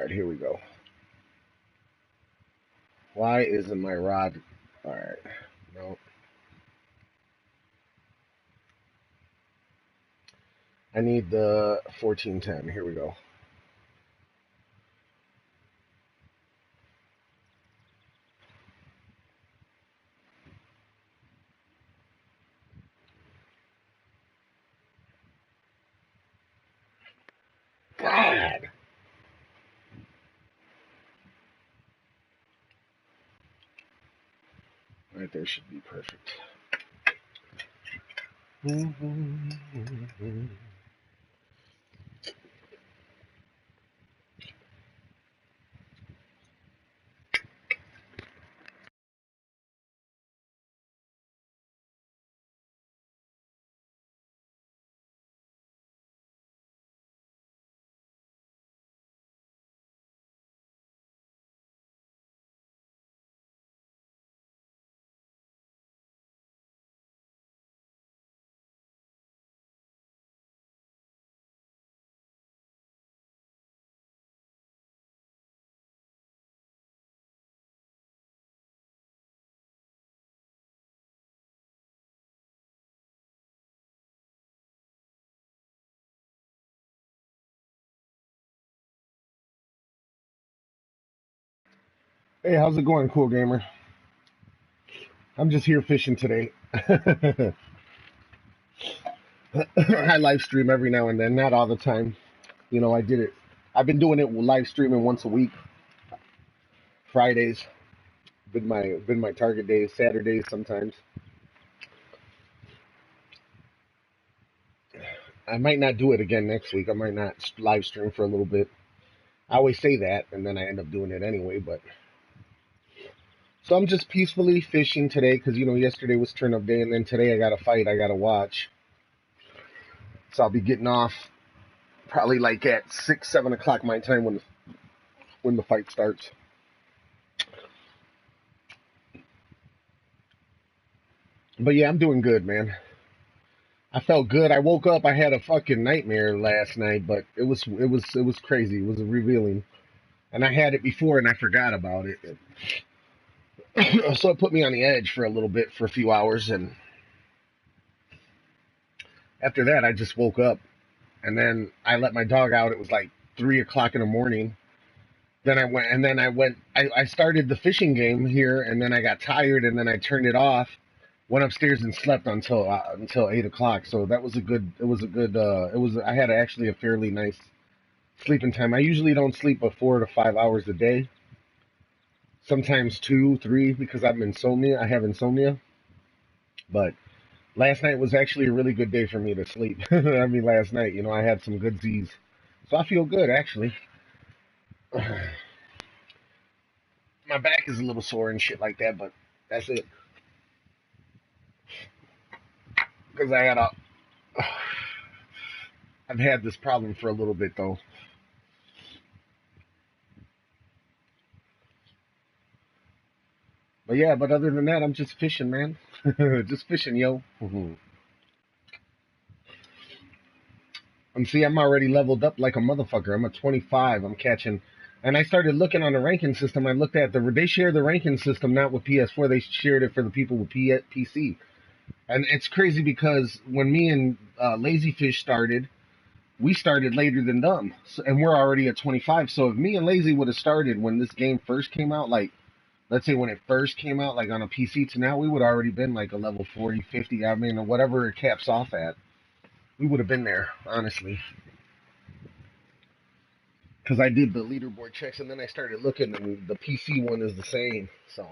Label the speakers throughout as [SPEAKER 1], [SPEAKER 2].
[SPEAKER 1] right, here we go. Why isn't my rod? All right, no. I need the 1410. Here we go. God. Right there should be perfect. Hey, how's it going, cool gamer? I'm just here fishing today. I live stream every now and then, not all the time. You know, I did it. I've been doing it live streaming once a week. Fridays been my target days. Saturdays sometimes. I might not do it again next week. I might not live stream for a little bit. I always say that, and then I end up doing it anyway. But so I'm just peacefully fishing today because yesterday was turn up day, and then today I got a fight I got to watch. So I'll be getting off probably like at 6, 7 o'clock my time when the fight starts. But yeah, I'm doing good, man. I felt good. I woke up. I had a fucking nightmare last night, but it was crazy. It was revealing, and I had it before and I forgot about it. So it put me on the edge for a little bit for a few hours, and after that I just woke up, and then I let my dog out. It was like 3 o'clock in the morning. I started the fishing game here, and then I got tired, and then I turned it off, went upstairs and slept until 8 o'clock. So that was a good. It was a good. I had actually a fairly nice sleeping time. I usually don't sleep but 4 to 5 hours a day. Sometimes 2, 3 because I have insomnia. But last night was actually a really good day for me to sleep. I mean, last night, I had some good Z's, so I feel good actually. My back is a little sore and shit like that, but that's it. Because I've had this problem for a little bit though. But yeah, but other than that, I'm just fishing, man. Just fishing, yo. And see, I'm already leveled up like a motherfucker. I'm at 25. I'm catching. And I started looking on the ranking system. I looked at they share the ranking system not with PS4. They shared it for the people with PC. And it's crazy because when me and Lazyfish started, we started later than them. And we're already at 25. So if me and Lazy would have started when this game first came out, like, let's say when it first came out, like on a PC to now, we would have already been like a level 40, 50. I mean, whatever it caps off at. We would have been there, honestly. Because I did the leaderboard checks and then I started looking, and the PC one is the same. So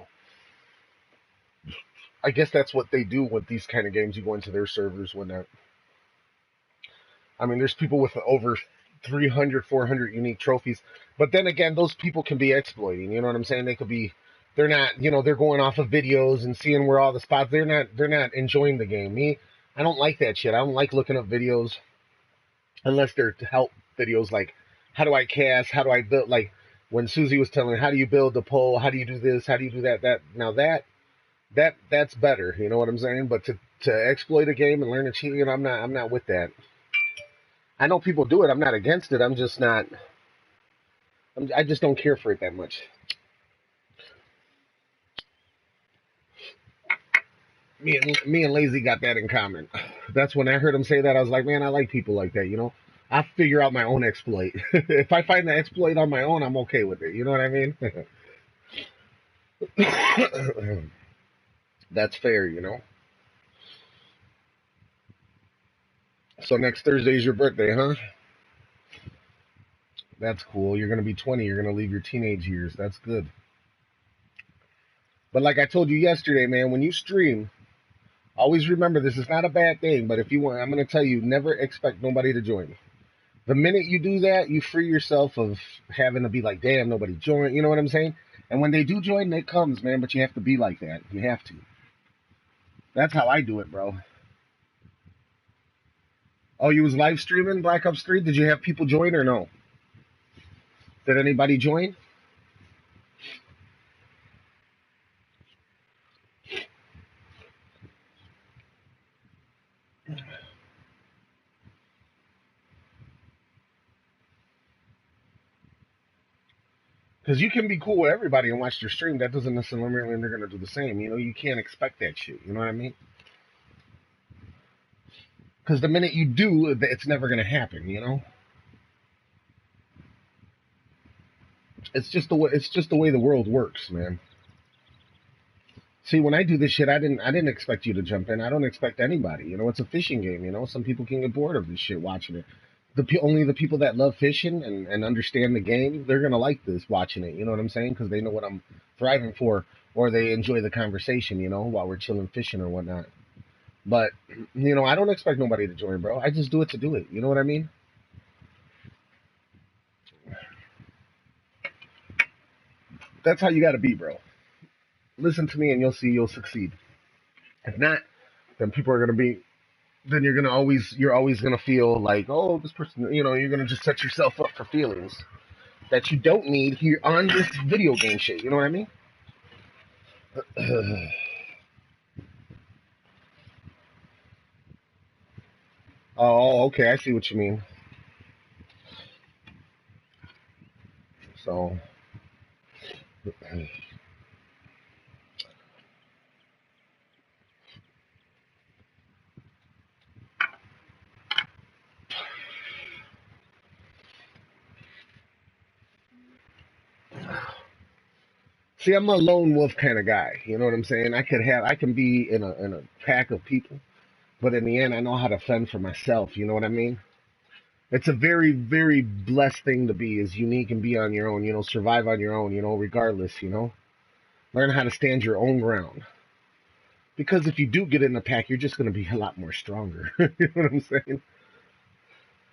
[SPEAKER 1] I guess that's what they do with these kind of games. You go into their servers when that. I mean, there's people with over 300, 400 unique trophies. But then again, those people can be exploiting. You know what I'm saying? They're not, they're going off of videos and seeing where all the spots. They're not enjoying the game. I don't like that shit. I don't like looking up videos unless they're help videos like how do I cast, how do I build, like when Susie was telling me how do you build the pole, how do you do this, how do you do that's better, you know what I'm saying? But to exploit a game and learn to cheat, I'm not with that. I know people do it. I'm not against it. I'm just not. I just don't care for it that much. Me and Lazy got that in common. That's when I heard him say that. I was like, man, I like people like that. I figure out my own exploit. If I find the exploit on my own, I'm okay with it. You know what I mean? That's fair. So next Thursday is your birthday, huh? That's cool. You're gonna be 20. You're gonna leave your teenage years. That's good. But like I told you yesterday, man, when you stream, always remember this is not a bad thing. But if you want, I'm gonna tell you, never expect nobody to join. The minute you do that, you free yourself of having to be like, damn, nobody joined. You know what I'm saying? And when they do join, it comes, man. But you have to be like that. You have to. That's how I do it, bro. Oh, you was live streaming Black Ops 3? Did you have people join or no? Did anybody join? Because you can be cool with everybody and watch their stream. That doesn't necessarily mean they're going to do the same. You can't expect that shit. You know what I mean? Because the minute you do, it's never going to happen. It's just the way. It's just the way the world works, man. See, when I do this shit, I didn't expect you to jump in. I don't expect anybody. It's a fishing game. Some people can get bored of this shit watching it. Only the people that love fishing and understand the game, they're gonna like this watching it. You know what I'm saying? Because they know what I'm thriving for, or they enjoy the conversation. While we're chilling fishing or whatnot. But I don't expect nobody to join, bro. I just do it to do it. You know what I mean? That's how you got to be, bro. Listen to me, and you'll see you'll succeed. If not, then people are gonna be then you're always gonna feel like, oh, this person, you're gonna just set yourself up for feelings that you don't need here on this video game shit. You know what I mean? Oh, okay, I see what you mean. So, see, I'm a lone wolf kind of guy. You know what I'm saying? I can be in a pack of people, but in the end, I know how to fend for myself. You know what I mean? It's a very, very blessed thing to be, is unique and be on your own. Survive on your own. Regardless. Learn how to stand your own ground. Because if you do get in a pack, you're just going to be a lot more stronger. You know what I'm saying?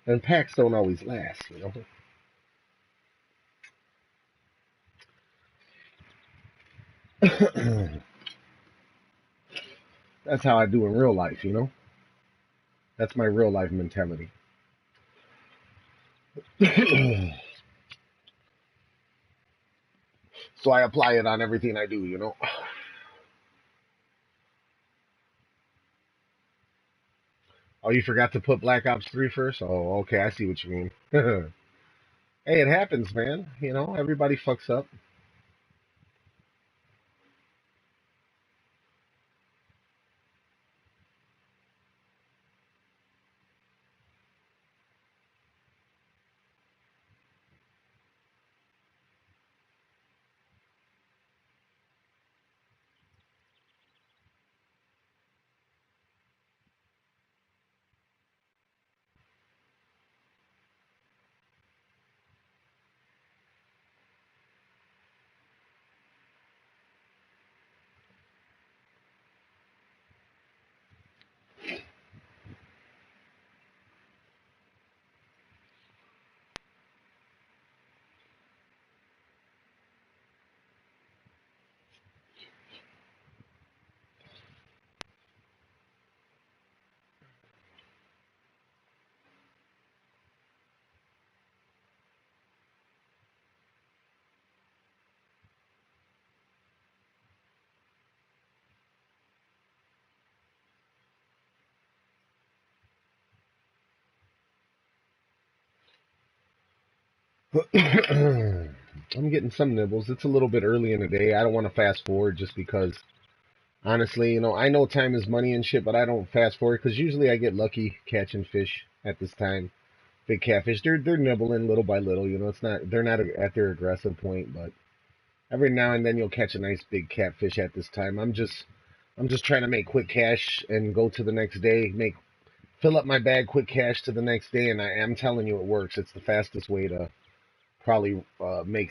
[SPEAKER 1] And packs don't always last. That's how I do in real life. That's my real life mentality. So I apply it on everything I do. Oh, you forgot to put Black Ops 3 first? Oh, okay, I see what you mean. Hey, it happens, man. Everybody fucks up. I'm getting some nibbles. It's a little bit early in the day. I don't want to fast forward just because, honestly, I know time is money and shit, but I don't fast forward because usually I get lucky catching fish at this time. Big catfish, they're nibbling little by little. It's not they're not at their aggressive point, but every now and then you'll catch a nice big catfish at this time. I'm just trying to make quick cash and go to the next day, fill up my bag quick cash to the next day, and I am telling you it works. It's the fastest way to probably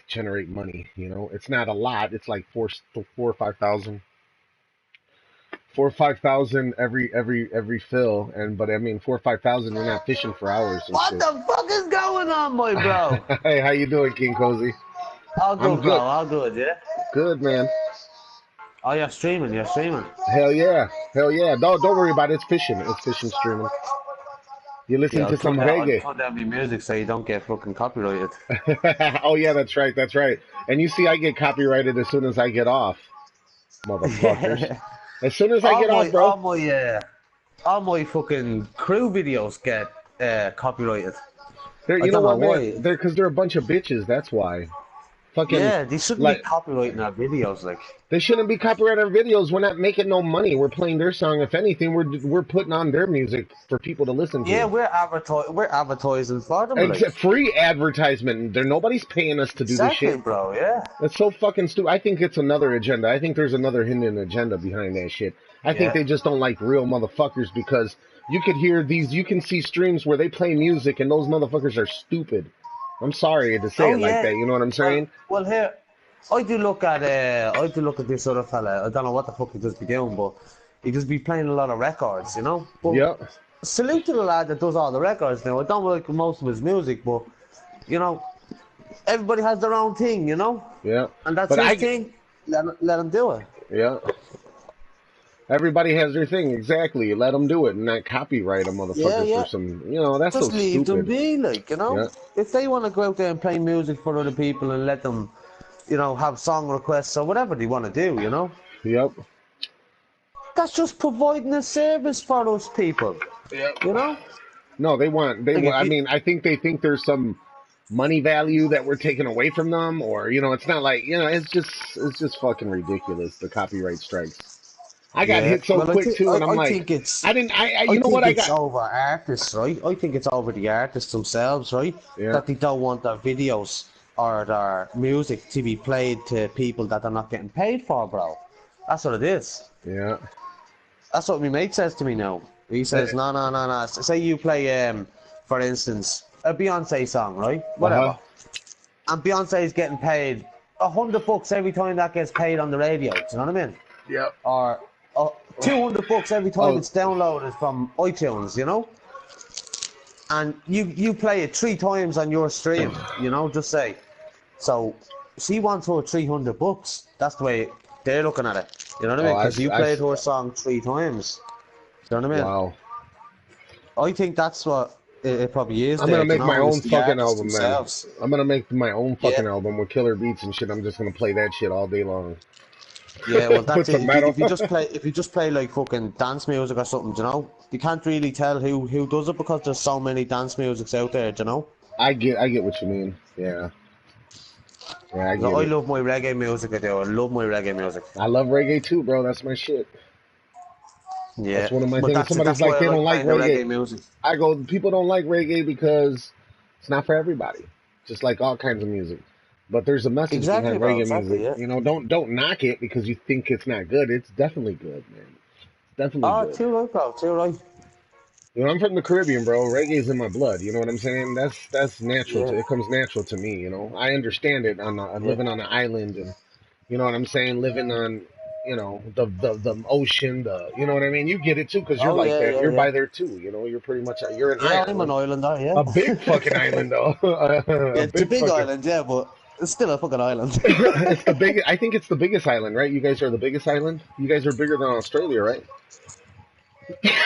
[SPEAKER 1] generate money. It's not a lot. It's like four or five thousand. 4 or 5 thousand every fill, but I mean 4 or 5 thousand. You're not fishing for hours and
[SPEAKER 2] What
[SPEAKER 1] shit.
[SPEAKER 2] the fuck is going on, my bro?
[SPEAKER 1] Hey, how you doing, King Cozy?
[SPEAKER 2] All
[SPEAKER 1] I'm
[SPEAKER 2] good, bro.
[SPEAKER 1] good.
[SPEAKER 2] All good, yeah.
[SPEAKER 1] Good, man.
[SPEAKER 2] Oh, you're streaming. You're streaming.
[SPEAKER 1] Hell yeah, hell yeah. Don't worry about it. It's fishing. It's fishing streaming. You listen
[SPEAKER 2] Yeah,
[SPEAKER 1] to some
[SPEAKER 2] I'll
[SPEAKER 1] reggae.
[SPEAKER 2] turn down my music so you don't get fucking copyrighted.
[SPEAKER 1] Oh yeah, that's right. That's right. And you see, I get copyrighted as soon as I get off, motherfuckers. As soon as I
[SPEAKER 2] all
[SPEAKER 1] get
[SPEAKER 2] my,
[SPEAKER 1] off, bro.
[SPEAKER 2] all my, uh, all my fucking crew videos get copyrighted.
[SPEAKER 1] You
[SPEAKER 2] I
[SPEAKER 1] know
[SPEAKER 2] don't know
[SPEAKER 1] what, man?
[SPEAKER 2] why.
[SPEAKER 1] They're a bunch of bitches. That's why. Fucking
[SPEAKER 2] Yeah, they shouldn't be
[SPEAKER 1] like.
[SPEAKER 2] copyrighting our videos, like.
[SPEAKER 1] They shouldn't be copyrighted videos. We're not making no money. We're playing their song. If anything, we're putting on their music for people to listen
[SPEAKER 2] Yeah,
[SPEAKER 1] to.
[SPEAKER 2] we're advertising for them, like.
[SPEAKER 1] Except free advertisement. Nobody's paying us to do this
[SPEAKER 2] Exactly,
[SPEAKER 1] shit.
[SPEAKER 2] bro. Yeah.
[SPEAKER 1] That's so fucking stupid. I think it's another agenda. I think there's another hidden agenda behind that shit. I think
[SPEAKER 2] Yeah.
[SPEAKER 1] they just don't like real motherfuckers because you can see streams where they play music and those motherfuckers are stupid. I'm sorry to say
[SPEAKER 2] Oh
[SPEAKER 1] it like
[SPEAKER 2] yeah.
[SPEAKER 1] that. You know what I'm
[SPEAKER 2] Well,
[SPEAKER 1] saying?
[SPEAKER 2] well here, I do look at this other fella. I don't know what the fuck he does be doing, but he just be playing a lot of records, you know. But
[SPEAKER 1] Yep.
[SPEAKER 2] salute to the lad that does all the records now. I don't like most of his music, but you know, everybody has their own thing, you know,
[SPEAKER 1] Yeah.
[SPEAKER 2] and that's
[SPEAKER 1] But
[SPEAKER 2] his thing. Let him do it.
[SPEAKER 1] yeah. Everybody has their thing, exactly. Let them do it and not copyright a
[SPEAKER 2] Yeah,
[SPEAKER 1] motherfucker for
[SPEAKER 2] yeah.
[SPEAKER 1] some, that's so
[SPEAKER 2] Just leave them
[SPEAKER 1] stupid.
[SPEAKER 2] be, like, you know.
[SPEAKER 1] Yeah,
[SPEAKER 2] If they want to go out there and play music for other people and let them, you know, have song requests or whatever they want to do, you know.
[SPEAKER 1] yep.
[SPEAKER 2] That's just providing a service for those people,
[SPEAKER 1] Yep.
[SPEAKER 2] you know.
[SPEAKER 1] No,
[SPEAKER 2] Like if
[SPEAKER 1] I
[SPEAKER 2] you,
[SPEAKER 1] mean, I think they think there's some money value that we're taking away from them, or, it's not like, it's just fucking ridiculous, the copyright strikes. I got
[SPEAKER 2] yeah.
[SPEAKER 1] hit so
[SPEAKER 2] Well, I
[SPEAKER 1] quick
[SPEAKER 2] think
[SPEAKER 1] too,
[SPEAKER 2] I,
[SPEAKER 1] and I'm
[SPEAKER 2] I
[SPEAKER 1] like,
[SPEAKER 2] think it's
[SPEAKER 1] I didn't,
[SPEAKER 2] I
[SPEAKER 1] you know what
[SPEAKER 2] think
[SPEAKER 1] I
[SPEAKER 2] it's
[SPEAKER 1] got?
[SPEAKER 2] over artists, right? I think it's over the artists themselves, right?
[SPEAKER 1] Yeah,
[SPEAKER 2] That they don't want their videos or their music to be played to people that they're not getting paid for, bro. That's what it is.
[SPEAKER 1] yeah.
[SPEAKER 2] That's what my mate says to me now. He says, no, no, no, no. Say you play, for instance, a Beyonce song, right?
[SPEAKER 1] Uh-huh.
[SPEAKER 2] Whatever. And Beyonce is getting paid $100 every time that gets paid on the radio. Do you know what I mean?
[SPEAKER 1] Yep.
[SPEAKER 2] Or $200 every time
[SPEAKER 1] Oh,
[SPEAKER 2] it's downloaded from iTunes, you know? And you play it 3 times on your stream, you know, just say. So she wants her $300. That's the way they're looking at it. You know what I
[SPEAKER 1] oh,
[SPEAKER 2] mean? Because you played her song 3 times. You know what I mean?
[SPEAKER 1] wow.
[SPEAKER 2] I think that's what it probably is
[SPEAKER 1] I'm
[SPEAKER 2] there,
[SPEAKER 1] gonna
[SPEAKER 2] you
[SPEAKER 1] make my
[SPEAKER 2] know, it's
[SPEAKER 1] own
[SPEAKER 2] the
[SPEAKER 1] fucking
[SPEAKER 2] artists
[SPEAKER 1] album, man.
[SPEAKER 2] themselves.
[SPEAKER 1] I'm gonna make my own
[SPEAKER 2] Yeah,
[SPEAKER 1] fucking album with killer beats and shit. I'm just gonna play that shit all day long.
[SPEAKER 2] yeah. Well,
[SPEAKER 1] Put
[SPEAKER 2] that's it.
[SPEAKER 1] some
[SPEAKER 2] If you,
[SPEAKER 1] metal.
[SPEAKER 2] if you just play, if you just play like fucking dance music or something, you know, you can't really tell who does it because there's so many dance musics out there, you know.
[SPEAKER 1] I get what you mean. Yeah, yeah, I
[SPEAKER 2] So
[SPEAKER 1] get
[SPEAKER 2] I
[SPEAKER 1] it.
[SPEAKER 2] love my reggae music. I do. I love my reggae music.
[SPEAKER 1] I love reggae too, bro. That's my shit. That's
[SPEAKER 2] Yeah,
[SPEAKER 1] one of my
[SPEAKER 2] but
[SPEAKER 1] things.
[SPEAKER 2] that's it.
[SPEAKER 1] Somebody's
[SPEAKER 2] That's
[SPEAKER 1] like,
[SPEAKER 2] why I
[SPEAKER 1] they don't
[SPEAKER 2] like
[SPEAKER 1] like
[SPEAKER 2] playing the
[SPEAKER 1] reggae.
[SPEAKER 2] reggae music.
[SPEAKER 1] I go, people don't like reggae because it's not for everybody. Just like all kinds of music. But there's a message
[SPEAKER 2] Exactly,
[SPEAKER 1] behind
[SPEAKER 2] bro.
[SPEAKER 1] reggae
[SPEAKER 2] Exactly.
[SPEAKER 1] music.
[SPEAKER 2] Yeah.
[SPEAKER 1] Don't knock it because you think it's not good. It's definitely good, man. It's definitely
[SPEAKER 2] Oh,
[SPEAKER 1] good.
[SPEAKER 2] too right, bro. Too right.
[SPEAKER 1] I'm from the Caribbean, bro. Reggae's in my blood. You know what I'm saying? That's natural.
[SPEAKER 2] Yeah.
[SPEAKER 1] It comes natural to me. I understand it. I'm
[SPEAKER 2] Yeah.
[SPEAKER 1] living on an island, and you know what I'm saying. Living on, the ocean. You know what I mean. You get it too, because you're
[SPEAKER 2] Oh
[SPEAKER 1] like
[SPEAKER 2] yeah,
[SPEAKER 1] that.
[SPEAKER 2] yeah,
[SPEAKER 1] You're
[SPEAKER 2] yeah.
[SPEAKER 1] by there too. You're pretty much you're an
[SPEAKER 2] Yeah, I'm an
[SPEAKER 1] island,
[SPEAKER 2] islander.
[SPEAKER 1] a big
[SPEAKER 2] Yeah.
[SPEAKER 1] fucking island though.
[SPEAKER 2] Yeah,
[SPEAKER 1] A
[SPEAKER 2] it's a
[SPEAKER 1] big
[SPEAKER 2] big
[SPEAKER 1] fucking.
[SPEAKER 2] island, yeah, but it's still a fucking island.
[SPEAKER 1] It's the big. I think it's the biggest island, right? You guys are the biggest island. You guys are bigger than Australia, right?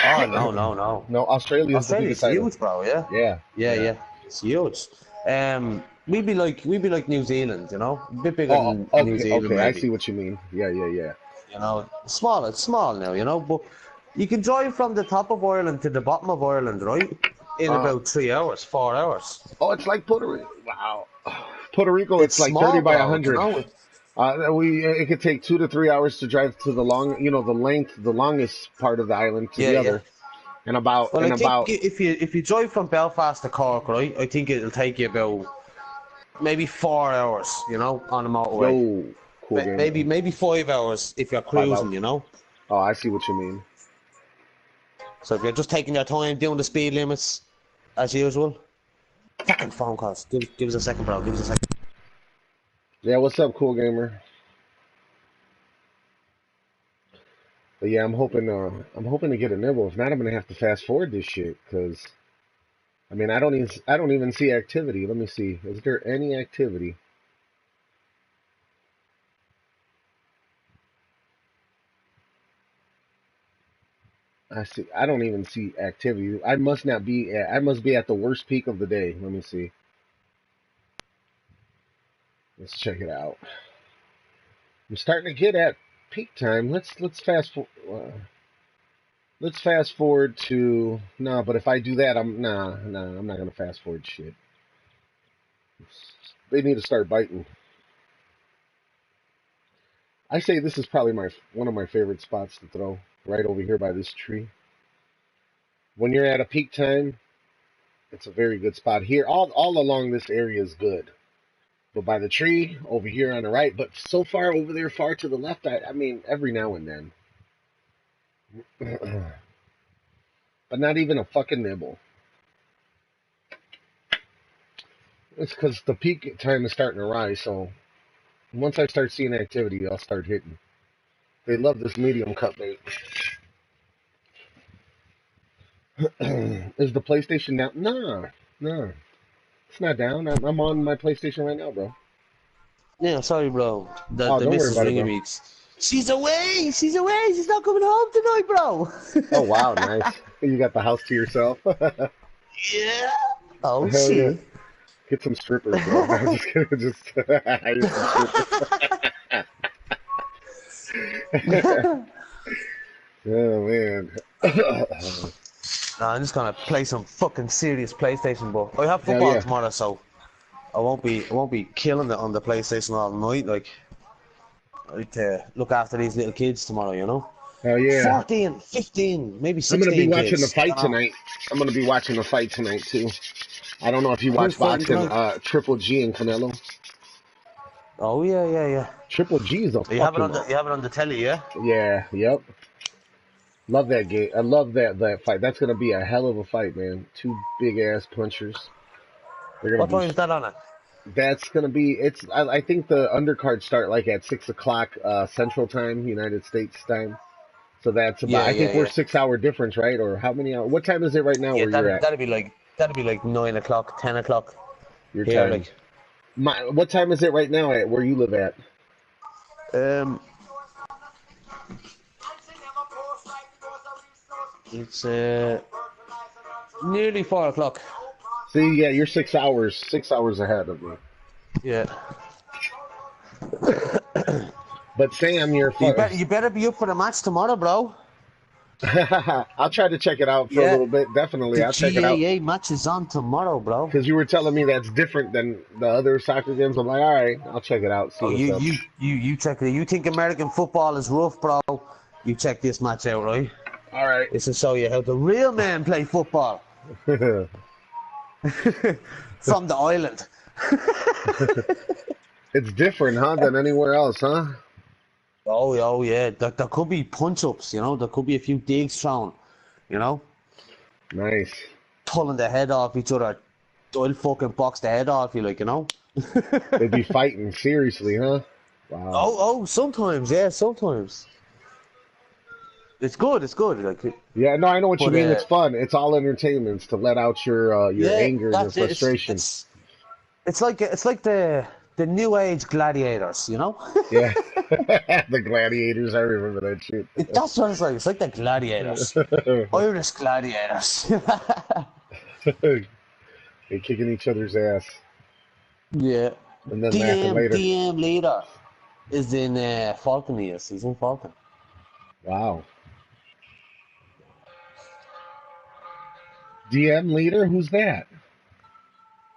[SPEAKER 2] Oh no, no, no.
[SPEAKER 1] No, Australia is the biggest
[SPEAKER 2] Australia's
[SPEAKER 1] island.
[SPEAKER 2] huge, bro. Yeah,
[SPEAKER 1] Yeah,
[SPEAKER 2] yeah,
[SPEAKER 1] yeah.
[SPEAKER 2] yeah. It's huge. We be like New Zealand, you know, a bit bigger
[SPEAKER 1] Oh,
[SPEAKER 2] than New
[SPEAKER 1] okay,
[SPEAKER 2] Zealand,
[SPEAKER 1] okay. I see
[SPEAKER 2] maybe.
[SPEAKER 1] what you mean. Yeah, yeah, yeah.
[SPEAKER 2] You know, small. It's small now, you know, but you can drive from the top of Ireland to the bottom of Ireland, right? in about 3 hours, 4 hours.
[SPEAKER 1] Oh, it's like Puerto Rico. Wow. Puerto Rico,
[SPEAKER 2] It's
[SPEAKER 1] it's like 30
[SPEAKER 2] small,
[SPEAKER 1] by
[SPEAKER 2] bro. You
[SPEAKER 1] 100.
[SPEAKER 2] know.
[SPEAKER 1] It could take 2 to 3 hours to drive to the longest part of the island to the
[SPEAKER 2] Yeah, yeah.
[SPEAKER 1] other, and about
[SPEAKER 2] Well, I
[SPEAKER 1] and
[SPEAKER 2] think
[SPEAKER 1] about
[SPEAKER 2] if you drive from Belfast to Cork, right, I think it'll take you about maybe 4 hours, you know, on the motorway.
[SPEAKER 1] yo, cool game.
[SPEAKER 2] Maybe 5 hours if you're
[SPEAKER 1] 5 hours.
[SPEAKER 2] cruising, you know.
[SPEAKER 1] Oh, I see what you mean.
[SPEAKER 2] So if you're just taking your time doing the speed limits, as usual. Fucking phone calls. Give us a second, bro. Give us a second.
[SPEAKER 1] Yeah, what's up, cool gamer? But yeah, I'm hoping to get a nibble. If not, I'm gonna have to fast forward this shit because I mean, I don't even see activity. Let me see. Is there any activity? I don't even see activity. I must be at the worst peak of the day. Let me see. Let's check it out. I'm starting to get at peak time. Let's fast forward to no, but if I do that, I'm not gonna fast forward shit. They need to start biting. I say this is probably my one of my favorite spots to throw, right over here by this tree. When you're at a peak time, it's a very good spot here. All along this area is good. But by the tree over here on the right, but so far over there, far to the left, I mean, every now and then. But not even a fucking nibble. It's because the peak time is starting to rise, so once I start seeing activity, I'll start hitting. They love this medium cut bait. Is the PlayStation down? Nah, nah. It's not down. I'm on my PlayStation right now, bro.
[SPEAKER 2] Yeah, sorry, bro.
[SPEAKER 1] Oh,
[SPEAKER 2] The
[SPEAKER 1] don't worry
[SPEAKER 2] missus
[SPEAKER 1] about it,
[SPEAKER 2] ringing
[SPEAKER 1] bro.
[SPEAKER 2] me. She's away. She's away. She's not coming home tonight, bro.
[SPEAKER 1] Oh, wow, nice. You got the house to yourself.
[SPEAKER 2] Yeah. Oh,
[SPEAKER 1] Hell yeah.
[SPEAKER 2] she.
[SPEAKER 1] Get some strippers, bro. I'm just kidding. Just hire some strippers. Oh man.
[SPEAKER 2] Nah, I'm just gonna play some fucking serious PlayStation, but I have
[SPEAKER 1] Hell
[SPEAKER 2] football
[SPEAKER 1] yeah.
[SPEAKER 2] tomorrow, so I won't be killing it on the PlayStation all night. Like, I need to look after these little kids tomorrow, you know.
[SPEAKER 1] Hell yeah.
[SPEAKER 2] 14, 15, maybe
[SPEAKER 1] I'm gonna be
[SPEAKER 2] 16
[SPEAKER 1] watching the
[SPEAKER 2] kids. I
[SPEAKER 1] fight
[SPEAKER 2] don't know.
[SPEAKER 1] tonight. I'm gonna be watching the fight tonight too. I don't know if you
[SPEAKER 2] Who's
[SPEAKER 1] watch
[SPEAKER 2] fighting
[SPEAKER 1] boxing,
[SPEAKER 2] tonight?
[SPEAKER 1] Triple G and Canelo.
[SPEAKER 2] Oh yeah, yeah, yeah.
[SPEAKER 1] Triple G is a
[SPEAKER 2] You have it
[SPEAKER 1] fucking
[SPEAKER 2] on the telly, yeah?
[SPEAKER 1] yeah, yep. Love that game. I love that fight. That's gonna be a hell of a fight, man. Two big ass punchers. They're gonna
[SPEAKER 2] What
[SPEAKER 1] be.
[SPEAKER 2] time is that on it?
[SPEAKER 1] That's gonna be. It's. I think the undercards start like at 6 o'clock Central Time, United States time. So that's about.
[SPEAKER 2] Yeah,
[SPEAKER 1] I
[SPEAKER 2] yeah,
[SPEAKER 1] think we're
[SPEAKER 2] yeah.
[SPEAKER 1] 6 hour difference, right? Or how many hours? What time is it right now
[SPEAKER 2] Yeah,
[SPEAKER 1] where you're at?
[SPEAKER 2] that'd be like 9 o'clock, 10 o'clock
[SPEAKER 1] Your
[SPEAKER 2] here,
[SPEAKER 1] time.
[SPEAKER 2] like.
[SPEAKER 1] What time is it right now at where you live at?
[SPEAKER 2] Um, it's nearly 4 o'clock.
[SPEAKER 1] See, yeah, you're 6 hours, 6 hours ahead of me.
[SPEAKER 2] Yeah.
[SPEAKER 1] But Sam, you're
[SPEAKER 2] You better be up for the match tomorrow, bro.
[SPEAKER 1] I'll try to check it out for a
[SPEAKER 2] Yeah.
[SPEAKER 1] little bit. Definitely,
[SPEAKER 2] The
[SPEAKER 1] I'll check it out.
[SPEAKER 2] GAA match is on tomorrow, bro.
[SPEAKER 1] Because you were telling me that's different than the other soccer games. I'm like, all right, I'll check it out, see
[SPEAKER 2] Oh,
[SPEAKER 1] what's up.
[SPEAKER 2] you check it. You think American football is rough, bro? You check this match out, right?
[SPEAKER 1] All right.
[SPEAKER 2] It's to show you how the real men play football from the island.
[SPEAKER 1] It's different, huh, than anywhere else, huh?
[SPEAKER 2] Oh yeah. There could be punch-ups, you know. There could be a few digs thrown, you know.
[SPEAKER 1] Nice.
[SPEAKER 2] Pulling the head off each other. I'll fucking box the head off you, like, you know.
[SPEAKER 1] They'd be fighting seriously, huh? Wow.
[SPEAKER 2] Oh, sometimes, yeah, sometimes. It's good, like.
[SPEAKER 1] Yeah, no, I know what you
[SPEAKER 2] But
[SPEAKER 1] mean. It's fun. It's all entertainment. It's to let out your
[SPEAKER 2] yeah,
[SPEAKER 1] anger and your
[SPEAKER 2] that's it.
[SPEAKER 1] frustration.
[SPEAKER 2] It's like the new age gladiators, you know.
[SPEAKER 1] Yeah. The gladiators, I remember that shit.
[SPEAKER 2] That's what it's like. It's like the gladiators, Irish gladiators.
[SPEAKER 1] They're kicking each other's ass
[SPEAKER 2] Yeah.
[SPEAKER 1] and then laughing later.
[SPEAKER 2] DM leader is in Falcon. He's in Falcon.
[SPEAKER 1] Wow. DM leader? Who's that?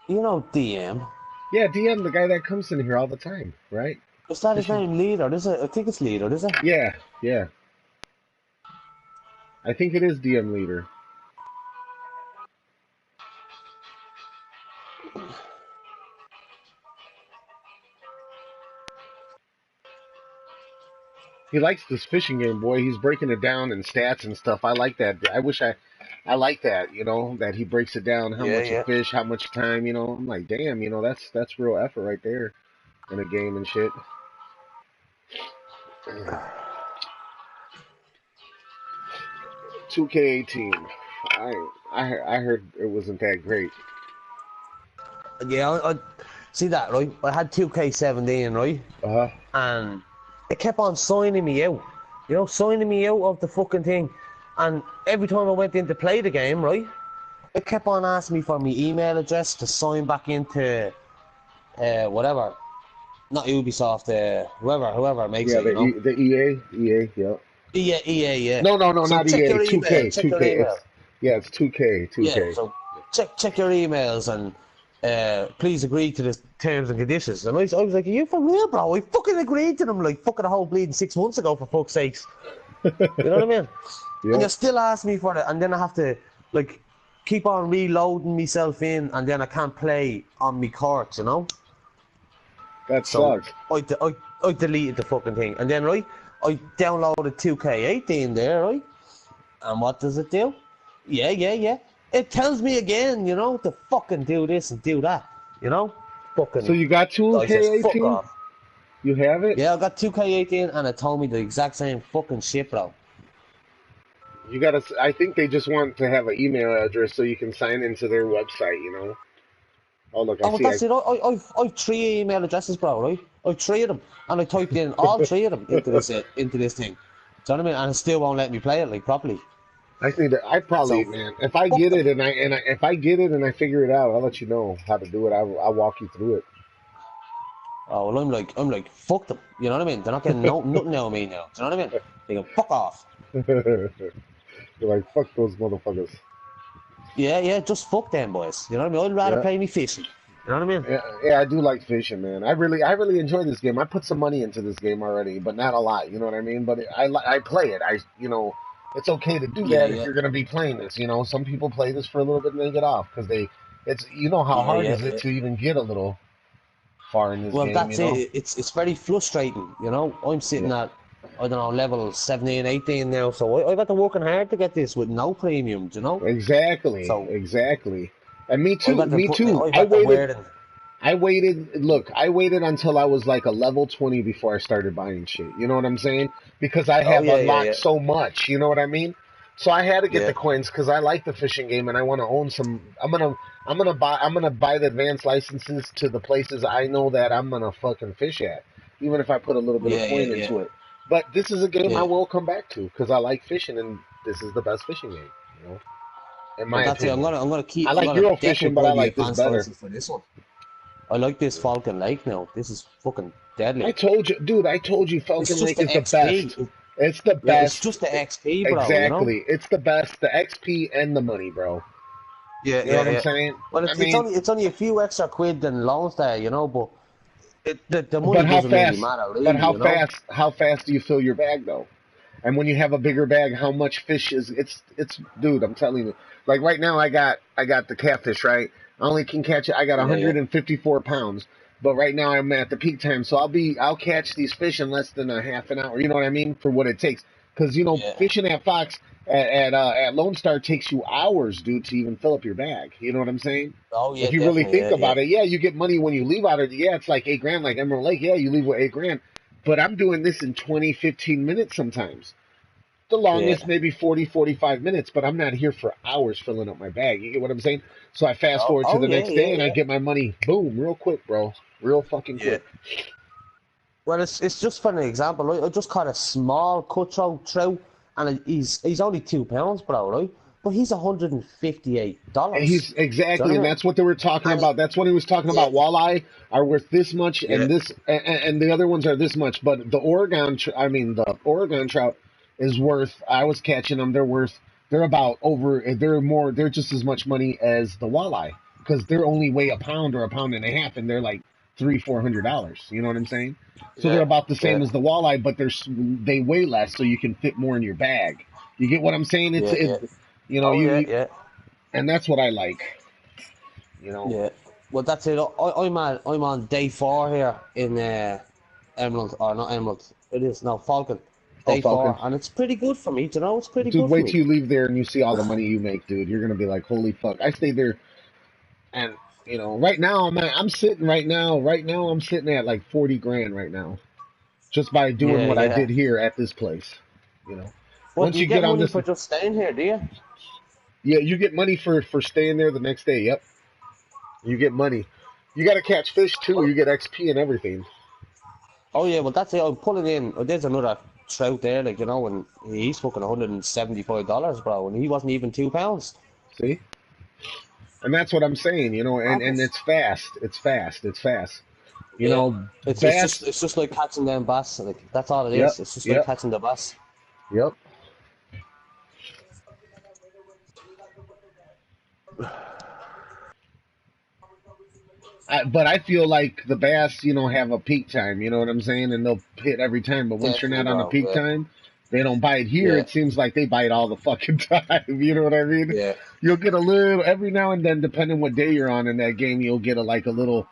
[SPEAKER 2] You know DM.
[SPEAKER 1] Yeah, DM, the guy that comes in here all the time, right?
[SPEAKER 2] Is that his
[SPEAKER 1] Fishing.
[SPEAKER 2] name, Leader? Is it? I think it's Leader, is it?
[SPEAKER 1] Yeah, yeah. I think it is DM leader. He likes this fishing game, boy. He's breaking it down in stats and stuff. I like that. I like that. You know, that he breaks it down, how
[SPEAKER 2] Yeah,
[SPEAKER 1] much a
[SPEAKER 2] yeah.
[SPEAKER 1] fish, how much time. You know, I'm like, damn. You know, that's real effort right there in a game and shit. 2K18. I heard it wasn't that great.
[SPEAKER 2] Yeah, I see that, right? I had 2K17, right?
[SPEAKER 1] Uh huh.
[SPEAKER 2] And it kept on signing me out. You know, signing me out of the fucking thing. And every time I went in to play the game, right? It kept on asking me for my email address to sign back into whatever. Not Ubisoft, whoever makes
[SPEAKER 1] Yeah,
[SPEAKER 2] it, you know?
[SPEAKER 1] the EA, yeah.
[SPEAKER 2] EA, yeah.
[SPEAKER 1] No,
[SPEAKER 2] So
[SPEAKER 1] not
[SPEAKER 2] check
[SPEAKER 1] EA.
[SPEAKER 2] your email,
[SPEAKER 1] 2K,
[SPEAKER 2] check your
[SPEAKER 1] 2K.
[SPEAKER 2] email.
[SPEAKER 1] It's 2K,
[SPEAKER 2] Yeah,
[SPEAKER 1] 2K.
[SPEAKER 2] so check your emails and please agree to the terms and conditions. And I was like, are you for real, bro? I fucking agreed to them like fucking a whole bleeding 6 months ago, for fuck's sakes. You know what I mean? And
[SPEAKER 1] Yeah,
[SPEAKER 2] you still ask me for it, and then I have to like keep on reloading myself in, and then I can't play on me courts, you know?
[SPEAKER 1] that
[SPEAKER 2] So
[SPEAKER 1] sucks.
[SPEAKER 2] I deleted the fucking thing. And then, right, I downloaded 2K18 there, right? And what does it do? Yeah. It tells me again, you know, to fucking do this and do that, you know?
[SPEAKER 1] So
[SPEAKER 2] Fucking,
[SPEAKER 1] you got
[SPEAKER 2] I says, fuck
[SPEAKER 1] 2K18?
[SPEAKER 2] off.
[SPEAKER 1] You have it?
[SPEAKER 2] Yeah, I got 2K18 and it told me the exact same fucking shit, bro.
[SPEAKER 1] You gotta. I think they just want to have an email address so you can sign into their website. You know. Oh look, I
[SPEAKER 2] Oh,
[SPEAKER 1] see.
[SPEAKER 2] that's it. I've three email addresses, bro, right? I've three of them. And I typed in all three of them into this thing. Do you know what I mean? And it still won't let me play it, like, properly.
[SPEAKER 1] I think that I probably,
[SPEAKER 2] So,
[SPEAKER 1] man. If I
[SPEAKER 2] fuck
[SPEAKER 1] get
[SPEAKER 2] them.
[SPEAKER 1] it and if I get it and I figure it out, I'll let you know how to do it. I'll walk you through
[SPEAKER 2] Oh, well, I'm like, fuck them. You know what I mean? They're not getting nothing out of me now. Do you know what I mean? They can fuck off.
[SPEAKER 1] it. You're like, fuck those motherfuckers.
[SPEAKER 2] Yeah, just fuck them boys. You know what I mean? I'd rather
[SPEAKER 1] Yeah.
[SPEAKER 2] play me fishing. You know what I mean?
[SPEAKER 1] Yeah, I do like fishing, man. I really enjoy this game. I put some money into this game already, but not a lot. You know what I mean? But I play it. You know, it's okay to do that if
[SPEAKER 2] Yeah,
[SPEAKER 1] you're gonna be playing this. You know, some people play this for a little bit and they get off because it's you know how hard is it
[SPEAKER 2] yeah.
[SPEAKER 1] to even get a little far in this
[SPEAKER 2] Well,
[SPEAKER 1] game. You
[SPEAKER 2] that's
[SPEAKER 1] know?
[SPEAKER 2] it. It's very frustrating. You know, I'm
[SPEAKER 1] Yeah.
[SPEAKER 2] sitting at, I don't know, level 17, 18 now, so I've got to working hard to get this with no premiums. You know,
[SPEAKER 1] Exactly,
[SPEAKER 2] so
[SPEAKER 1] exactly. And me
[SPEAKER 2] I've
[SPEAKER 1] too,
[SPEAKER 2] got to
[SPEAKER 1] me
[SPEAKER 2] put,
[SPEAKER 1] too.
[SPEAKER 2] I've got to wear it.
[SPEAKER 1] Look, I waited until I was like a level 20 before I started buying shit. You know what I'm saying? Because I
[SPEAKER 2] Oh
[SPEAKER 1] have unlocked
[SPEAKER 2] yeah.
[SPEAKER 1] so much, you know what I mean? So I had to get
[SPEAKER 2] Yeah.
[SPEAKER 1] the coins because I like the fishing game and I want to own some. I'm gonna buy the advanced licenses to the places I know that I'm gonna fucking fish at, even if I put a little bit of coin
[SPEAKER 2] Yeah.
[SPEAKER 1] into it. But this is a game I
[SPEAKER 2] Yeah.
[SPEAKER 1] will come back to because I like fishing and this is the best fishing game, you know, in
[SPEAKER 2] Well,
[SPEAKER 1] my
[SPEAKER 2] that's it.
[SPEAKER 1] opinion.
[SPEAKER 2] I'm
[SPEAKER 1] I like
[SPEAKER 2] gonna
[SPEAKER 1] Euro
[SPEAKER 2] definitely
[SPEAKER 1] fishing, but
[SPEAKER 2] buy
[SPEAKER 1] I
[SPEAKER 2] the
[SPEAKER 1] like this
[SPEAKER 2] advanced
[SPEAKER 1] better.
[SPEAKER 2] license for this one. I like this Falcon Lake now. This is fucking
[SPEAKER 1] I
[SPEAKER 2] deadly.
[SPEAKER 1] told you, dude. I told you,
[SPEAKER 2] It's
[SPEAKER 1] Falcon
[SPEAKER 2] just
[SPEAKER 1] Lake
[SPEAKER 2] the
[SPEAKER 1] is the
[SPEAKER 2] XP.
[SPEAKER 1] best. It's the
[SPEAKER 2] Yeah, it's
[SPEAKER 1] best.
[SPEAKER 2] just the XP, bro. You know.
[SPEAKER 1] Exactly. It's the best. The XP and the money, bro.
[SPEAKER 2] Yeah,
[SPEAKER 1] You know
[SPEAKER 2] yeah,
[SPEAKER 1] what I'm
[SPEAKER 2] yeah.
[SPEAKER 1] saying?
[SPEAKER 2] Well,
[SPEAKER 1] I
[SPEAKER 2] it's
[SPEAKER 1] mean,
[SPEAKER 2] only a few extra quid than Lone Star, you know, but the
[SPEAKER 1] but
[SPEAKER 2] money
[SPEAKER 1] how
[SPEAKER 2] doesn't really
[SPEAKER 1] fast?
[SPEAKER 2] matter,
[SPEAKER 1] But
[SPEAKER 2] really, you know.
[SPEAKER 1] How fast do you fill your bag though? And when you have a bigger bag, how much fish is? Dude. I'm telling you. Like right now, I got the catfish. Right, I only can catch it. I got
[SPEAKER 2] Yeah.
[SPEAKER 1] 154 pounds. But right now I'm at the peak time, so I'll catch these fish in less than a half an hour. You know what I mean? For what it takes, because you know
[SPEAKER 2] Yeah.
[SPEAKER 1] fishing at Fox at Lone Star takes you hours, dude, to even fill up your bag. You know what I'm saying?
[SPEAKER 2] Oh
[SPEAKER 1] If
[SPEAKER 2] yeah,
[SPEAKER 1] you really
[SPEAKER 2] definitely.
[SPEAKER 1] think
[SPEAKER 2] Yeah, yeah.
[SPEAKER 1] about it, yeah, you get money when you leave out of it. Yeah, it's like 8 grand, like Emerald Lake. Yeah, you leave with 8 grand. But I'm doing this in 20, 15 minutes sometimes. The
[SPEAKER 2] Yeah.
[SPEAKER 1] longest, maybe 40, 45 minutes, but I'm not here for hours filling up my bag. You get what I'm saying? So I fast forward to
[SPEAKER 2] Oh
[SPEAKER 1] the
[SPEAKER 2] yeah,
[SPEAKER 1] next day and I
[SPEAKER 2] yeah.
[SPEAKER 1] get my money, boom, real quick, bro. Real fucking
[SPEAKER 2] Yeah.
[SPEAKER 1] quick.
[SPEAKER 2] Well, it's just for an example, right? I just caught a small cutthroat trout, and he's only £2, bro, right? But he's
[SPEAKER 1] And
[SPEAKER 2] $158.
[SPEAKER 1] he's
[SPEAKER 2] Do you
[SPEAKER 1] exactly,
[SPEAKER 2] know
[SPEAKER 1] and
[SPEAKER 2] what I mean?
[SPEAKER 1] that's what they were talking
[SPEAKER 2] And
[SPEAKER 1] about. That's when he was talking
[SPEAKER 2] yeah,
[SPEAKER 1] about walleye are worth this much,
[SPEAKER 2] yeah,
[SPEAKER 1] and and the other ones are this much. But the Oregon, the Oregon trout is worth. I was catching them; they're worth They're about over. They're more. They're just as much money as the walleye because they're only weigh a pound or a pound and a half, and they're like $300-400. You know what I'm saying? So they're
[SPEAKER 2] Yeah,
[SPEAKER 1] about the
[SPEAKER 2] yeah,
[SPEAKER 1] same as the walleye, but they weigh less, so you can fit more in your bag. You get what I'm saying?
[SPEAKER 2] yeah, yeah.
[SPEAKER 1] You know,
[SPEAKER 2] Oh yeah,
[SPEAKER 1] you
[SPEAKER 2] yeah,
[SPEAKER 1] and that's what I like. You know,
[SPEAKER 2] yeah. Well, that's it. I'm on day 4 here in Emerald, or not Emerald. It is now Falcon.
[SPEAKER 1] oh
[SPEAKER 2] Day
[SPEAKER 1] Falcon,
[SPEAKER 2] 4, and it's pretty good for me. You know, it's pretty
[SPEAKER 1] dude,
[SPEAKER 2] good for
[SPEAKER 1] wait
[SPEAKER 2] me.
[SPEAKER 1] till you leave there and you see all the money you make, dude. You're gonna be like, holy fuck! I stayed there. And you know, right now I'm sitting I'm sitting at like 40 grand right now, just by doing
[SPEAKER 2] Yeah,
[SPEAKER 1] what I
[SPEAKER 2] yeah.
[SPEAKER 1] did here at this place. You know,
[SPEAKER 2] What do
[SPEAKER 1] once
[SPEAKER 2] you
[SPEAKER 1] you
[SPEAKER 2] get
[SPEAKER 1] get on
[SPEAKER 2] money
[SPEAKER 1] this,
[SPEAKER 2] for just staying here? Do you?
[SPEAKER 1] yeah, you get money for staying there the next day. Yep, you get money. You got to catch fish too.
[SPEAKER 2] Oh,
[SPEAKER 1] You get XP and everything.
[SPEAKER 2] oh yeah. Well, that's it. I'm pulling in. Oh, there's another trout there, like you know, and he's fucking $175, bro, and he wasn't even £2.
[SPEAKER 1] See, and that's what I'm saying. You know, and
[SPEAKER 2] Madness.
[SPEAKER 1] it's fast. It's fast. It's fast. You
[SPEAKER 2] Yeah.
[SPEAKER 1] know,
[SPEAKER 2] It's just
[SPEAKER 1] bass.
[SPEAKER 2] it's just like catching them bass. Like that's all it
[SPEAKER 1] Yep,
[SPEAKER 2] is. It's just like
[SPEAKER 1] yep,
[SPEAKER 2] catching the bass.
[SPEAKER 1] yep. But I feel like the bass, you know, have a peak time. You know what I'm saying? And they'll hit every time. But once you're
[SPEAKER 2] Definitely,
[SPEAKER 1] not on the
[SPEAKER 2] bro.
[SPEAKER 1] peak
[SPEAKER 2] Yeah.
[SPEAKER 1] time, they don't bite. Here,
[SPEAKER 2] Yeah.
[SPEAKER 1] it seems like they bite all the fucking time. You know what I mean?
[SPEAKER 2] Yeah.
[SPEAKER 1] You'll get a little every now and then, depending what day you're on in that game. You'll get a little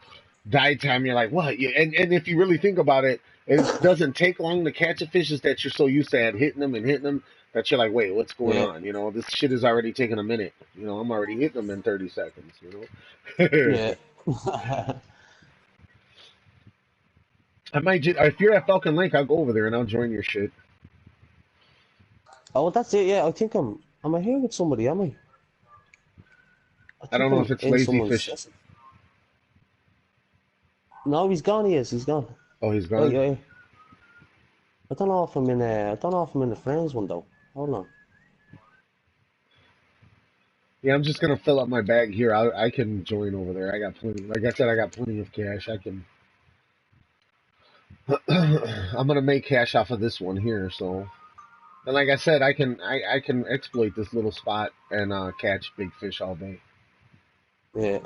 [SPEAKER 1] die time. You're like, what? And if you really think about it, it doesn't take long to catch a fish. Is that you're so used to hitting them that you're like, wait, what's going
[SPEAKER 2] Yeah.
[SPEAKER 1] on? You know, this shit is already taking a minute. You know, I'm already hitting them in 30 seconds. You know.
[SPEAKER 2] Yeah.
[SPEAKER 1] I might. If you're at Falcon Lake, I'll go over there and I'll join your shit.
[SPEAKER 2] Oh, well, that's it. Yeah, I think I'm here with somebody, am I? I
[SPEAKER 1] I don't
[SPEAKER 2] think
[SPEAKER 1] know if
[SPEAKER 2] I'm
[SPEAKER 1] it's
[SPEAKER 2] in
[SPEAKER 1] lazy
[SPEAKER 2] someone's
[SPEAKER 1] fish.
[SPEAKER 2] session. No, he's gone. He is. He's gone.
[SPEAKER 1] Oh, he's
[SPEAKER 2] Right,
[SPEAKER 1] gone.
[SPEAKER 2] yeah. I don't know if I'm in. I don't know if I'm in the friends one though. Hold on.
[SPEAKER 1] Yeah, I'm just gonna fill up my bag here. I can join over there. I got plenty. Like I said, I got plenty of cash. I can. I'm gonna make cash off of this one here. So, and like I said, I can exploit this little spot and catch big fish all day.
[SPEAKER 2] Yeah.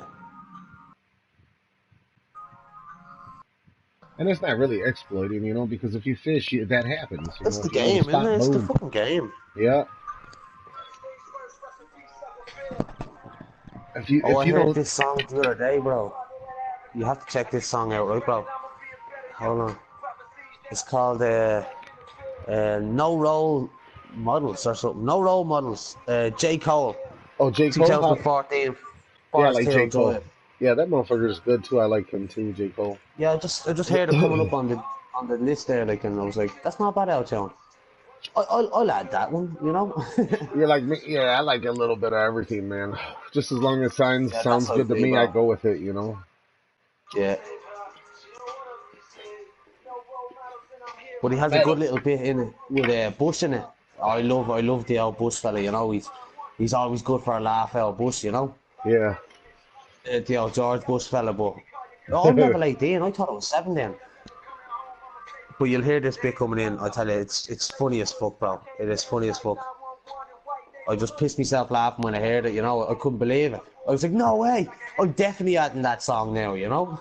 [SPEAKER 1] And it's not really exploiting, you know, because if you fish, that happens. You
[SPEAKER 2] It's
[SPEAKER 1] know,
[SPEAKER 2] the
[SPEAKER 1] if you know the
[SPEAKER 2] game, isn't
[SPEAKER 1] spot,
[SPEAKER 2] it? It's the
[SPEAKER 1] boom.
[SPEAKER 2] fucking game.
[SPEAKER 1] Yeah.
[SPEAKER 2] Oh,
[SPEAKER 1] If
[SPEAKER 2] I
[SPEAKER 1] you
[SPEAKER 2] heard
[SPEAKER 1] don't,
[SPEAKER 2] this song the other day, bro. You have to check this song out, right, bro? Hold on. It's called No Role Models or something. No Role Models. J. Cole,
[SPEAKER 1] oh J Cole,
[SPEAKER 2] 2014,
[SPEAKER 1] yeah, I
[SPEAKER 2] Forest
[SPEAKER 1] like J
[SPEAKER 2] Hill
[SPEAKER 1] Cole.
[SPEAKER 2] Drive.
[SPEAKER 1] Yeah, that motherfucker is good too. I like him too, J Cole.
[SPEAKER 2] Yeah, I just heard it coming up on the list there, like, and I was like, that's not bad, out, John. I'll add that one, you know.
[SPEAKER 1] You're like me, yeah. I like a little bit of everything, man. Just as long as
[SPEAKER 2] Yeah, that's
[SPEAKER 1] sounds
[SPEAKER 2] how
[SPEAKER 1] good
[SPEAKER 2] it
[SPEAKER 1] to
[SPEAKER 2] be,
[SPEAKER 1] me, I
[SPEAKER 2] bro.
[SPEAKER 1] go with it. You know.
[SPEAKER 2] Yeah. But he has a
[SPEAKER 1] That,
[SPEAKER 2] good little bit in it with Bush in it. I love the old Bush fella. You know, he's always good for a laugh, out Bush. You know,
[SPEAKER 1] yeah.
[SPEAKER 2] the old George Bush fella. But I'm level 18. I thought I was 7 then. But you'll hear this bit coming in. I tell you, it's funny as fuck, bro. It is funny as fuck. I just pissed myself laughing when I heard it. You know, I couldn't believe it. I was like, no way. I'm definitely adding that song now. You know.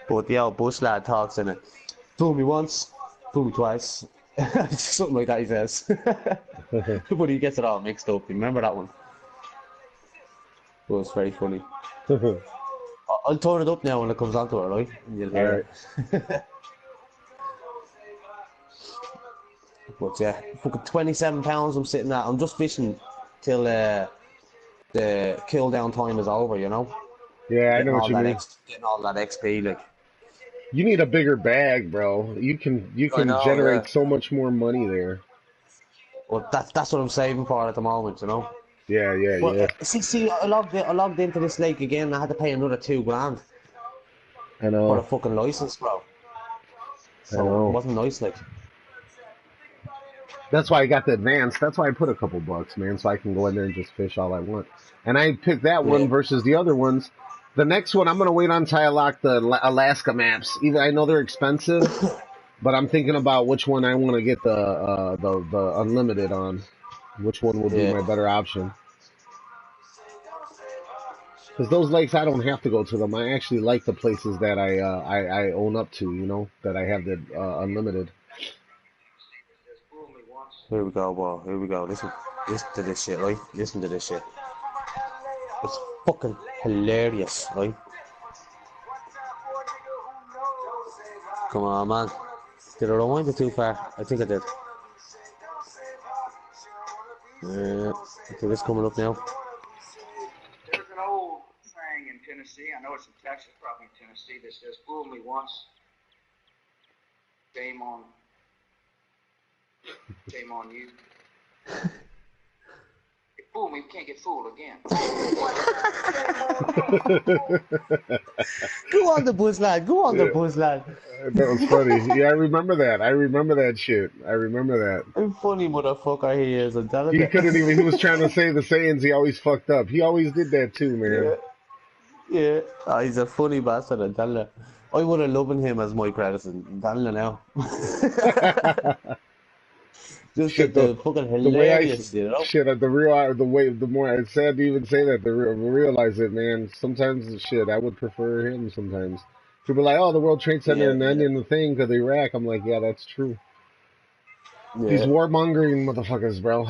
[SPEAKER 2] But the old Bush lad talks in it. Fool me once, fool me twice. Something like that he says. But he gets it all mixed up. Remember that one? It was very funny. I'll turn it up now when it comes onto it, right? And you'll
[SPEAKER 1] All
[SPEAKER 2] hear
[SPEAKER 1] right.
[SPEAKER 2] it. But yeah, fucking £27 I'm sitting at. I'm just fishing till the kill down time is over, you know?
[SPEAKER 1] Yeah, I know what you mean.
[SPEAKER 2] Getting all that XP, like.
[SPEAKER 1] You need a bigger bag, bro. You
[SPEAKER 2] I
[SPEAKER 1] can
[SPEAKER 2] know, yeah.
[SPEAKER 1] generate so much more money there.
[SPEAKER 2] But that's what I'm saving for at the moment, you know?
[SPEAKER 1] Yeah, yeah,
[SPEAKER 2] But
[SPEAKER 1] yeah.
[SPEAKER 2] see, I logged into this lake again. I had to pay another 2 grand
[SPEAKER 1] I
[SPEAKER 2] for a
[SPEAKER 1] know.
[SPEAKER 2] fucking license, bro.
[SPEAKER 1] I
[SPEAKER 2] So it
[SPEAKER 1] know.
[SPEAKER 2] wasn't nice, like.
[SPEAKER 1] That's why I got the advance. That's why I put a couple bucks, man, so I can go in there and just fish all I want. And I picked that
[SPEAKER 2] Yeah,
[SPEAKER 1] one versus the other ones. The next one, I'm gonna wait until I lock the Alaska maps. Either I know they're expensive, But I'm thinking about which one I want to get the unlimited on. Which one would be
[SPEAKER 2] Yeah.
[SPEAKER 1] my better option? Because those lakes, I don't have to go to them. I actually like the places that I own up to. You know, that I have the unlimited.
[SPEAKER 2] Here we go, boy. Here we go. Listen to this shit, right? Listen to this shit. It's fucking hilarious, right? Come on, man. Did I rewind it too far? I think I did. Okay, this coming up now.
[SPEAKER 3] There's an old saying in Tennessee, I know it's in Texas, probably in Tennessee, that says, fool me once, shame on you. You fool me, you can't get fooled again.
[SPEAKER 2] Go on the bus, lad. Go on the
[SPEAKER 1] Yeah,
[SPEAKER 2] bus, lad.
[SPEAKER 1] that was funny. Yeah, I remember that. I remember that shit. I remember that.
[SPEAKER 2] I'm funny motherfucker he is, I'm telling
[SPEAKER 1] He
[SPEAKER 2] you.
[SPEAKER 1] couldn't even. He was trying to say the sayings. He always fucked up. He always did that too, man.
[SPEAKER 2] Yeah, yeah. Oh, he's a funny bastard, I'm telling you. I would have loved him as my president, I'm telling you now. Just
[SPEAKER 1] Shit,
[SPEAKER 2] the fucking
[SPEAKER 1] the way
[SPEAKER 2] hilarious, you know?
[SPEAKER 1] shit, the real, the way, the more, it's sad to even say that, realize it, man. Sometimes, shit, I would prefer him sometimes. People are like, oh, the World Trade Center
[SPEAKER 2] Yeah,
[SPEAKER 1] and then
[SPEAKER 2] yeah,
[SPEAKER 1] in the thing because Iraq. I'm like, yeah, that's true. These
[SPEAKER 2] yeah.
[SPEAKER 1] warmongering motherfuckers, bro.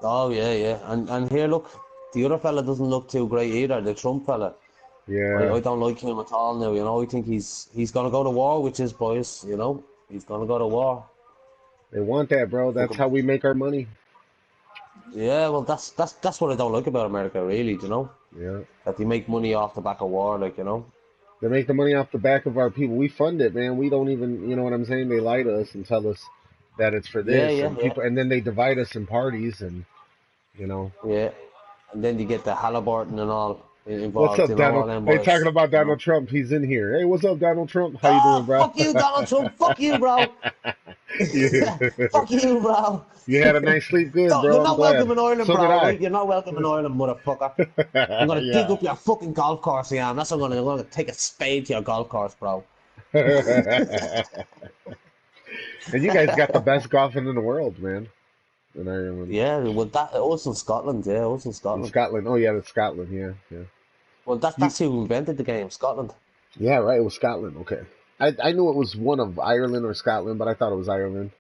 [SPEAKER 2] Oh, yeah, yeah. And here, look, the other fella doesn't look too great either, the Trump fella.
[SPEAKER 1] Yeah,
[SPEAKER 2] I don't like him at all now, you know? I think he's gonna go to war with his boys, you know? He's gonna go to war.
[SPEAKER 1] they want that, bro. That's
[SPEAKER 2] Fucking,
[SPEAKER 1] how we make our money.
[SPEAKER 2] yeah, well, that's what I don't like about America, really, you know?
[SPEAKER 1] Yeah.
[SPEAKER 2] That they make money off the back of war, like, you know?
[SPEAKER 1] They make the money off the back of our people. We fund it, man. We don't even, you know what I'm saying? They lie to us and tell us that it's for
[SPEAKER 2] Yeah,
[SPEAKER 1] this,
[SPEAKER 2] yeah,
[SPEAKER 1] and
[SPEAKER 2] yeah,
[SPEAKER 1] people, and then they divide us in parties, and you know.
[SPEAKER 2] yeah. And then you get the Halliburton and all
[SPEAKER 1] What's
[SPEAKER 2] involved,
[SPEAKER 1] up,
[SPEAKER 2] you know,
[SPEAKER 1] Donald?
[SPEAKER 2] all them
[SPEAKER 1] Hey, talking
[SPEAKER 2] boys,
[SPEAKER 1] about
[SPEAKER 2] you
[SPEAKER 1] Donald
[SPEAKER 2] know?
[SPEAKER 1] Trump, he's in here. Hey, what's up, Donald Trump? How you doing,
[SPEAKER 2] Oh,
[SPEAKER 1] bro?
[SPEAKER 2] fuck you, Donald Trump. Fuck you, bro.
[SPEAKER 1] you,
[SPEAKER 2] Fuck you, bro.
[SPEAKER 1] you had a nice sleep, good,
[SPEAKER 2] No,
[SPEAKER 1] bro.
[SPEAKER 2] you're
[SPEAKER 1] I'm
[SPEAKER 2] not
[SPEAKER 1] glad.
[SPEAKER 2] welcome in Ireland,
[SPEAKER 1] So did
[SPEAKER 2] bro,
[SPEAKER 1] I.
[SPEAKER 2] right? You're not welcome in Ireland, motherfucker. I'm gonna dig
[SPEAKER 1] Yeah.
[SPEAKER 2] up your fucking golf course, yeah. That's what I'm gonna take a spade to your golf course, bro.
[SPEAKER 1] And you guys got the best golfing in the world, man. In Ireland,
[SPEAKER 2] Yeah, well, it was in Scotland, yeah, it was in
[SPEAKER 1] in
[SPEAKER 2] Scotland.
[SPEAKER 1] Scotland. Oh yeah, that's Scotland. Yeah, yeah.
[SPEAKER 2] Well,
[SPEAKER 1] You,
[SPEAKER 2] that's who invented the game, Scotland.
[SPEAKER 1] yeah, right. It was Scotland. Okay. I knew it was one of Ireland or Scotland, but I thought it was Ireland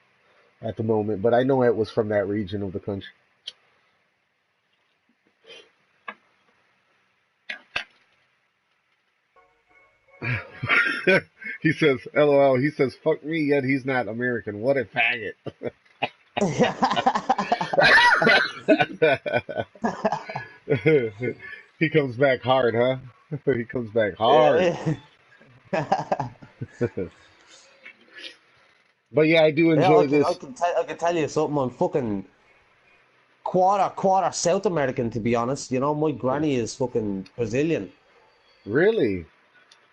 [SPEAKER 1] at the moment. But I know it was from that region of the country. He says, "LOL." He says, "Fuck me," yet he's not American. What a faggot. He comes back hard, huh? He comes back hard.
[SPEAKER 2] Yeah,
[SPEAKER 1] But yeah, I do
[SPEAKER 2] yeah,
[SPEAKER 1] enjoy this.
[SPEAKER 2] I can tell you something. I'm fucking quarter South American, to be honest. You know, my granny is fucking Brazilian.
[SPEAKER 1] Really?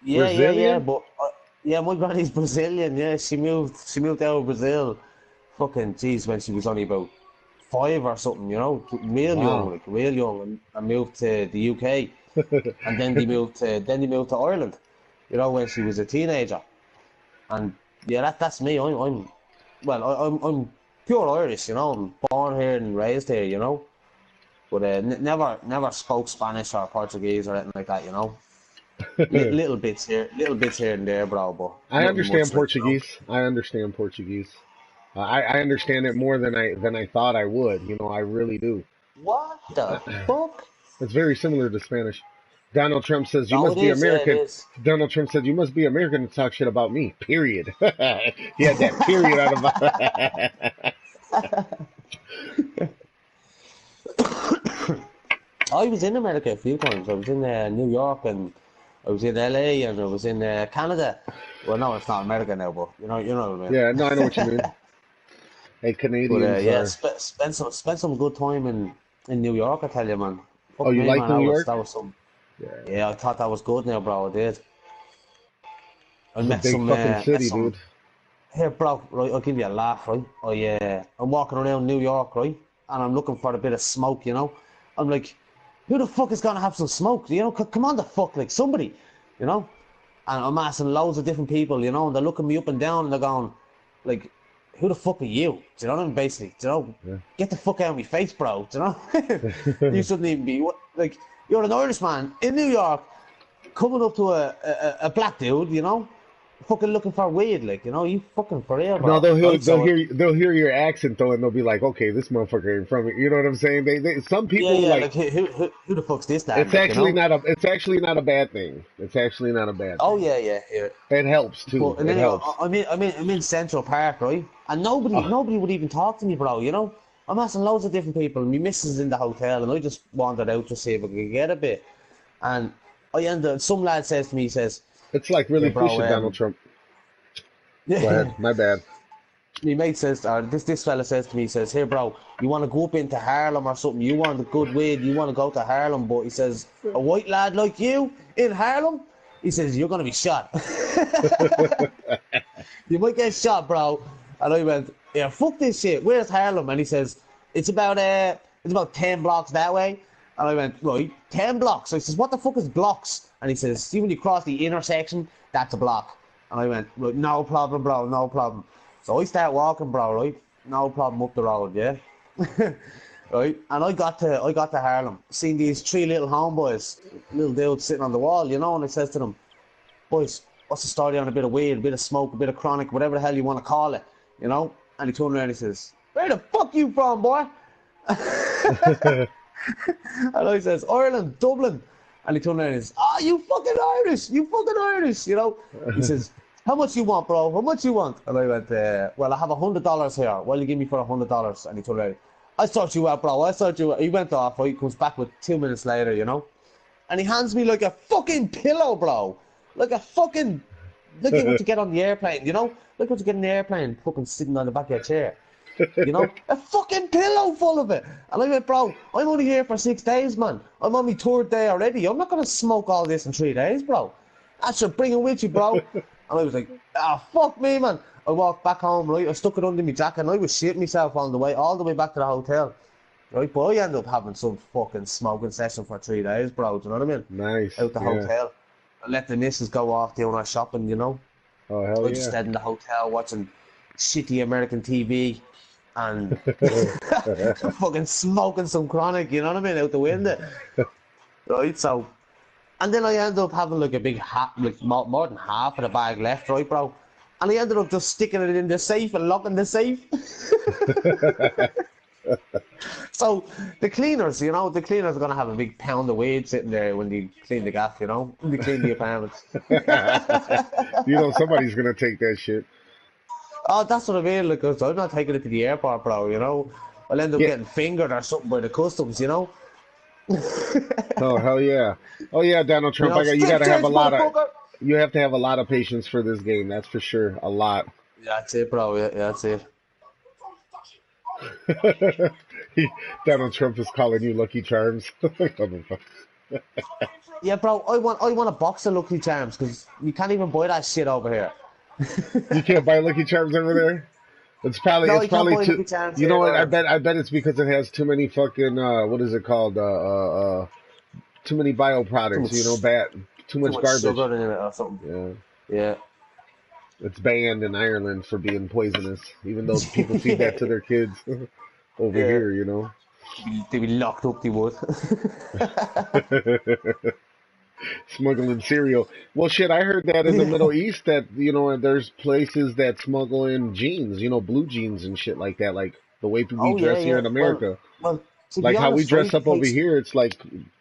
[SPEAKER 2] Yeah, yeah, yeah.
[SPEAKER 1] Brazilian?
[SPEAKER 2] But yeah, my granny's Brazilian. Yeah, she moved out of Brazil. Fucking jeez, when she was only about 5 or something. You know, real young,
[SPEAKER 1] Wow.
[SPEAKER 2] like real young, and moved to the UK, and then they moved to Ireland. You know, when she was a teenager, and yeah, that's me. I'm pure Irish. You know, I'm born here and raised here. You know, but never spoke Spanish or Portuguese or anything like that. You know. Little bits here and there, bro, but
[SPEAKER 1] I
[SPEAKER 2] nothing
[SPEAKER 1] understand
[SPEAKER 2] much, like, you know.
[SPEAKER 1] Portuguese. I understand Portuguese. I understand it more than I thought I would. You know, I really do.
[SPEAKER 2] What the fuck?
[SPEAKER 1] It's very similar to Spanish. Donald Trump says you
[SPEAKER 2] No,
[SPEAKER 1] must
[SPEAKER 2] it
[SPEAKER 1] be
[SPEAKER 2] is, yeah, it
[SPEAKER 1] American.
[SPEAKER 2] is.
[SPEAKER 1] Donald Trump said you must be American to talk shit about me. Period. He had that period out of.
[SPEAKER 2] I was in America a few times. I was in New York and I was in LA and I was in Canada. Well, no, it's not America now, but you know what I mean.
[SPEAKER 1] Yeah, no, I know what you mean. Hey,
[SPEAKER 2] But
[SPEAKER 1] Canadians
[SPEAKER 2] yeah,
[SPEAKER 1] are.
[SPEAKER 2] spent some good time in New York. I tell you, man.
[SPEAKER 1] Oh,
[SPEAKER 2] Fuck
[SPEAKER 1] you
[SPEAKER 2] me,
[SPEAKER 1] like
[SPEAKER 2] man.
[SPEAKER 1] New
[SPEAKER 2] That
[SPEAKER 1] York?
[SPEAKER 2] was some.
[SPEAKER 1] Yeah,
[SPEAKER 2] Yeah, I thought that was good now, bro. I did. I
[SPEAKER 1] it's a
[SPEAKER 2] met
[SPEAKER 1] big
[SPEAKER 2] some
[SPEAKER 1] fucking
[SPEAKER 2] met
[SPEAKER 1] city,
[SPEAKER 2] some
[SPEAKER 1] dude.
[SPEAKER 2] Here, bro, right, I'll give you a laugh, right? I'm walking around New York, right? And I'm looking for a bit of smoke, you know? I'm like, who the fuck is gonna have some smoke? You know, come on the fuck, like somebody, you know? and I'm asking loads of different people, you know, and they're looking me up and down and they're going, like, who the fuck are you? Do you know what I mean? Basically, do you know, get the fuck out of my face, bro. Do you know? You shouldn't even be, like, you're an Irishman in New York coming up to a black dude, you know, fucking looking for weed, like, you know, you fucking for real,
[SPEAKER 1] No,
[SPEAKER 2] bro. Right? So,
[SPEAKER 1] they'll hear your accent though, and they'll be like, okay, this motherfucker ain't from it. You know what I'm saying? Some
[SPEAKER 2] yeah,
[SPEAKER 1] people
[SPEAKER 2] yeah,
[SPEAKER 1] like
[SPEAKER 2] like, who the fuck's this lad, like, you know?
[SPEAKER 1] it's actually not a bad thing. It's actually not a bad
[SPEAKER 2] Oh,
[SPEAKER 1] thing.
[SPEAKER 2] yeah, yeah, yeah.
[SPEAKER 1] It helps too.
[SPEAKER 2] But, and
[SPEAKER 1] It
[SPEAKER 2] then
[SPEAKER 1] helps.
[SPEAKER 2] I'm in Central Park, right? And
[SPEAKER 1] Oh,
[SPEAKER 2] nobody would even talk to me, bro, you know? I'm asking loads of different people, and my missus is in the hotel, and I just wandered out to see if I could get a bit. And some lad says to me, he says,
[SPEAKER 1] it's like
[SPEAKER 2] yeah,
[SPEAKER 1] really
[SPEAKER 2] bro,
[SPEAKER 1] pushing Donald Trump. Go
[SPEAKER 2] yeah.
[SPEAKER 1] ahead. My bad.
[SPEAKER 2] My mate says, or this fella says to me, he says, "Here, bro, you want to go up into Harlem or something? You want a good weed? You want to go to Harlem?" But he says, "A white lad like you in Harlem?" He says, "You're gonna be shot. You might get shot, bro." And I went, "Yeah, fuck this shit. Where's Harlem?" And he says, it's about 10 blocks that way." And I went, "Right, 10 blocks." So he says, "What the fuck is blocks?" And he says, "See when you cross the intersection, that's a block." And I went, "Right, no problem, bro, no problem." So I start walking, bro, right? No problem up the road, yeah? Right? And I got to Harlem, seen these three little homeboys, little dudes sitting on the wall, you know, and I says to them, "Boys, what's the story on a bit of weed, a bit of smoke, a bit of chronic, whatever the hell you want to call it, you know?" And he turned around and he says, "Where the fuck you from, boy?" And I says, "Ireland, Dublin." And he turned around and says, "Oh, you fucking Irish, you know?" He says, "How much you want, bro? How much you want?" And I went, "Well, I have $100 here. What will you give me for $100? And he turned around, "I sort you out, bro. I sort you out." He went off, right? He comes back with 2 minutes later, you know? And he hands me like a fucking pillow, bro. Like a fucking, like what you get on the airplane, you know? Like what you get in the airplane, fucking sitting on the back of your chair. You know, a fucking pillow full of it. And I went, "Bro, I'm only here for 6 days, man. I'm on my third day already. I'm not gonna smoke all this in 3 days, bro. I should bring it with you, bro." And I was like, "Ah, fuck me, man." I walked back home, right? I stuck it under my jacket, and I was shitting myself on the way, all the way back to the hotel. Right, but I ended up having some fucking smoking session for 3 days, bro. Do you know what I mean?
[SPEAKER 1] Nice.
[SPEAKER 2] Out the
[SPEAKER 1] Yeah.
[SPEAKER 2] hotel. I let the missus go off doing her shopping, you know.
[SPEAKER 1] Oh hell
[SPEAKER 2] I just
[SPEAKER 1] yeah.
[SPEAKER 2] stayed in the hotel watching shitty American TV and fucking smoking some chronic, you know what I mean, out the window. Right, so, and then I ended up having like a big hat, like more than half of the bag left, right, bro. And I ended up just sticking it in the safe and locking the safe. So the cleaners, you know, the cleaners are gonna have a big pound of weed sitting there when they clean the gaff, you know, when they clean the apartments.
[SPEAKER 1] You know somebody's gonna take that shit.
[SPEAKER 2] Oh, that's what I mean. Like, 'cause I'm not taking it to the airport, bro. You know, I'll end up
[SPEAKER 1] Yeah.
[SPEAKER 2] getting fingered or something by the customs. You know,
[SPEAKER 1] Oh hell yeah. Oh yeah, Donald
[SPEAKER 2] you
[SPEAKER 1] Trump.
[SPEAKER 2] know,
[SPEAKER 1] You
[SPEAKER 2] strip
[SPEAKER 1] gotta have a
[SPEAKER 2] search,
[SPEAKER 1] lot of.
[SPEAKER 2] motherfucker.
[SPEAKER 1] You have to have a lot of patience for this game. That's for sure. A lot.
[SPEAKER 2] Yeah, that's it, bro. Yeah, that's it.
[SPEAKER 1] Donald Trump is calling you Lucky Charms. Motherfucker.
[SPEAKER 2] Yeah, bro. I want a box of Lucky Charms because you can't even buy that shit over here.
[SPEAKER 1] You can't buy Lucky Charms over there.
[SPEAKER 2] No,
[SPEAKER 1] It's
[SPEAKER 2] you can't
[SPEAKER 1] probably
[SPEAKER 2] buy
[SPEAKER 1] too.
[SPEAKER 2] Lucky Charms
[SPEAKER 1] You
[SPEAKER 2] here
[SPEAKER 1] know
[SPEAKER 2] in
[SPEAKER 1] what?
[SPEAKER 2] Ireland.
[SPEAKER 1] I bet it's because it has too many fucking what is it called? Too many
[SPEAKER 2] Too
[SPEAKER 1] bioproducts. You know,
[SPEAKER 2] much,
[SPEAKER 1] too
[SPEAKER 2] too
[SPEAKER 1] much
[SPEAKER 2] much
[SPEAKER 1] garbage.
[SPEAKER 2] sugar in it or something.
[SPEAKER 1] Yeah,
[SPEAKER 2] Yeah.
[SPEAKER 1] it's banned in Ireland for being poisonous, even though people feed that
[SPEAKER 2] Yeah.
[SPEAKER 1] to their kids over
[SPEAKER 2] Yeah.
[SPEAKER 1] here. You know.
[SPEAKER 2] They'd be locked up. They would.
[SPEAKER 1] Smuggling cereal. Well, shit, I heard that in the
[SPEAKER 2] Yeah.
[SPEAKER 1] Middle East that, you know, there's places that smuggle in jeans, you know, blue jeans and shit like that, like the way we
[SPEAKER 2] Oh yeah,
[SPEAKER 1] dress here
[SPEAKER 2] yeah.
[SPEAKER 1] in
[SPEAKER 2] Well,
[SPEAKER 1] America.
[SPEAKER 2] well. To be
[SPEAKER 1] Like how we
[SPEAKER 2] honest,
[SPEAKER 1] dress
[SPEAKER 2] right?
[SPEAKER 1] up
[SPEAKER 2] Like,
[SPEAKER 1] over here, it's like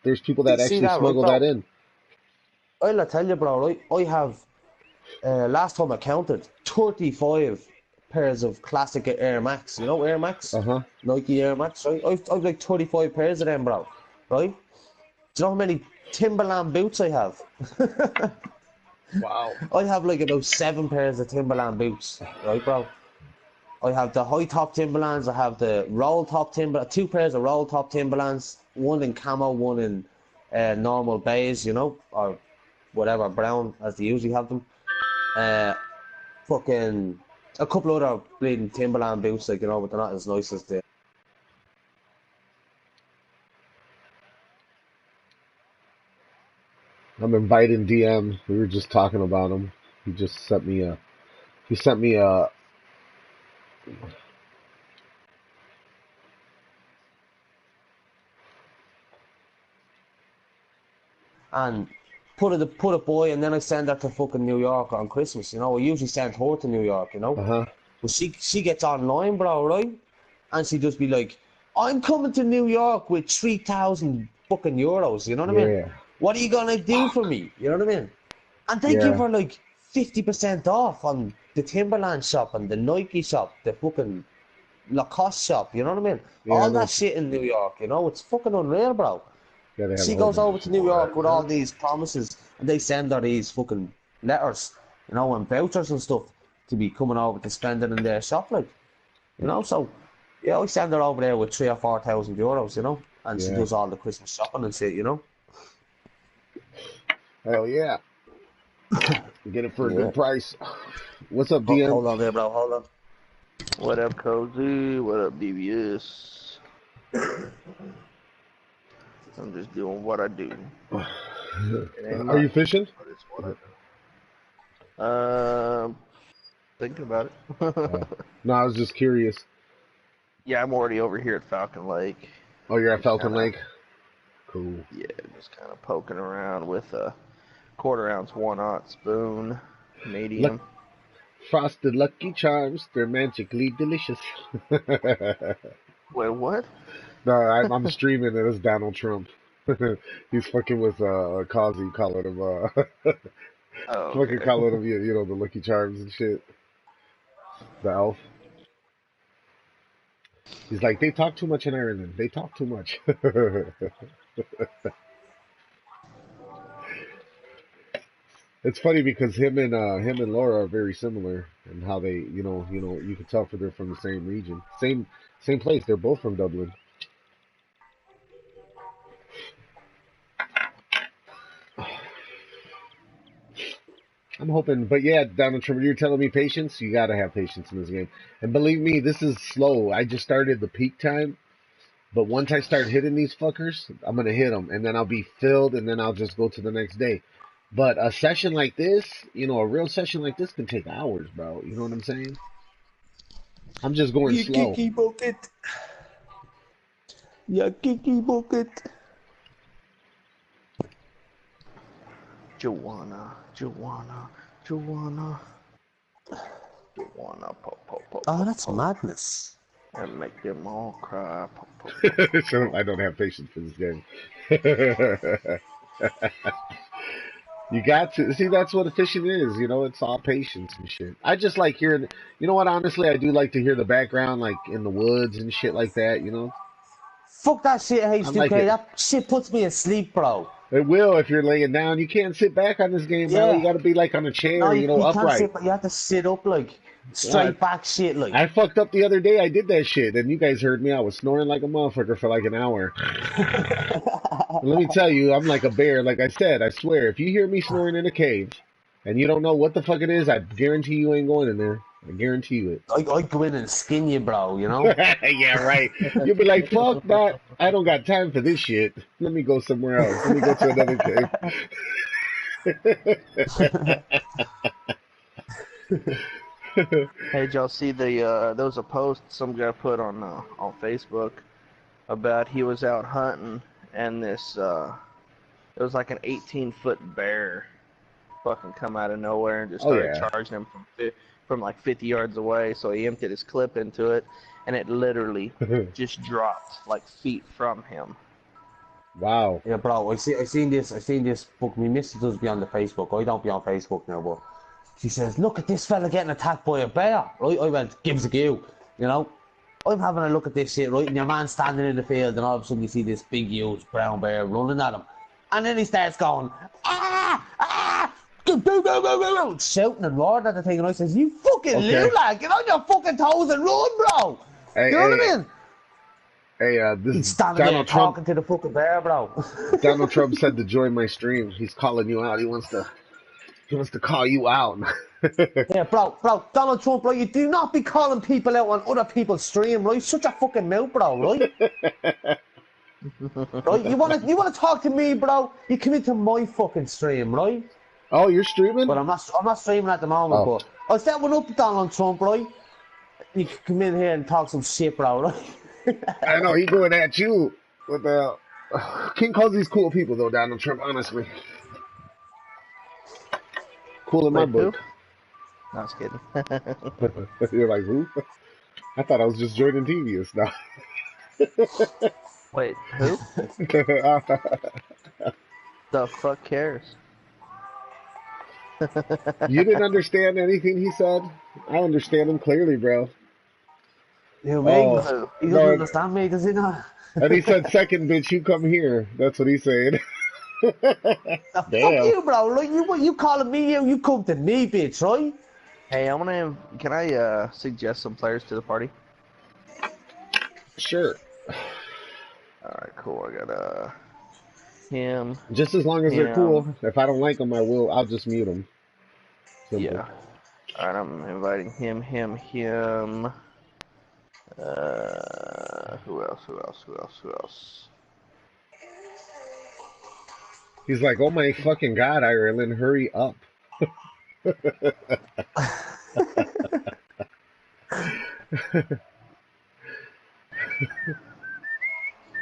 [SPEAKER 1] there's people that
[SPEAKER 2] see
[SPEAKER 1] actually
[SPEAKER 2] that, right,
[SPEAKER 1] smuggle that
[SPEAKER 2] bro?
[SPEAKER 1] in.
[SPEAKER 2] I'll tell you, bro. Right? I have last time I counted 35 pairs of classic Air Max. You know Air Max,
[SPEAKER 1] Uh-huh.
[SPEAKER 2] Nike Air Max, right? I've like 35 pairs of them, bro. Right? Do you know how many Timberland boots I have?
[SPEAKER 1] Wow.
[SPEAKER 2] I have like about 7 pairs of Timberland boots, right, bro? I have the high top Timberlands. I have the roll top Timber, 2 pairs of roll top Timberlands. One in camo, one in normal beige, you know, or whatever brown as they usually have them. Uh, fucking a couple other bleeding Timberland boots, like, you know, but they're not as nice as the.
[SPEAKER 1] I'm inviting DM. We were just talking about him. He just sent me a. He sent me a.
[SPEAKER 2] And put a boy, and then I send her to fucking New York on Christmas. You know, I usually send her to New York. You know,
[SPEAKER 1] Uh-huh.
[SPEAKER 2] but she gets online, bro, right? And she just be like, "I'm coming to New York with 3,000 fucking euros." You know what I mean?
[SPEAKER 1] Yeah.
[SPEAKER 2] What are you gonna do for me? You know what I mean? And they give
[SPEAKER 1] Yeah.
[SPEAKER 2] her like 50% off on the Timberland shop and the Nike shop, the fucking Lacoste shop. You know what I mean?
[SPEAKER 1] Yeah, I
[SPEAKER 2] All
[SPEAKER 1] know.
[SPEAKER 2] that shit in New York. You know, it's fucking unreal, bro.
[SPEAKER 1] Gotta have a
[SPEAKER 2] She
[SPEAKER 1] whole
[SPEAKER 2] goes
[SPEAKER 1] bunch
[SPEAKER 2] over
[SPEAKER 1] of
[SPEAKER 2] to
[SPEAKER 1] shit
[SPEAKER 2] New
[SPEAKER 1] like
[SPEAKER 2] York with all
[SPEAKER 1] that.
[SPEAKER 2] these promises, and they send her these fucking letters, you know, and vouchers and stuff to be coming over to spend it in their shop, like, you know. So, yeah, I send her over there with 3 or 4 thousand euros, you know, and she
[SPEAKER 1] Yeah.
[SPEAKER 2] does all the Christmas shopping and shit, you know.
[SPEAKER 1] Hell yeah. Get it for a
[SPEAKER 2] Yeah.
[SPEAKER 1] good price. What's up, DM?
[SPEAKER 2] Hold on there, bro. Hold on.
[SPEAKER 4] What up, Cozy? What up, DBS? I'm just doing what I do. It ain't
[SPEAKER 1] Are you
[SPEAKER 4] much,
[SPEAKER 1] fishing?
[SPEAKER 4] but it's what I do. Thinking about it.
[SPEAKER 1] No, I was just curious.
[SPEAKER 4] Yeah, I'm already over here at Falcon Lake.
[SPEAKER 1] Oh, you're at
[SPEAKER 4] Just
[SPEAKER 1] Falcon
[SPEAKER 4] kinda,
[SPEAKER 1] Lake? Cool.
[SPEAKER 4] yeah, just kind of poking around with a quarter-ounce 1/0 spoon,
[SPEAKER 1] Look,
[SPEAKER 4] medium.
[SPEAKER 1] frosted Lucky Charms, they're magically delicious.
[SPEAKER 4] Wait, what?
[SPEAKER 1] No, I'm streaming it. It's Donald Trump. He's fucking with Causey, calling him
[SPEAKER 4] Oh,
[SPEAKER 1] fucking
[SPEAKER 4] okay.
[SPEAKER 1] calling him you know the Lucky Charms and shit. The elf. He's like, they talk too much in Ireland. They talk too much. It's funny because him and Laura are very similar and how they you can tell for they're from the same region, same place. They're both from Dublin. I'm hoping, but yeah, Donald Trump, you're telling me patience. You gotta have patience in this game, and believe me, this is slow. I just started the peak time, but once I start hitting these fuckers, I'm gonna hit them, and then I'll be filled, and then I'll just go to the next day. But a session like this, a real session like this can take hours, bro. You know what I'm saying? I'm just going
[SPEAKER 2] You
[SPEAKER 1] slow.
[SPEAKER 2] kiki bucket. You kiki bucket.
[SPEAKER 4] Joanna, Joanna, Joanna, Joanna, pop, pop, pop,
[SPEAKER 2] Oh,
[SPEAKER 4] pop,
[SPEAKER 2] that's
[SPEAKER 4] pop,
[SPEAKER 2] madness.
[SPEAKER 4] and make them all cry. Pop, pop, pop, pop,
[SPEAKER 1] So
[SPEAKER 4] pop.
[SPEAKER 1] I don't have patience for this game. You got to see that's what fishing is, it's all patience and shit. I just like hearing, you know what, honestly, I do like to hear the background, like in the woods and shit like that.
[SPEAKER 2] Fuck that shit,
[SPEAKER 1] I like
[SPEAKER 2] H2K.
[SPEAKER 1] it.
[SPEAKER 2] That shit puts me asleep, bro.
[SPEAKER 1] It will if you're laying down. You can't sit back on this game, bro. You
[SPEAKER 2] Yeah.
[SPEAKER 1] got to be like on a
[SPEAKER 2] No,
[SPEAKER 1] chair,
[SPEAKER 2] you can't
[SPEAKER 1] upright.
[SPEAKER 2] sit, but you have to sit up, like,
[SPEAKER 1] Uh,
[SPEAKER 2] straight back shit, like.
[SPEAKER 1] I fucked up the other day. I did that shit, and you guys heard me. I was snoring like a motherfucker for like an hour. Let me tell you, I'm like a bear. Like I said, I swear, if you hear me snoring in a cave and you don't know what the fuck it is, I guarantee you ain't going in there. I guarantee you it.
[SPEAKER 2] I go in and skin you, bro, you know?
[SPEAKER 1] Yeah, right. You'll be like, fuck that. I don't got time for this shit. Let me go somewhere else. Let me go to another cave.
[SPEAKER 4] Hey, did y'all see there was a post some guy put on Facebook about he was out hunting and this it was like an 18-foot bear fucking come out of nowhere and just
[SPEAKER 1] Oh
[SPEAKER 4] started
[SPEAKER 1] yeah.
[SPEAKER 4] charging him from like 50 yards away. So he emptied his clip into it, and it literally just dropped like feet from him.
[SPEAKER 1] Wow.
[SPEAKER 2] Yeah, bro, I seen this book. My missus does be on the Facebook. I don't be on Facebook now, but she says, look at this fella getting attacked by a bear, right? I went, gives a go, you know? I'm having a look at this shit, right? And your man's standing in the field, and all of a sudden you see this big, huge brown bear running at him. And then he starts going, ah, ah, shouting and roaring at the thing. And I says, you fucking
[SPEAKER 1] Okay.
[SPEAKER 2] lula, get on your fucking toes and run, bro.
[SPEAKER 1] Hey,
[SPEAKER 2] You know what
[SPEAKER 1] hey,
[SPEAKER 2] I mean?
[SPEAKER 1] hey,
[SPEAKER 2] He's
[SPEAKER 1] this
[SPEAKER 2] standing there
[SPEAKER 1] Donald Trump.
[SPEAKER 2] talking to the fucking bear, bro.
[SPEAKER 1] Donald Trump said to join my stream. He's calling you out. He wants to call you out.
[SPEAKER 2] Yeah, bro, Donald Trump, bro, you do not be calling people out on other people's stream, right? Shut your fucking mouth, bro, right? Right? You wanna talk to me, bro? You come into my fucking stream, right?
[SPEAKER 1] Oh, you're streaming?
[SPEAKER 2] But I'm not streaming at the moment.
[SPEAKER 1] Oh.
[SPEAKER 2] But I set one up to Donald Trump, right? You can come in here and talk some shit, bro, right?
[SPEAKER 1] I know he going at you with the. King calls these cool people though, Donald Trump. Honestly, cool in my
[SPEAKER 4] Wait, who?
[SPEAKER 1] book.
[SPEAKER 4] No, I was kidding.
[SPEAKER 1] You're like who? I thought I was just Jordan Devious now.
[SPEAKER 4] Wait, who? The fuck cares?
[SPEAKER 1] You didn't understand anything he said? I understand him clearly, bro.
[SPEAKER 2] You
[SPEAKER 1] Oh,
[SPEAKER 2] mean? He doesn't
[SPEAKER 1] no,
[SPEAKER 2] understand me, does he not?
[SPEAKER 1] and he said, second bitch, you come here. That's what he's saying.
[SPEAKER 2] Now, fuck
[SPEAKER 1] Damn.
[SPEAKER 2] you, bro. Like, you calling me, you come to me, bitch, right?
[SPEAKER 4] Hey, can I suggest some players to the party?
[SPEAKER 1] Sure.
[SPEAKER 4] Alright, cool. I got him.
[SPEAKER 1] Just as long as they're cool. If I don't like them, I'll just mute them. Simple.
[SPEAKER 4] Yeah. Alright, I'm inviting him. Who else?
[SPEAKER 1] He's like, oh my fucking god, Ireland, hurry up.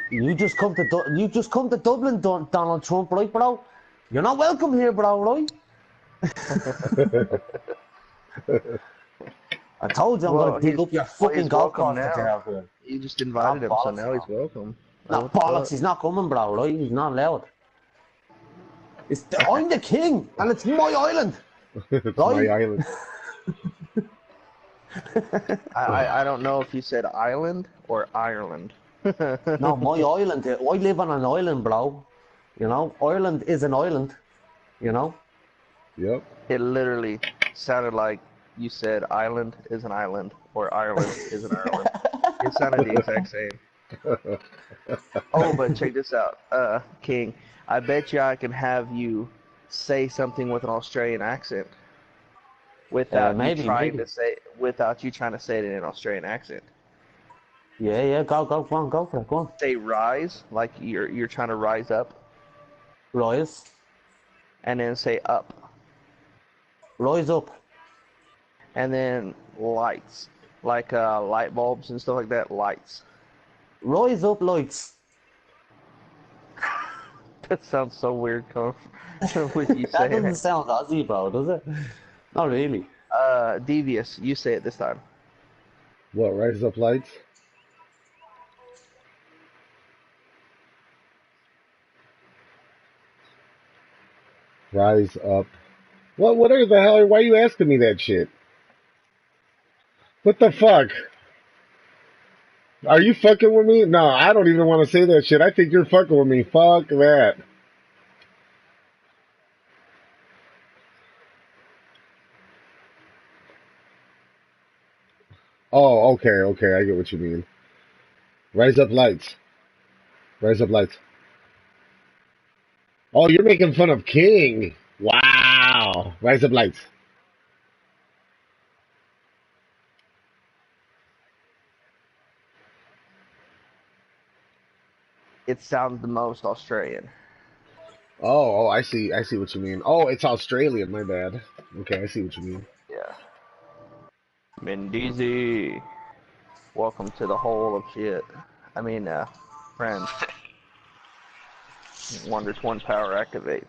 [SPEAKER 2] You just come to Dublin, Donald Trump, right, bro? You're not welcome here, bro, right? I told you I'm gonna dig up your fucking golf cart that you have here.
[SPEAKER 4] You just invited him, so now he's welcome.
[SPEAKER 2] No bollocks, he's not coming, bro, right? He's not allowed. I'm the king, and it's my island.
[SPEAKER 1] It's
[SPEAKER 2] right?
[SPEAKER 1] my island.
[SPEAKER 4] I don't know if you said island or Ireland.
[SPEAKER 2] No, my island. I live on an island, bro. You know, Ireland is an island. You know.
[SPEAKER 1] Yep.
[SPEAKER 4] It literally sounded like you said island is an island or Ireland is an Ireland. It sounded the exact same. Oh, but check this out, King. I bet you I can have you say something with an Australian accent without you trying to say it in an Australian accent.
[SPEAKER 2] Yeah, go for it, go on.
[SPEAKER 4] Say rise, like you're trying to rise up.
[SPEAKER 2] Rise.
[SPEAKER 4] And then say up.
[SPEAKER 2] Rise up.
[SPEAKER 4] And then lights, like light bulbs and stuff like that. Lights.
[SPEAKER 2] Rise up, lights.
[SPEAKER 4] That sounds so weird, coming with you
[SPEAKER 2] That
[SPEAKER 4] saying
[SPEAKER 2] doesn't sound Aussie, bro, does it? Not really.
[SPEAKER 4] Devious, you say it this time.
[SPEAKER 1] What, rise up lights? Rise up. What are the hell? Why are you asking me that shit? What the fuck? Are you fucking with me? No, I don't even want to say that shit. I think you're fucking with me. Fuck that. Oh, okay, I get what you mean. Rise up lights. Rise up lights. Oh, you're making fun of King. Wow. Rise up lights.
[SPEAKER 4] It sounds the most Australian.
[SPEAKER 1] Oh, I see what you mean. Oh, it's Australian, my bad. Okay, I see what you mean.
[SPEAKER 4] Yeah. Mendeezy. Welcome to the hole of shit. I mean, friends. Wonders one power activate.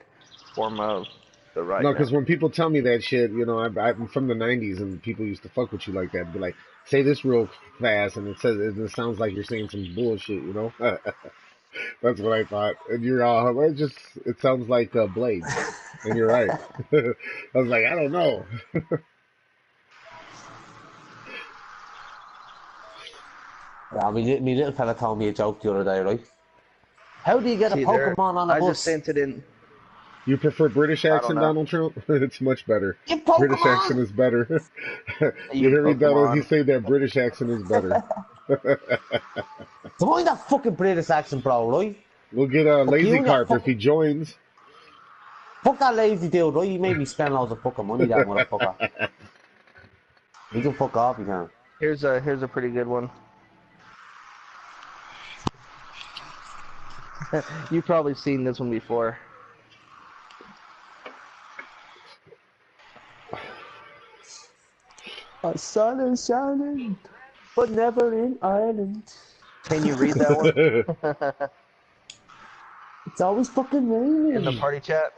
[SPEAKER 4] Form of the right.
[SPEAKER 1] No, because when people tell me that shit, you know, I'm from the 90s and people used to fuck with you like that. Be like, say this real fast and it sounds like you're saying some bullshit, you know? That's what I thought. And you're all, it sounds like Blade. And you're right. I was like, I don't know.
[SPEAKER 2] Yeah, me little fella told me a joke the other day, right? How do you get a Pokemon on a bus?
[SPEAKER 4] I just sent it in.
[SPEAKER 1] You prefer British accent, Donald Trump? It's much better. British accent is better. You hear me, Donald? He say that British accent is better.
[SPEAKER 2] Don't mind that fucking British accent, bro, right?
[SPEAKER 1] We'll get a lazy carp if he joins.
[SPEAKER 2] Fuck that lazy dude, right? You made me spend loads of fucking money, that motherfucker. You can fuck off, you can.
[SPEAKER 4] Here's a pretty good one. You've probably seen this one before.
[SPEAKER 2] Our sun is shining, but never in Ireland.
[SPEAKER 4] Can you read that one?
[SPEAKER 2] It's always fucking raining.
[SPEAKER 4] In the party chat?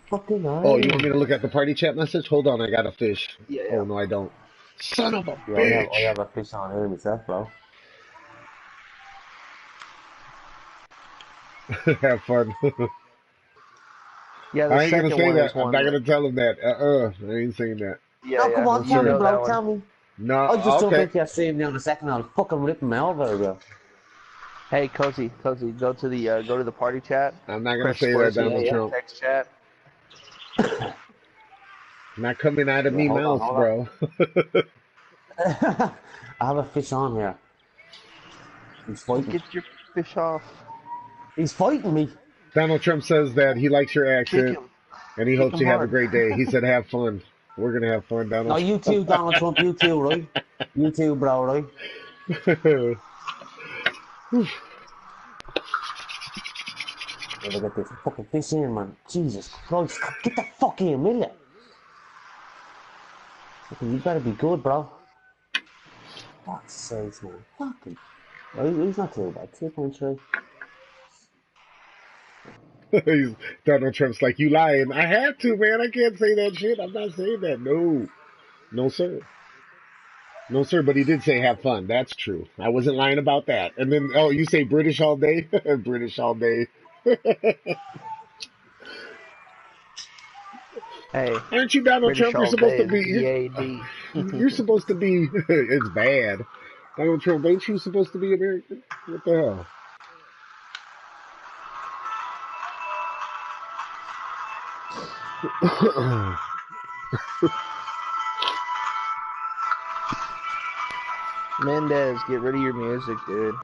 [SPEAKER 2] Fucking
[SPEAKER 1] Oh, you want
[SPEAKER 2] Ireland.
[SPEAKER 1] me to look at the party chat message? Hold on, I got a fish.
[SPEAKER 4] Yeah.
[SPEAKER 1] Oh, no, I don't. Son of a
[SPEAKER 2] Yeah,
[SPEAKER 1] bitch!
[SPEAKER 2] I have a fish on here myself, bro.
[SPEAKER 1] Have fun.
[SPEAKER 4] Yeah, the
[SPEAKER 1] I ain't gonna
[SPEAKER 4] second
[SPEAKER 1] say
[SPEAKER 4] one
[SPEAKER 1] that.
[SPEAKER 4] is
[SPEAKER 1] I'm
[SPEAKER 4] one.
[SPEAKER 1] not gonna tell him that. I ain't saying that.
[SPEAKER 4] Yeah,
[SPEAKER 2] No,
[SPEAKER 4] yeah.
[SPEAKER 2] come on,
[SPEAKER 1] No,
[SPEAKER 2] tell me,
[SPEAKER 1] sir.
[SPEAKER 2] bro, tell me.
[SPEAKER 1] No,
[SPEAKER 2] I just don't
[SPEAKER 1] okay.
[SPEAKER 2] think you're streaming down the second. I'll fucking rip him out there, bro.
[SPEAKER 4] Hey, Cozy, go to the party chat.
[SPEAKER 1] I'm not gonna
[SPEAKER 4] Press
[SPEAKER 1] say that,
[SPEAKER 4] squares
[SPEAKER 1] Donald
[SPEAKER 4] in
[SPEAKER 1] Trump.
[SPEAKER 4] text chat.
[SPEAKER 1] Not coming out of
[SPEAKER 2] Yeah,
[SPEAKER 1] me
[SPEAKER 2] hold on,
[SPEAKER 1] mouth,
[SPEAKER 2] hold
[SPEAKER 1] bro.
[SPEAKER 2] I have a fish on here. He's fighting.
[SPEAKER 4] Get your fish off.
[SPEAKER 2] He's fighting me.
[SPEAKER 1] Donald Trump says that he likes your
[SPEAKER 4] Kick
[SPEAKER 1] accent
[SPEAKER 4] him.
[SPEAKER 1] and he
[SPEAKER 4] Kick
[SPEAKER 1] hopes
[SPEAKER 4] him
[SPEAKER 1] you have a
[SPEAKER 4] hard.
[SPEAKER 1] great day. He said, "Have fun." We're gonna have fun,
[SPEAKER 2] No,
[SPEAKER 1] Donald.
[SPEAKER 2] you too, Donald Trump. You too, right? You too, bro, right? Never get this fucking fish in, man. Jesus Christ. Get the fuck in, will you? Fucking, you better be good, bro. Fuck's sakes, man. Fucking. Oh, he's not too bad. 2.3.
[SPEAKER 1] Donald Trump's like, "You lying? I have to, man. I can't say that shit. I'm not saying that. No, no, sir." No, sir, but he did say have fun. That's true. I wasn't lying about that. And then, oh, you say British all day? British all day.
[SPEAKER 4] Hey,
[SPEAKER 1] Aren't you Donald
[SPEAKER 4] British
[SPEAKER 1] Trump? You're
[SPEAKER 4] all
[SPEAKER 1] supposed
[SPEAKER 4] day
[SPEAKER 1] to
[SPEAKER 4] is
[SPEAKER 1] be.
[SPEAKER 4] BAD.
[SPEAKER 1] You're supposed to be. It's bad. Donald Trump, ain't you supposed to be American? What the hell?
[SPEAKER 4] Mendez, get rid of your music, dude.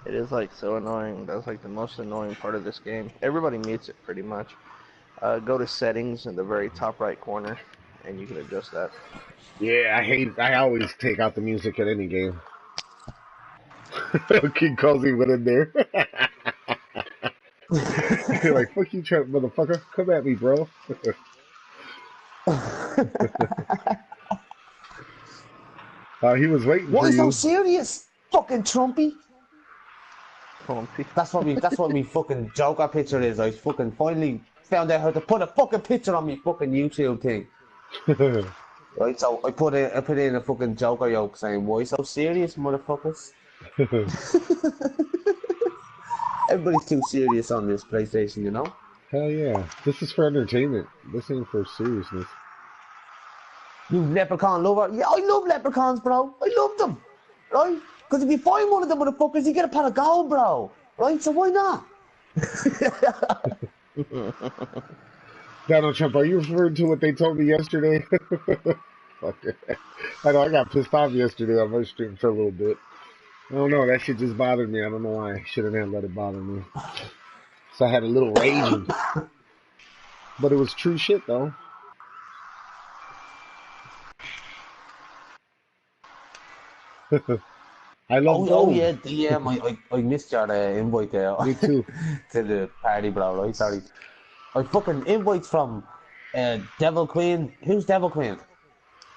[SPEAKER 4] It is like so annoying. That's like the most annoying part of this game. Everybody mutes it pretty much. Go to settings in the very top right corner, and you can adjust that.
[SPEAKER 1] Yeah, I always take out the music at any game. King Cozy went in there. You're like, fuck you, Trump, motherfucker. Come at me, bro. He was waiting
[SPEAKER 2] Why
[SPEAKER 1] for
[SPEAKER 2] so
[SPEAKER 1] you.
[SPEAKER 2] serious? Fucking Trumpy.
[SPEAKER 4] Trumpy.
[SPEAKER 2] That's what me fucking Joker picture is. I fucking finally found out how to put a fucking picture on me fucking YouTube thing. Right, so I put in a fucking Joker yoke saying, "Why so serious, motherfuckers?" Everybody's too serious on this PlayStation, you know.
[SPEAKER 1] Hell yeah. This is for entertainment. This ain't for seriousness.
[SPEAKER 2] You leprechaun lover? Yeah, I love leprechauns, bro. I love them, right? Because if you find one of them motherfuckers, you get a pot of gold, bro. Right? So why not?
[SPEAKER 1] Donald Trump, are you referring to what they told me yesterday? Fuck it. I know I got pissed off yesterday on my stream for a little bit. I don't know, that shit just bothered me. I don't know why. I shouldn't have let it bother me. So I had a little raging. But it was true shit though. I love
[SPEAKER 2] Oh
[SPEAKER 1] gold.
[SPEAKER 2] yeah, I missed your invite there.
[SPEAKER 1] Me too.
[SPEAKER 2] To the party, bro. Right? Sorry. I fucking invites from Devil Queen. Who's Devil Queen?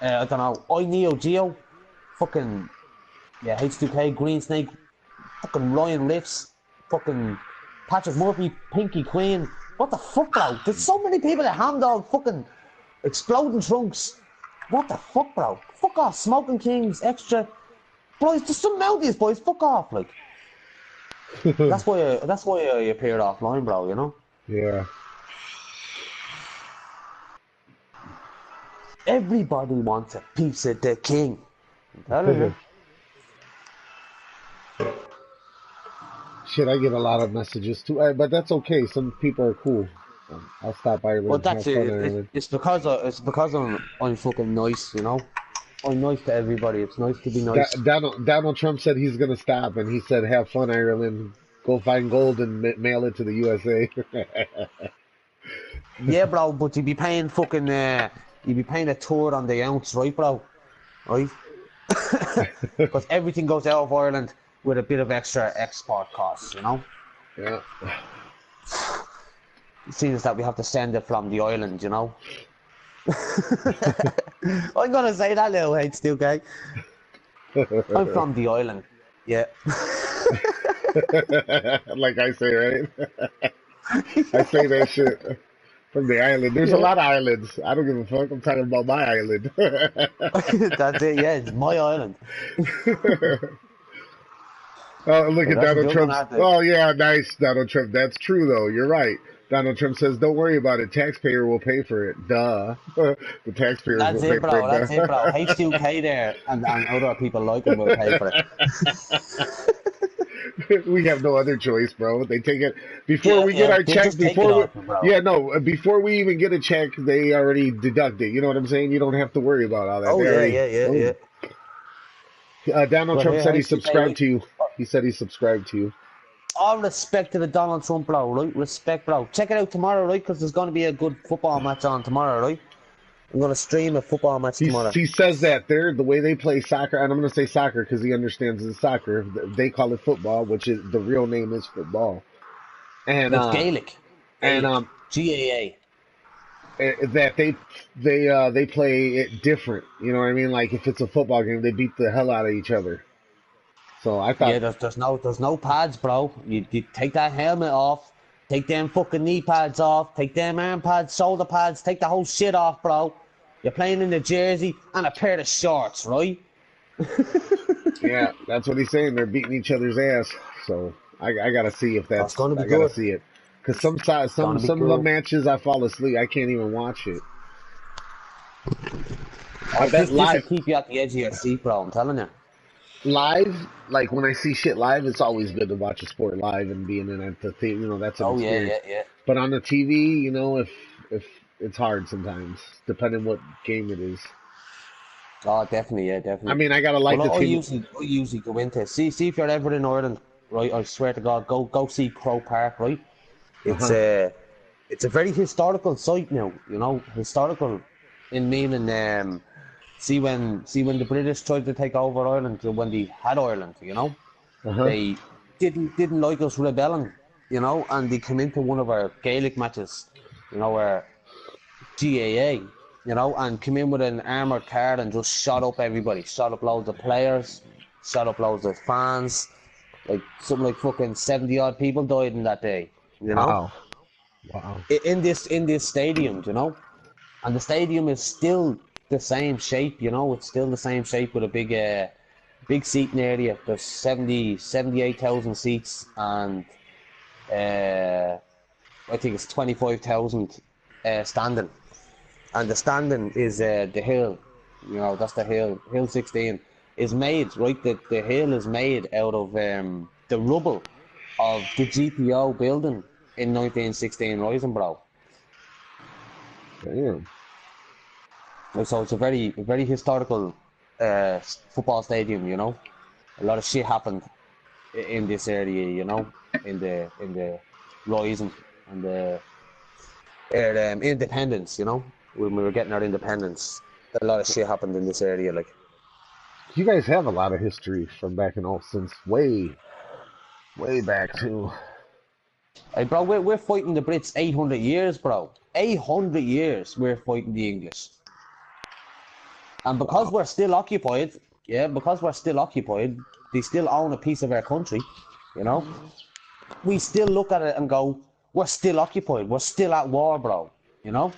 [SPEAKER 2] I don't know. I Neo Geo. Fucking yeah, H2K, Green Snake, fucking Ryan Riffs, fucking Patrick Murphy, Pinky Queen. What the fuck, bro? There's so many people at Hamdog fucking exploding trunks. What the fuck, bro? Fuck off, Smoking Kings, Extra. Boys, there's some out these boys. Fuck off, like. That's why I appeared offline, bro. You know.
[SPEAKER 1] Yeah.
[SPEAKER 2] Everybody wants a piece of the king. I'm telling you.
[SPEAKER 1] Shit, I get a lot of messages too, but that's okay. Some people are cool. I'll stop Ireland.
[SPEAKER 2] Well, that's
[SPEAKER 1] have fun,
[SPEAKER 2] it.
[SPEAKER 1] Ireland.
[SPEAKER 2] It's because I'm fucking nice, you know. I'm nice to everybody. It's nice to be nice.
[SPEAKER 1] Donald Trump said he's gonna stop, and he said, "Have fun, Ireland. Go find gold and mail it to the USA."
[SPEAKER 2] Yeah, bro, but you'd be paying a tour on the ounce, right, bro? Right? Because everything goes out of Ireland with a bit of extra export costs, you know?
[SPEAKER 1] Yeah.
[SPEAKER 2] Seeing as that we have to send it from the island, you know? I'm gonna say that little H2K. I'm from the island. Yeah.
[SPEAKER 1] Like I say, right? I say that shit from the island. There's a
[SPEAKER 2] Yeah.
[SPEAKER 1] lot of islands. I don't give a fuck. I'm talking about my island.
[SPEAKER 2] That's it, yeah, it's my island.
[SPEAKER 1] Oh, look
[SPEAKER 2] So
[SPEAKER 1] at
[SPEAKER 2] that's what
[SPEAKER 1] Donald
[SPEAKER 2] you're gonna
[SPEAKER 1] Trump's.
[SPEAKER 2] have to.
[SPEAKER 1] Oh, yeah, nice, Donald Trump. That's true, though. You're right. Donald Trump says, don't worry about it. Taxpayer will pay for it. Duh. The taxpayers
[SPEAKER 2] That's
[SPEAKER 1] will pay
[SPEAKER 2] it,
[SPEAKER 1] for
[SPEAKER 2] bro.
[SPEAKER 1] it.
[SPEAKER 2] That's it, bro.
[SPEAKER 1] Duh.
[SPEAKER 2] H2K there, and other people like him will pay for it.
[SPEAKER 1] We have no other choice, bro. They take it before
[SPEAKER 2] Yeah,
[SPEAKER 1] we get
[SPEAKER 2] yeah.
[SPEAKER 1] our
[SPEAKER 2] They
[SPEAKER 1] check.
[SPEAKER 2] just take it
[SPEAKER 1] Before we,
[SPEAKER 2] off you, bro.
[SPEAKER 1] yeah, no, before we even get a check, they already deduct it. You know what I'm saying? You don't have to worry about all that.
[SPEAKER 2] Oh
[SPEAKER 1] They
[SPEAKER 2] yeah,
[SPEAKER 1] already.
[SPEAKER 2] yeah, yeah, yeah.
[SPEAKER 1] Boom. Donald
[SPEAKER 2] But
[SPEAKER 1] Trump
[SPEAKER 2] here,
[SPEAKER 1] said he
[SPEAKER 2] H2K,
[SPEAKER 1] subscribed to you. He said he subscribed to you.
[SPEAKER 2] all respect to the Donald Trump, bro. Right, respect, bro. Check it out tomorrow, right? Because there's gonna be a good football match on tomorrow, right? I'm gonna stream a football match tomorrow.
[SPEAKER 1] He says that they're the way they play soccer, and I'm going to say soccer because he understands it's soccer. They call it football, which is the real name is football, and
[SPEAKER 2] It's Gaelic.
[SPEAKER 1] and
[SPEAKER 2] Gaelic. GAA.
[SPEAKER 1] that they play it different. You know what I mean? Like if it's a football game, they beat the hell out of each other. So I
[SPEAKER 2] Yeah,
[SPEAKER 1] thought,
[SPEAKER 2] there's no pads, bro. You take that helmet off, take them fucking knee pads off, take them arm pads, shoulder pads, take the whole shit off, bro. You're playing in the jersey and a pair of shorts, right?
[SPEAKER 1] yeah, that's what he's saying. They're beating each other's ass. So I gotta see if
[SPEAKER 2] That's gonna be
[SPEAKER 1] I gotta
[SPEAKER 2] good.
[SPEAKER 1] see it because
[SPEAKER 2] It's gonna be
[SPEAKER 1] some of the
[SPEAKER 2] good.
[SPEAKER 1] matches I fall asleep. I can't even watch it. I
[SPEAKER 2] Oh,
[SPEAKER 1] bet
[SPEAKER 2] this will
[SPEAKER 1] live.
[SPEAKER 2] keep you at the edge of your seat, bro. I'm telling you.
[SPEAKER 1] Live, like when I see shit live, it's always good to watch a sport live and being in at the theater. You know, that's an
[SPEAKER 2] Oh yeah,
[SPEAKER 1] experience.
[SPEAKER 2] yeah, yeah.
[SPEAKER 1] But on the TV, you know, if it's hard sometimes, depending what game it is.
[SPEAKER 2] Oh, definitely, yeah,
[SPEAKER 1] I
[SPEAKER 2] definitely.
[SPEAKER 1] mean, I gotta like
[SPEAKER 2] Well,
[SPEAKER 1] the team.
[SPEAKER 2] I usually go into see if you're ever in Ireland, right? I swear to God, go see Crow Park, right?
[SPEAKER 1] Uh
[SPEAKER 2] It's
[SPEAKER 1] huh.
[SPEAKER 2] a it's a very historical site now, you know, historical in meaning see when the British tried to take over Ireland, when they had Ireland, you know,
[SPEAKER 1] Uh huh.
[SPEAKER 2] they didn't like us rebelling, you know, and they came into one of our Gaelic matches, you know, our GAA, you know, and came in with an armored car and just shot up everybody, shot up loads of players, shot up loads of fans, like something like fucking 70 odd people died in that day, you know,
[SPEAKER 1] Wow. Wow.
[SPEAKER 2] in this stadium, you know, and the stadium is still the same shape, you know, it's still the same shape with a big seating area. There's 78,000 seats, and I think it's 25,000 standing. And the standing is the hill, you know, that's the hill 16 is made, right? The hill is made out of the rubble of the GPO building in 1916 Risenborough.
[SPEAKER 1] Damn.
[SPEAKER 2] So it's a very historical football stadium, you know. A lot of shit happened in this area, you know, in the Rising and the independence, you know, when we were getting our independence. A lot of shit happened in this area, like.
[SPEAKER 1] You guys have a lot of history from back in all since way back too.
[SPEAKER 2] Hey, bro, we're fighting the Brits 800 years, bro. 800 years we're fighting the English. And because
[SPEAKER 1] Wow.
[SPEAKER 2] we're still occupied, yeah, because we're still occupied, they still own a piece of our country, you know. We still look at it and go, we're still occupied, we're still at war, bro, you know.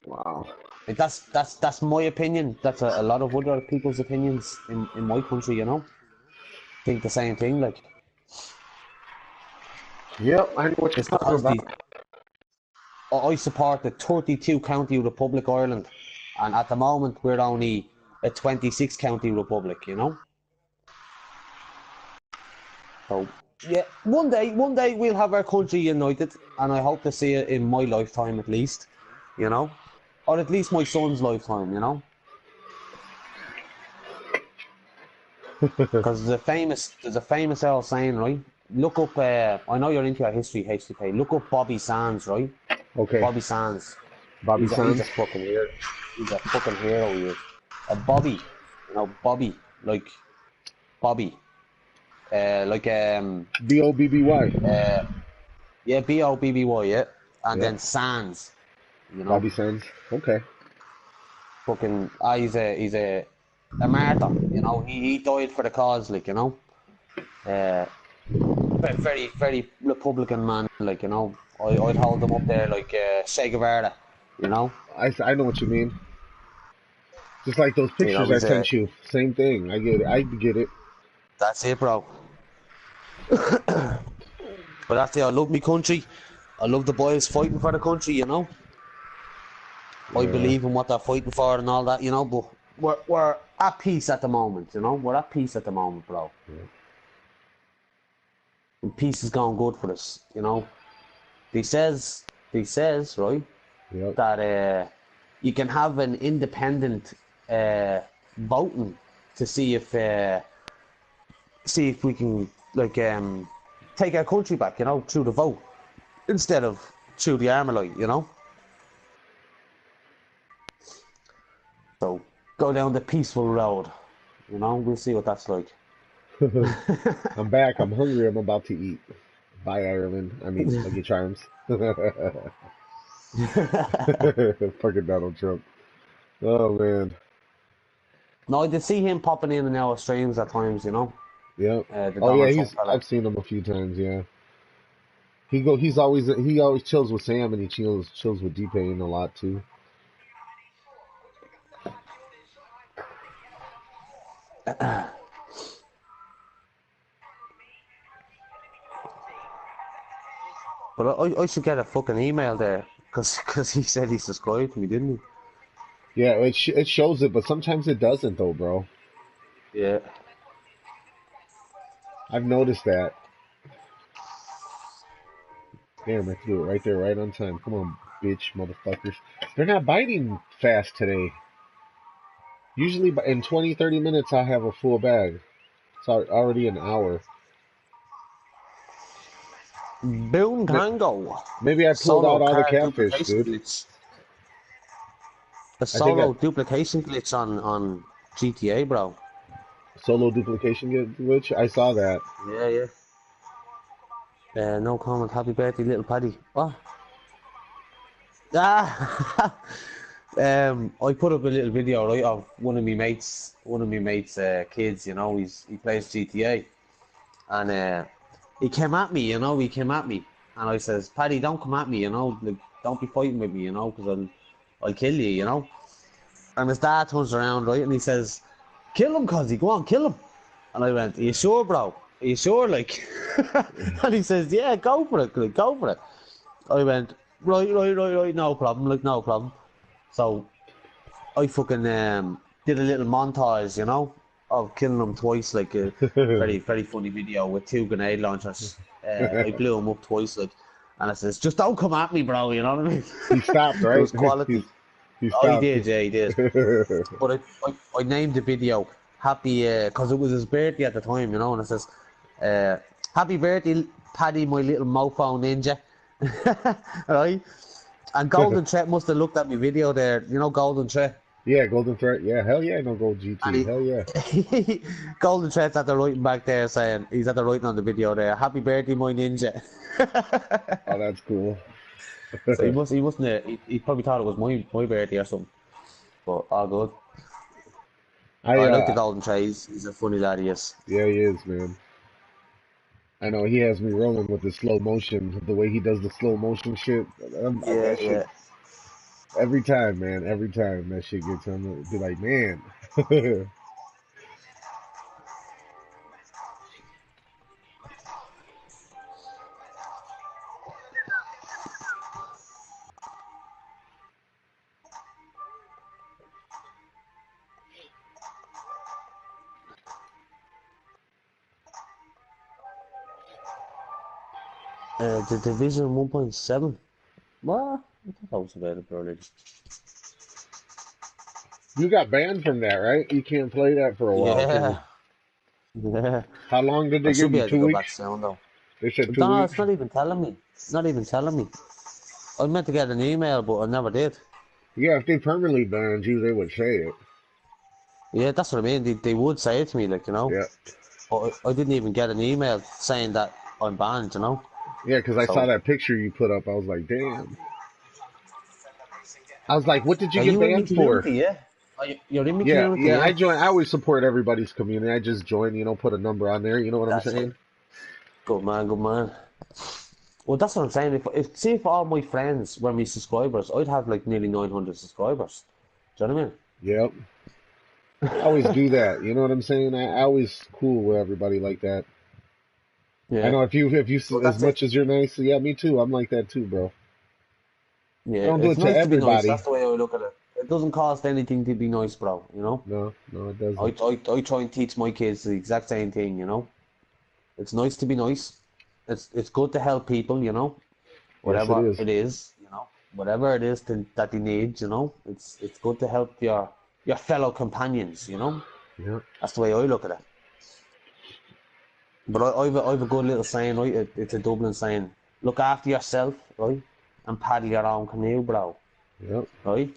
[SPEAKER 1] Wow.
[SPEAKER 2] Like that's my opinion. That's a lot of other people's opinions in my country, you know. Think the same thing, like
[SPEAKER 1] Yep, I know what you're
[SPEAKER 2] it's
[SPEAKER 1] talking
[SPEAKER 2] because
[SPEAKER 1] about.
[SPEAKER 2] I support the 32 county Republic Ireland, and at the moment we're only a 26 county republic, you know. So yeah, one day we'll have our country united, and I hope to see it in my lifetime at least, you know, or at least my son's lifetime, you know. Because there's a famous old saying, right? Look up. I know you're into your history, HTK. Look up Bobby Sands, right?
[SPEAKER 1] Okay,
[SPEAKER 2] Bobby Sands.
[SPEAKER 1] Bobby
[SPEAKER 2] He's a
[SPEAKER 1] Sands.
[SPEAKER 2] fucking hero. He's a fucking hero. He is. a Bobby, you know, Bobby, like Bobby, like
[SPEAKER 1] Bobby.
[SPEAKER 2] yeah, Bobby, yeah, and
[SPEAKER 1] Yeah.
[SPEAKER 2] then Sands, you know,
[SPEAKER 1] Bobby Sands. Okay.
[SPEAKER 2] fucking, he's a martyr, you know, he died for the cause, like, you know, uh, very, very Republican man, like, you know, I'd hold him up there like Che Guevara, you know,
[SPEAKER 1] I know what you mean. Just like those
[SPEAKER 2] you know,
[SPEAKER 1] pictures I
[SPEAKER 2] he's a,
[SPEAKER 1] sent you. Same thing. I get it. I get it.
[SPEAKER 2] that's it, bro. But that's it, I love me country, I love the boys fighting for the country, you know. I
[SPEAKER 1] Yeah.
[SPEAKER 2] believe in what they're fighting for and all that, you know, but we're at peace at the moment, you know? We're at peace at the moment, bro.
[SPEAKER 1] Yeah.
[SPEAKER 2] And peace is going good for us, you know? They says, right,
[SPEAKER 1] Yep.
[SPEAKER 2] that you can have an independent voting to see if we can like take our country back, you know, through the vote instead of through the Armalite, you know. So go down the peaceful road, you know. We'll see what that's like.
[SPEAKER 1] I'm back. I'm hungry. I'm about to eat. Bye, Ireland. I mean, Lucky Charms. Fucking Donald Trump. Oh, man.
[SPEAKER 2] No, I did see him popping in and out of streams at times, you know.
[SPEAKER 1] Yep.
[SPEAKER 2] The
[SPEAKER 1] Oh, yeah,
[SPEAKER 2] Donald Trump fella.
[SPEAKER 1] I've seen him a few times, yeah. He always chills with Sam and he chills with D-Pain a lot, too.
[SPEAKER 2] But I should get a fucking email there, cause he said he subscribed to me, didn't
[SPEAKER 1] Yeah, it shows it, but sometimes it doesn't, though, bro.
[SPEAKER 2] he? Yeah.
[SPEAKER 1] I've noticed that. Damn, I threw it right there, right on time. Come on, bitch, motherfuckers. They're not biting fast today. Usually in 20, 30 minutes, I'll have a full bag. It's already an hour.
[SPEAKER 2] Boom
[SPEAKER 1] Ma-
[SPEAKER 2] Tango.
[SPEAKER 1] Maybe I pulled
[SPEAKER 2] Solo
[SPEAKER 1] out all the
[SPEAKER 2] car
[SPEAKER 1] catfish,
[SPEAKER 2] duplication
[SPEAKER 1] dude.
[SPEAKER 2] glitch. The
[SPEAKER 1] I think I
[SPEAKER 2] solo duplication glitch on GTA, bro.
[SPEAKER 1] solo duplication glitch. I saw that.
[SPEAKER 2] Yeah, yeah. No comment. Happy birthday, little Paddy. What? Ah. I put up a little video, right, of one of my mates' kids. You know, he plays GTA, and he came at me. You know, he came at me, and I says, "Paddy, don't come at me. You know, like, don't be fighting with me. You know, because I'll kill you. You know." And his dad turns around, right, and he says, "Kill him, Cosy. Go on, kill him." And I went, "Are you sure, bro? Are you sure?" Like, and he says, "Yeah, go for it, like, go for it." I went, right, no problem, like, no problem. So I fucking did a little montage, you know, of killing him twice, like a very, very funny video with 2 grenade launchers. I blew him up twice, like, and I says, "Just don't come at me, bro." You know what I mean?
[SPEAKER 1] He stopped,
[SPEAKER 2] It
[SPEAKER 1] right?
[SPEAKER 2] was quality.
[SPEAKER 1] He
[SPEAKER 2] Oh, he
[SPEAKER 1] stopped.
[SPEAKER 2] did, yeah, he did. But I named the video Happy, because it was his birthday at the time, you know, and it says, "Happy birthday, Paddy, my little mofo ninja." Right? And Golden Threat must have looked at my video there, you know, Golden Threat.
[SPEAKER 1] Yeah, Golden Threat. Yeah, hell yeah, no gold
[SPEAKER 2] And
[SPEAKER 1] GT. Hell yeah.
[SPEAKER 2] Golden Threat's at the writing back there saying, he's at the writing on the video there, "Happy birthday, my ninja."
[SPEAKER 1] Oh, that's cool.
[SPEAKER 2] So he mustn't have, he probably thought it was my birthday or something. But all good.
[SPEAKER 1] I
[SPEAKER 2] I like the Golden Threat, he's a funny lad, he is.
[SPEAKER 1] Yeah, he is, man. I know he has me rolling with the slow motion, the way he does the slow motion shit.
[SPEAKER 2] Yeah,
[SPEAKER 1] That shit
[SPEAKER 2] yeah.
[SPEAKER 1] every time, man. Every time that shit gets him, be like, man.
[SPEAKER 2] The Division 1.7. What? I thought that was available already.
[SPEAKER 1] You got banned from that, right? You can't play that for a while.
[SPEAKER 2] Yeah. Yeah.
[SPEAKER 1] How long did
[SPEAKER 2] I
[SPEAKER 1] they
[SPEAKER 2] should
[SPEAKER 1] give
[SPEAKER 2] be
[SPEAKER 1] you?
[SPEAKER 2] able to
[SPEAKER 1] Two
[SPEAKER 2] go back
[SPEAKER 1] weeks?
[SPEAKER 2] soon though.
[SPEAKER 1] They said
[SPEAKER 2] But
[SPEAKER 1] two
[SPEAKER 2] no,
[SPEAKER 1] weeks.
[SPEAKER 2] it's not even telling me. It's not even telling me. I meant to get an email, but I never did.
[SPEAKER 1] Yeah, if they permanently banned you, they would say it.
[SPEAKER 2] Yeah, that's what I mean. They would say it to me, like, you know.
[SPEAKER 1] Yeah.
[SPEAKER 2] I didn't even get an email saying that I'm banned, you know.
[SPEAKER 1] Yeah, because I saw
[SPEAKER 2] So,
[SPEAKER 1] that picture you put up. I was like, damn. I was like, what did you
[SPEAKER 2] are
[SPEAKER 1] get
[SPEAKER 2] you in the
[SPEAKER 1] banned for?
[SPEAKER 2] community? Yeah. You're in the
[SPEAKER 1] Yeah,
[SPEAKER 2] community,
[SPEAKER 1] yeah.
[SPEAKER 2] yeah.
[SPEAKER 1] I join. I always support everybody's community. I just join. Put a number on there. You know what I'm
[SPEAKER 2] That's it.
[SPEAKER 1] saying?
[SPEAKER 2] Good man, good man. Well, that's what I'm saying. If all my friends were my subscribers, I'd have like nearly 900 subscribers. Do you know what I mean?
[SPEAKER 1] Yep. I always do that. You know what I'm saying? I always cool with everybody like that. I
[SPEAKER 2] Yeah.
[SPEAKER 1] know if you
[SPEAKER 2] Well,
[SPEAKER 1] as
[SPEAKER 2] that's it.
[SPEAKER 1] much as you're nice, yeah, me too. I'm like that too, bro. I
[SPEAKER 2] Yeah,
[SPEAKER 1] don't do
[SPEAKER 2] it's
[SPEAKER 1] it to
[SPEAKER 2] nice to be nice.
[SPEAKER 1] everybody.
[SPEAKER 2] That's the way I look at it. It doesn't cost anything to be nice, bro. You know.
[SPEAKER 1] No, no, it
[SPEAKER 2] I,
[SPEAKER 1] doesn't.
[SPEAKER 2] I, I try and teach my kids the exact same thing. You know. It's nice to be nice. It's good to help people. You know.
[SPEAKER 1] Yes, it
[SPEAKER 2] Whatever
[SPEAKER 1] is.
[SPEAKER 2] it is. You know. Whatever it is that they need. You know. It's good to help your fellow companions. You know.
[SPEAKER 1] Yeah.
[SPEAKER 2] That's the way I look at it. But I've a good little saying, right? It's a Dublin saying. Look after yourself, right? And paddle your own canoe, bro.
[SPEAKER 1] Yep.
[SPEAKER 2] Right?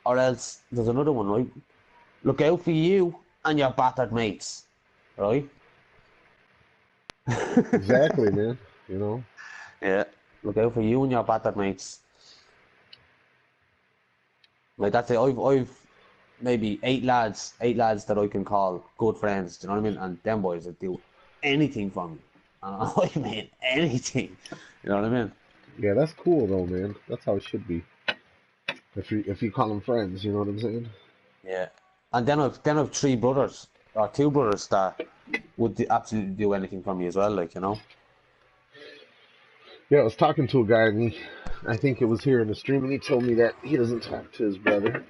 [SPEAKER 2] Or else there's another one, right? Look out for you and your battered mates, right?
[SPEAKER 1] Exactly, man. You know.
[SPEAKER 2] Yeah. Look out for you and your battered mates. Like that's it. I've maybe eight lads that I can call good friends. Do you know what I mean? And them boys that do anything for me, and I mean anything. You know what I mean?
[SPEAKER 1] Yeah, that's cool though, man. That's how it should be. If you call them friends, you know what I'm saying?
[SPEAKER 2] Yeah. And then I've three brothers or two brothers that would absolutely do anything for me as well. Like you know.
[SPEAKER 1] Yeah, I was talking to a guy, and I think it was here in the stream, and he told me that he doesn't talk to his brother.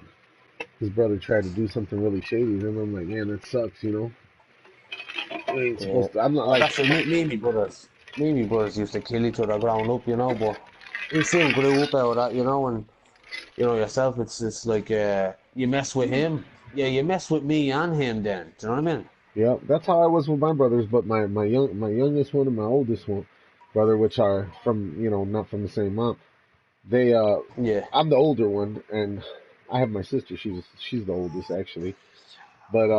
[SPEAKER 1] His brother tried to do something really shady, and I'm like, man, that sucks, you know. You ain't
[SPEAKER 2] Yeah.
[SPEAKER 1] supposed to. I'm not
[SPEAKER 2] Oh,
[SPEAKER 1] like,
[SPEAKER 2] that's it. Me and my brothers. Me and my brothers used to kill each other growing up, you know. But we soon grew up out of that, you know. And you know yourself, it's like you mess with him, yeah, you mess with me and him. Then, do you know what I mean?
[SPEAKER 1] yeah, that's how I was with my brothers. But my youngest one and my oldest one brother, which are from not from the same mom. They
[SPEAKER 2] Yeah.
[SPEAKER 1] I'm the older one, and I have my sister. She's the oldest actually. But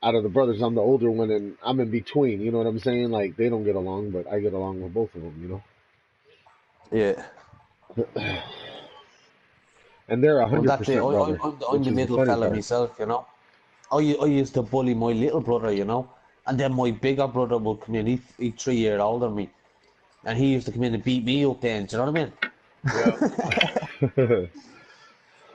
[SPEAKER 1] out of the brothers, I'm the older one, and I'm in between. You know what I'm saying? Like they don't get along, but I get along with both of them.
[SPEAKER 2] Yeah.
[SPEAKER 1] And they're
[SPEAKER 2] Well,
[SPEAKER 1] hundred
[SPEAKER 2] that's it.
[SPEAKER 1] percent brother,
[SPEAKER 2] I'm
[SPEAKER 1] which
[SPEAKER 2] the
[SPEAKER 1] is the
[SPEAKER 2] middle
[SPEAKER 1] funny
[SPEAKER 2] fella
[SPEAKER 1] part.
[SPEAKER 2] myself, you know. I used to bully my little brother, you know, and then my bigger brother would come in. He 3 years older than me, and he used to come in and beat me up. Then, do you know what I mean?
[SPEAKER 1] Yeah.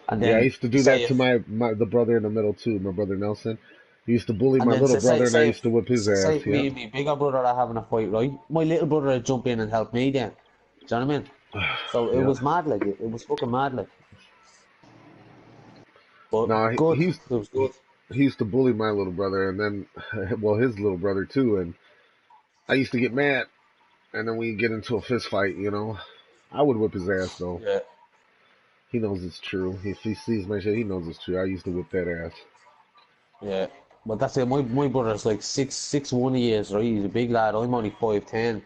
[SPEAKER 2] And
[SPEAKER 1] Yeah, I
[SPEAKER 2] then
[SPEAKER 1] used to do
[SPEAKER 2] say
[SPEAKER 1] that to
[SPEAKER 2] if
[SPEAKER 1] the brother in the middle too, my brother Nelson. He used to bully
[SPEAKER 2] And
[SPEAKER 1] my
[SPEAKER 2] then
[SPEAKER 1] little brother, and I
[SPEAKER 2] say
[SPEAKER 1] used to whip his ass.
[SPEAKER 2] if me
[SPEAKER 1] Yep.
[SPEAKER 2] and my bigger brother are having a fight, right? My little brother would jump in and help me then. Do you know what I mean? So it
[SPEAKER 1] Yep.
[SPEAKER 2] was mad, like it was fucking mad, like. But
[SPEAKER 1] No,
[SPEAKER 2] good, it was good.
[SPEAKER 1] he used to bully my little brother, and then well his little brother too, and I used to get mad, and then we get into a fist fight. I would whip his ass though.
[SPEAKER 2] Yeah,
[SPEAKER 1] He knows it's true. If he sees my shit, he knows it's true. I used to whip that ass.
[SPEAKER 2] yeah. But that's it. My brother's like 6'1" he is, right? He's a big lad. I'm only 5'10",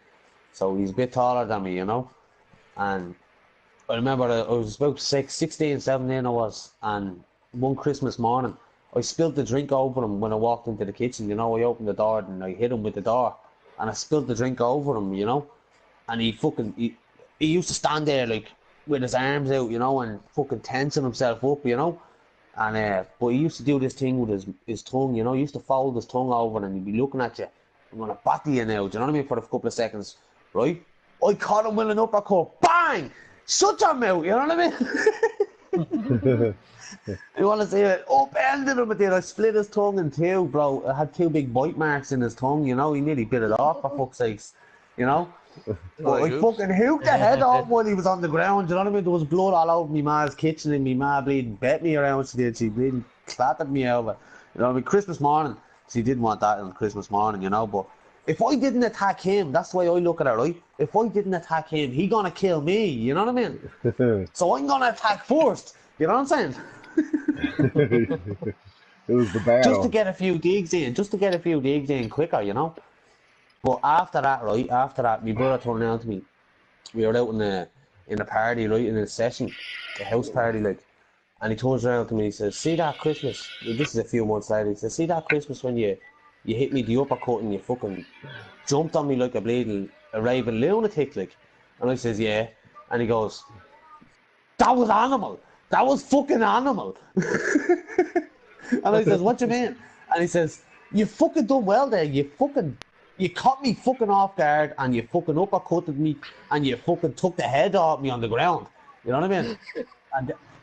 [SPEAKER 2] so he's a bit taller than me, you know. And I remember I was about 16, 17 I was, and one Christmas morning, I spilled the drink over him when I walked into the kitchen. You know, I opened the door and I hit him with the door, and I spilled the drink over him. You know, and he used to stand there like with his arms out, you know, and fucking tensing himself up, you know. And but he used to do this thing with his tongue, you know. He used to fold his tongue over and he'd be looking at you. I'm gonna batter you now, do you know what I mean? For a couple of seconds, right? I caught him with an uppercut, bang! Shut your mouth, you know what I mean? You want to see it? Upended him, but I split his tongue in two, bro. I had two big bite marks in his tongue, you know. He nearly bit it off, for fuck's sakes, you know. But
[SPEAKER 4] Like,
[SPEAKER 2] I
[SPEAKER 4] oops.
[SPEAKER 2] fucking hooked the head off while he was on the ground, you know what I mean? There was blood all over me ma's kitchen, and me ma bleeding bet me around, she did. She bleeding clattered me over. You know what I mean? Christmas morning, she didn't want that on Christmas morning, you know, but if I didn't attack him, that's the way I look at it, right? If I didn't attack him, he gonna kill me, you know what I mean? So I'm gonna attack first, you know what I'm saying?
[SPEAKER 1] It was the
[SPEAKER 2] Just to
[SPEAKER 1] battle.
[SPEAKER 2] get a few digs in, quicker, you know? But after that, right, my brother turned around to me. We were out in a party, right, in a session, a house party, like, And he turns around to me and he says, see that Christmas? This is a few months later. He says, see that Christmas when you hit me the uppercut and you fucking jumped on me like a raving lunatic, like. And I says, yeah. And he goes, that was animal. That was fucking animal. And I says, what do you mean? And he says, you fucking done well there. You caught me fucking off guard and you fucking uppercutted me and you fucking took the head off me on the ground. You know what I mean?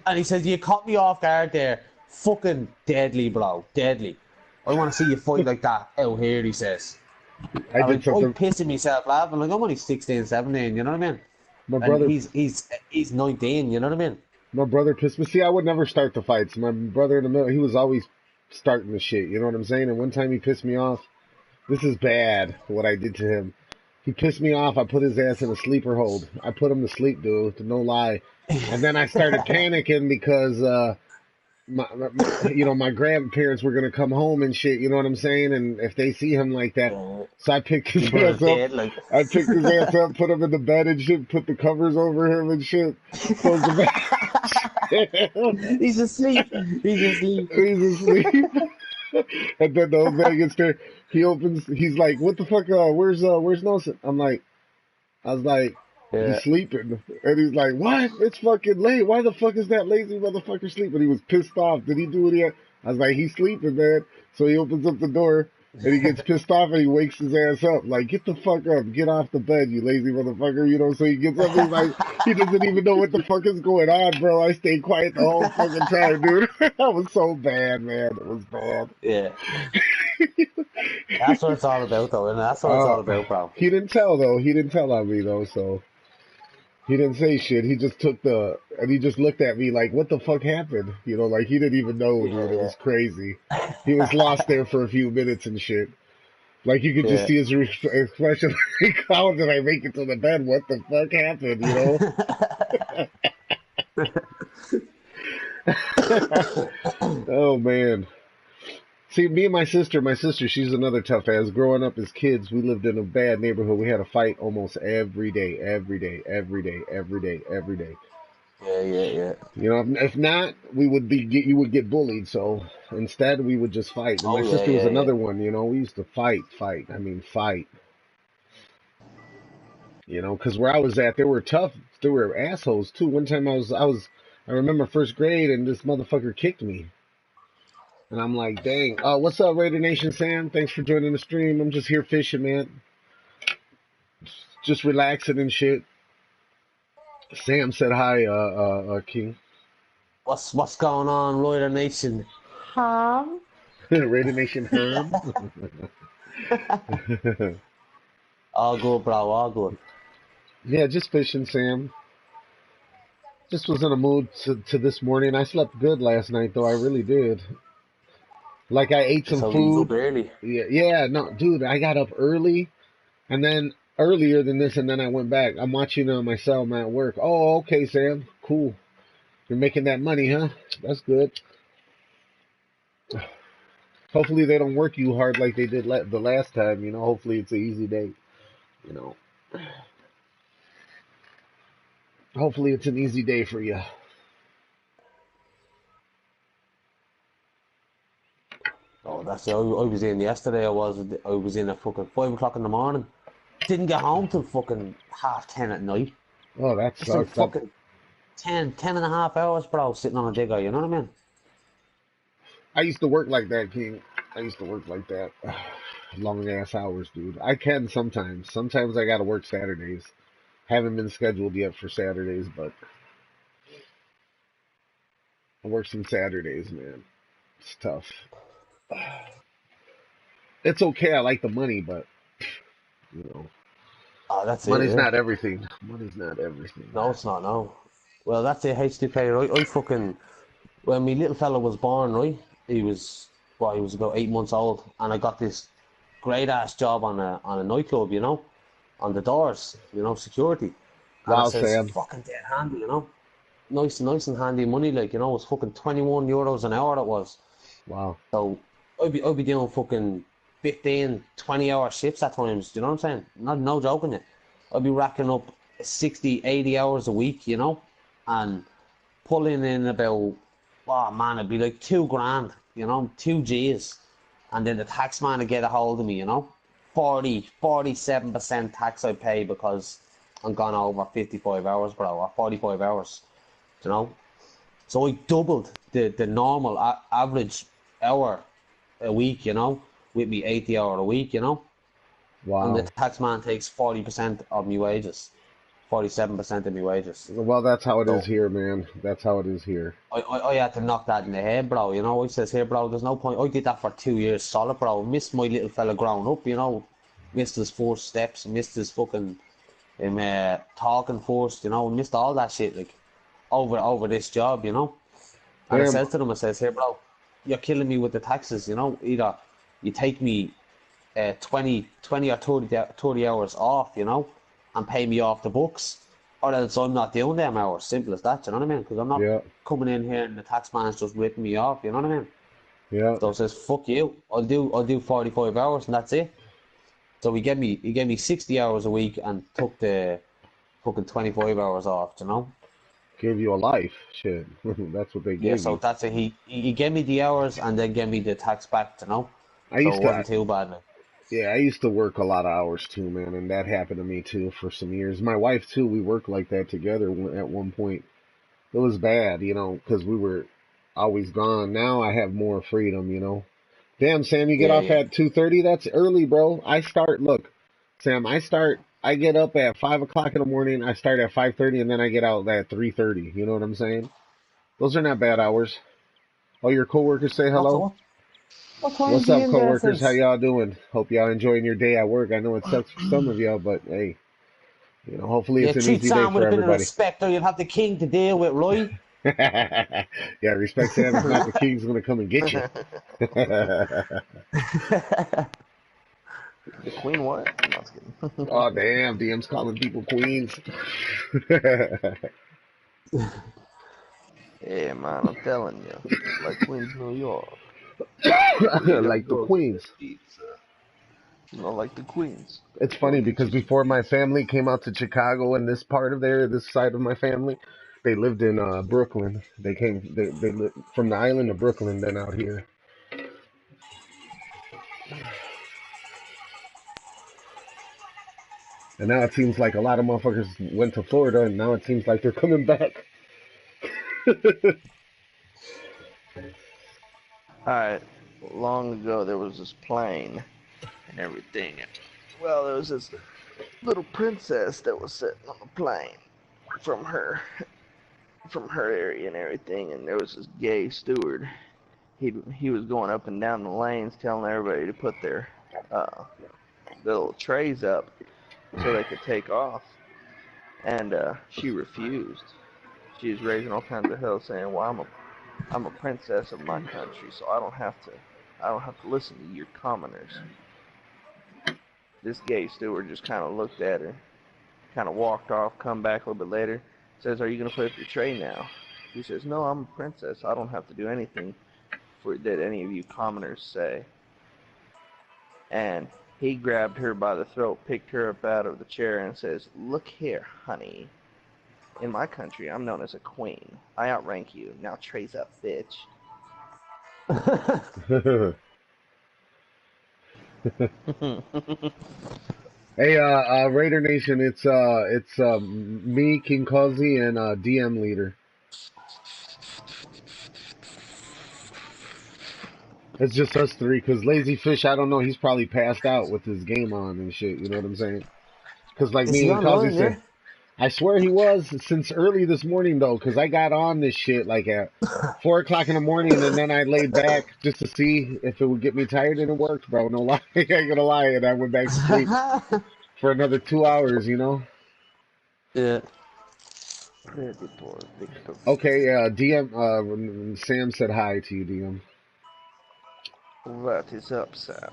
[SPEAKER 2] And he says, you caught me off guard there. Fucking deadly, bro. Deadly. I want to see you fight like that out here, he says.
[SPEAKER 1] I did something.
[SPEAKER 2] I'm pissing myself laughing. Like, I'm only 16, 17, you know what I mean?
[SPEAKER 1] My brother,
[SPEAKER 2] and he's 19, you know what I mean?
[SPEAKER 1] my brother pissed me. See, I would never start the fights. My brother in the middle, he was always starting the shit. You know what I'm saying? And one time he pissed me off. This is bad, what I did to him. He pissed me off. I put his ass in a sleeper hold. I put him to sleep, dude. No lie. And then I started panicking because, my grandparents were gonna come home and shit. You know what I'm saying? And if they see him like that, so I picked his ass up. I picked his ass up, put him in the bed and shit, put the covers over him and shit. Closed the bed.
[SPEAKER 2] He's asleep.
[SPEAKER 1] He's asleep. And then the old man gets there. He opens. He's like, "What the fuck? Where's Nelson?" I was like, he's sleeping. And he's like, what? It's fucking late. Why the fuck is that lazy motherfucker sleeping? He was pissed off. Did he do what he had? I was like, he's sleeping, man. So he opens up the door and he gets pissed off and he wakes his ass up. Like, get the fuck up. Get off the bed, you lazy motherfucker. You know, so he gets up and he's like, he doesn't even know what the fuck is going on, bro. I stayed quiet the whole fucking time, dude. That was so bad, man. It was bad.
[SPEAKER 2] Yeah. That's what it's all about, though, and that's what it's all about, bro.
[SPEAKER 1] He didn't tell, though. He didn't tell on me, though, so... He didn't say shit. He just and he just looked at me like, what the fuck happened? You know, like he didn't even know, dude. It was crazy. He was lost there for a few minutes and shit. Like you could just see his expression, like, how did I make it to the bed? What the fuck happened, you know? Oh, man. See, me and my sister, she's another tough ass. Growing up as kids, we lived in a bad neighborhood. We had a fight almost every day.
[SPEAKER 2] Yeah.
[SPEAKER 1] You know, if not, you would get bullied. So instead, we would just fight. And my sister was another one. You know, we used to fight. I mean, fight. You know, because where I was at, they were tough. They were assholes too. One time I remember first grade, and this motherfucker kicked me. And I'm like, dang. What's up, Raider Nation Sam? Thanks for joining the stream. I'm just here fishing, man. Just relaxing and shit. Sam said hi, King.
[SPEAKER 2] What's going on, Raider Nation?
[SPEAKER 1] Raider Nation Herm.
[SPEAKER 2] All good, bro. All good.
[SPEAKER 1] Yeah, just fishing, Sam. Just was in a mood to this morning. I slept good last night, though. I really did. Like I ate some food.
[SPEAKER 2] Early.
[SPEAKER 1] Yeah, no, dude, I got up early, and then earlier than this, and then I went back. I'm watching myself. I'm at work. Oh, okay, Sam, cool. You're making that money, huh? That's good. Hopefully they don't work you hard like they did the last time. You know, hopefully it's an easy day. You know, hopefully it's an easy day for you.
[SPEAKER 2] Oh, that's it. I was in yesterday. I was in at fucking 5 o'clock in the morning. Didn't get home till fucking 10:30 at night.
[SPEAKER 1] Oh, that sucks.
[SPEAKER 2] Fucking 10 and a half hours, bro, sitting on a digger. You know what I mean?
[SPEAKER 1] I used to work like that, King. I used to work like that. Long ass hours, dude. I can sometimes. Sometimes I gotta work Saturdays. Haven't been scheduled yet for Saturdays, but I work some Saturdays, man. It's tough. It's okay. I like the money, but you know, money's not everything. Money's not everything.
[SPEAKER 2] No, it's not. No. Well, that's it. H2K. Right? When my little fella was born, right? He was about 8 months old, and I got this great ass job on a nightclub. You know, on the doors. You know, security.
[SPEAKER 1] Wow, Sam.
[SPEAKER 2] Fucking dead handy. You know, nice and handy money. Like, you know, it was fucking €21 an hour. That was.
[SPEAKER 1] Wow.
[SPEAKER 2] So I'd be doing fucking 15, 20-hour shifts at times, you know what I'm saying? No joking it. I'd be racking up 60, 80 hours a week, you know, and pulling in about oh man, it'd be like 2 grand, you know, 2 G's. And then the tax man would get a hold of me, you know. 47% tax I pay because I'm gone over 55 hours, bro, or 45 hours, you know. So I doubled the normal average hour a week, you know, with me 80 hour a week, you know. And the
[SPEAKER 1] Wow.
[SPEAKER 2] tax man takes 40% of my wages, 47% of my wages.
[SPEAKER 1] Well, that's how it is
[SPEAKER 2] So
[SPEAKER 1] here, man. That's how it is here.
[SPEAKER 2] I had to knock that in the head, bro. You know, I says here, bro, there's no point. I did that for 2 years solid, bro. Missed my little fella growing up, you know. Missed his first steps, missed his fucking talking first, you know, missed all that shit, like, over this job, you know. And I
[SPEAKER 1] Damn.
[SPEAKER 2] says to them, I says, here, bro, you're killing me with the taxes, you know. Either you take me 20 or 30 hours off, you know, and pay me off the books, or else I'm not doing them hours. Simple as that, you know what I mean? Because I'm not
[SPEAKER 1] Yeah.
[SPEAKER 2] coming in here and the tax man's just ripping me off, you know what I mean?
[SPEAKER 1] Yeah.
[SPEAKER 2] So it says, fuck you, I'll do 45 hours and that's it. So he gave me 60 hours a week and took the fucking 25 hours off, you know?
[SPEAKER 1] Gave you a life. Shit. That's what they
[SPEAKER 2] Yeah,
[SPEAKER 1] gave
[SPEAKER 2] so
[SPEAKER 1] you.
[SPEAKER 2] that's it. He gave me the hours and then gave me the tax back, you know?
[SPEAKER 1] I
[SPEAKER 2] So
[SPEAKER 1] used
[SPEAKER 2] it
[SPEAKER 1] to,
[SPEAKER 2] wasn't too bad, like.
[SPEAKER 1] yeah, I used to work a lot of hours too, man, and that happened to me too for some years. My wife too, we worked like that together at one point. It was bad, you know, because we were always gone. Now I have more freedom, you know. Damn, Sam, you get
[SPEAKER 2] Yeah,
[SPEAKER 1] off
[SPEAKER 2] yeah.
[SPEAKER 1] at 2:30? That's early, bro. Look, Sam, I get up at 5 o'clock in the morning. I start at 5:30, and then I get out at 3:30. You know what I'm saying? Those are not bad hours. Oh, your coworkers say
[SPEAKER 2] What,
[SPEAKER 1] hello.
[SPEAKER 2] what, what time
[SPEAKER 1] What's
[SPEAKER 2] do you
[SPEAKER 1] up,
[SPEAKER 2] in there
[SPEAKER 1] coworkers? How
[SPEAKER 2] since?
[SPEAKER 1] y'all doing? Hope y'all enjoying your day at work. I know it sucks for some of y'all, but hey, you know, hopefully
[SPEAKER 2] Yeah,
[SPEAKER 1] it's an
[SPEAKER 2] treat
[SPEAKER 1] easy day
[SPEAKER 2] Sam with
[SPEAKER 1] for
[SPEAKER 2] a bit of
[SPEAKER 1] everybody.
[SPEAKER 2] respect or you'll have the king to deal with, right?
[SPEAKER 1] Yeah, respect Sam. If not, the king's gonna come and get you.
[SPEAKER 4] The queen what? No, I was kidding.
[SPEAKER 1] Oh damn, DM's calling people queens.
[SPEAKER 4] Yeah, man, I'm telling you, like Queens, New York. We got
[SPEAKER 1] Like the
[SPEAKER 4] girls who get
[SPEAKER 1] queens.
[SPEAKER 4] pizza. Like the Queens.
[SPEAKER 1] It's
[SPEAKER 4] Go
[SPEAKER 1] funny
[SPEAKER 4] get
[SPEAKER 1] because
[SPEAKER 4] you some
[SPEAKER 1] before my
[SPEAKER 4] pizza.
[SPEAKER 1] family came out to Chicago and this part of this side of my family, they lived in Brooklyn. They lived from the island of Brooklyn, then out here. And now it seems like a lot of motherfuckers went to Florida, and now it seems like they're coming back.
[SPEAKER 4] Alright, long ago there was this plane and everything. Well, there was this little princess that was sitting on the plane from her from her area and everything, and there was this gay steward. He was going up and down the lanes telling everybody to put their little trays up so they could take off, and she refused. She was raising all kinds of hell, saying, "Well, I'm a princess of my country, so I don't have to listen to your commoners." This gay steward just kind of looked at her, kind of walked off, come back a little bit later, says, "Are you going to put up your tray now?" She says, "No, I'm a princess. I don't have to do anything for that any of you commoners say." And he grabbed her by the throat, picked her up out of the chair, and says, "Look here, honey. In my country, I'm known as a queen. I outrank you. Now trays up, bitch."
[SPEAKER 1] Hey, Raider Nation, it's me, King Causey, and DM Leader. It's just us three, cause Lazy Fish, I don't know, he's probably passed out with his game on and shit. You know what I'm saying? Cause like
[SPEAKER 2] Is
[SPEAKER 1] me
[SPEAKER 2] he
[SPEAKER 1] and Causey
[SPEAKER 2] online,
[SPEAKER 1] say,
[SPEAKER 2] yeah?
[SPEAKER 1] I swear he was since early this morning though, cause I got on this shit like at 4 o'clock in the morning, and then I laid back just to see if it would get me tired, and it worked, bro. No lie, I ain't gonna lie, and I went back to sleep for another 2 hours. You know?
[SPEAKER 2] Yeah.
[SPEAKER 4] Predator Victor.
[SPEAKER 1] Okay, DM. Sam said hi to you, DM.
[SPEAKER 4] What is up, Sam?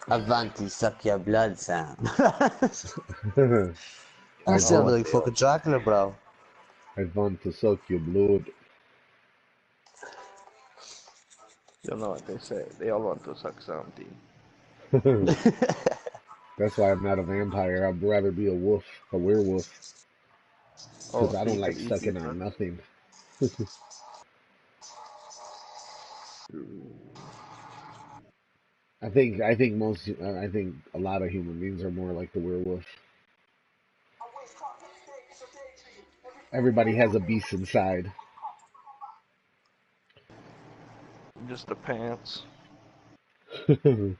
[SPEAKER 2] Avanti, suck your blood, Sam.
[SPEAKER 1] I
[SPEAKER 2] That sounded
[SPEAKER 1] want,
[SPEAKER 2] like fucking Dracula, bro.
[SPEAKER 1] I want to suck your blood.
[SPEAKER 4] You know what they say. They all want to suck something.
[SPEAKER 1] That's why I'm not a vampire. I'd rather be a wolf, a werewolf, because
[SPEAKER 4] Oh,
[SPEAKER 1] I
[SPEAKER 4] so
[SPEAKER 1] don't
[SPEAKER 4] you could
[SPEAKER 1] like
[SPEAKER 4] eat
[SPEAKER 1] sucking
[SPEAKER 4] people?
[SPEAKER 1] on nothing. I think a lot of human beings are more like the werewolf. Everybody has a beast inside.
[SPEAKER 4] Just the pants. Damn,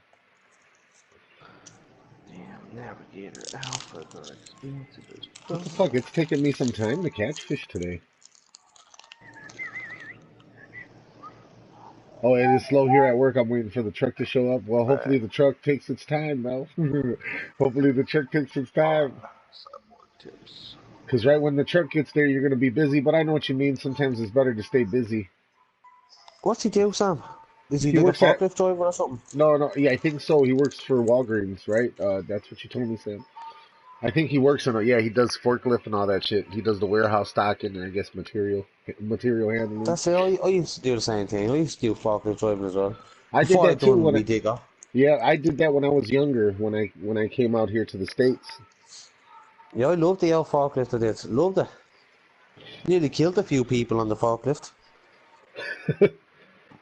[SPEAKER 4] Navigator Alphas are expensive as
[SPEAKER 1] What
[SPEAKER 4] fuck.
[SPEAKER 1] the fuck? It's taking me some time to catch fish today. Oh, it is slow here at work. I'm waiting for the truck to show up. Well,
[SPEAKER 4] Alright.
[SPEAKER 1] hopefully the truck takes its time, though. Hopefully the truck takes its time.
[SPEAKER 4] Sideboard tips.
[SPEAKER 1] Because right when the truck gets there, you're going to be busy. But I know what you mean. Sometimes it's better to stay busy.
[SPEAKER 2] What's he do, Sam? Is he
[SPEAKER 1] He
[SPEAKER 2] like a
[SPEAKER 1] works at...
[SPEAKER 2] forklift driver or something?
[SPEAKER 1] No, no. Yeah, I think so. He works for Walgreens, right? That's what you told me, Sam. I think he works in a... Yeah, he does forklift and all that shit. He does the warehouse stocking and I guess material handling.
[SPEAKER 2] That's it. I used to do the same thing. I used to do forklift driving as well.
[SPEAKER 1] I did
[SPEAKER 2] Before I
[SPEAKER 1] that too
[SPEAKER 2] done
[SPEAKER 1] when
[SPEAKER 2] me
[SPEAKER 1] I...
[SPEAKER 2] digger.
[SPEAKER 1] Yeah, I did that when I was younger, when I came out here to the States.
[SPEAKER 2] Yeah, I loved the old forklift I did. Loved it. Nearly killed a few people on the forklift.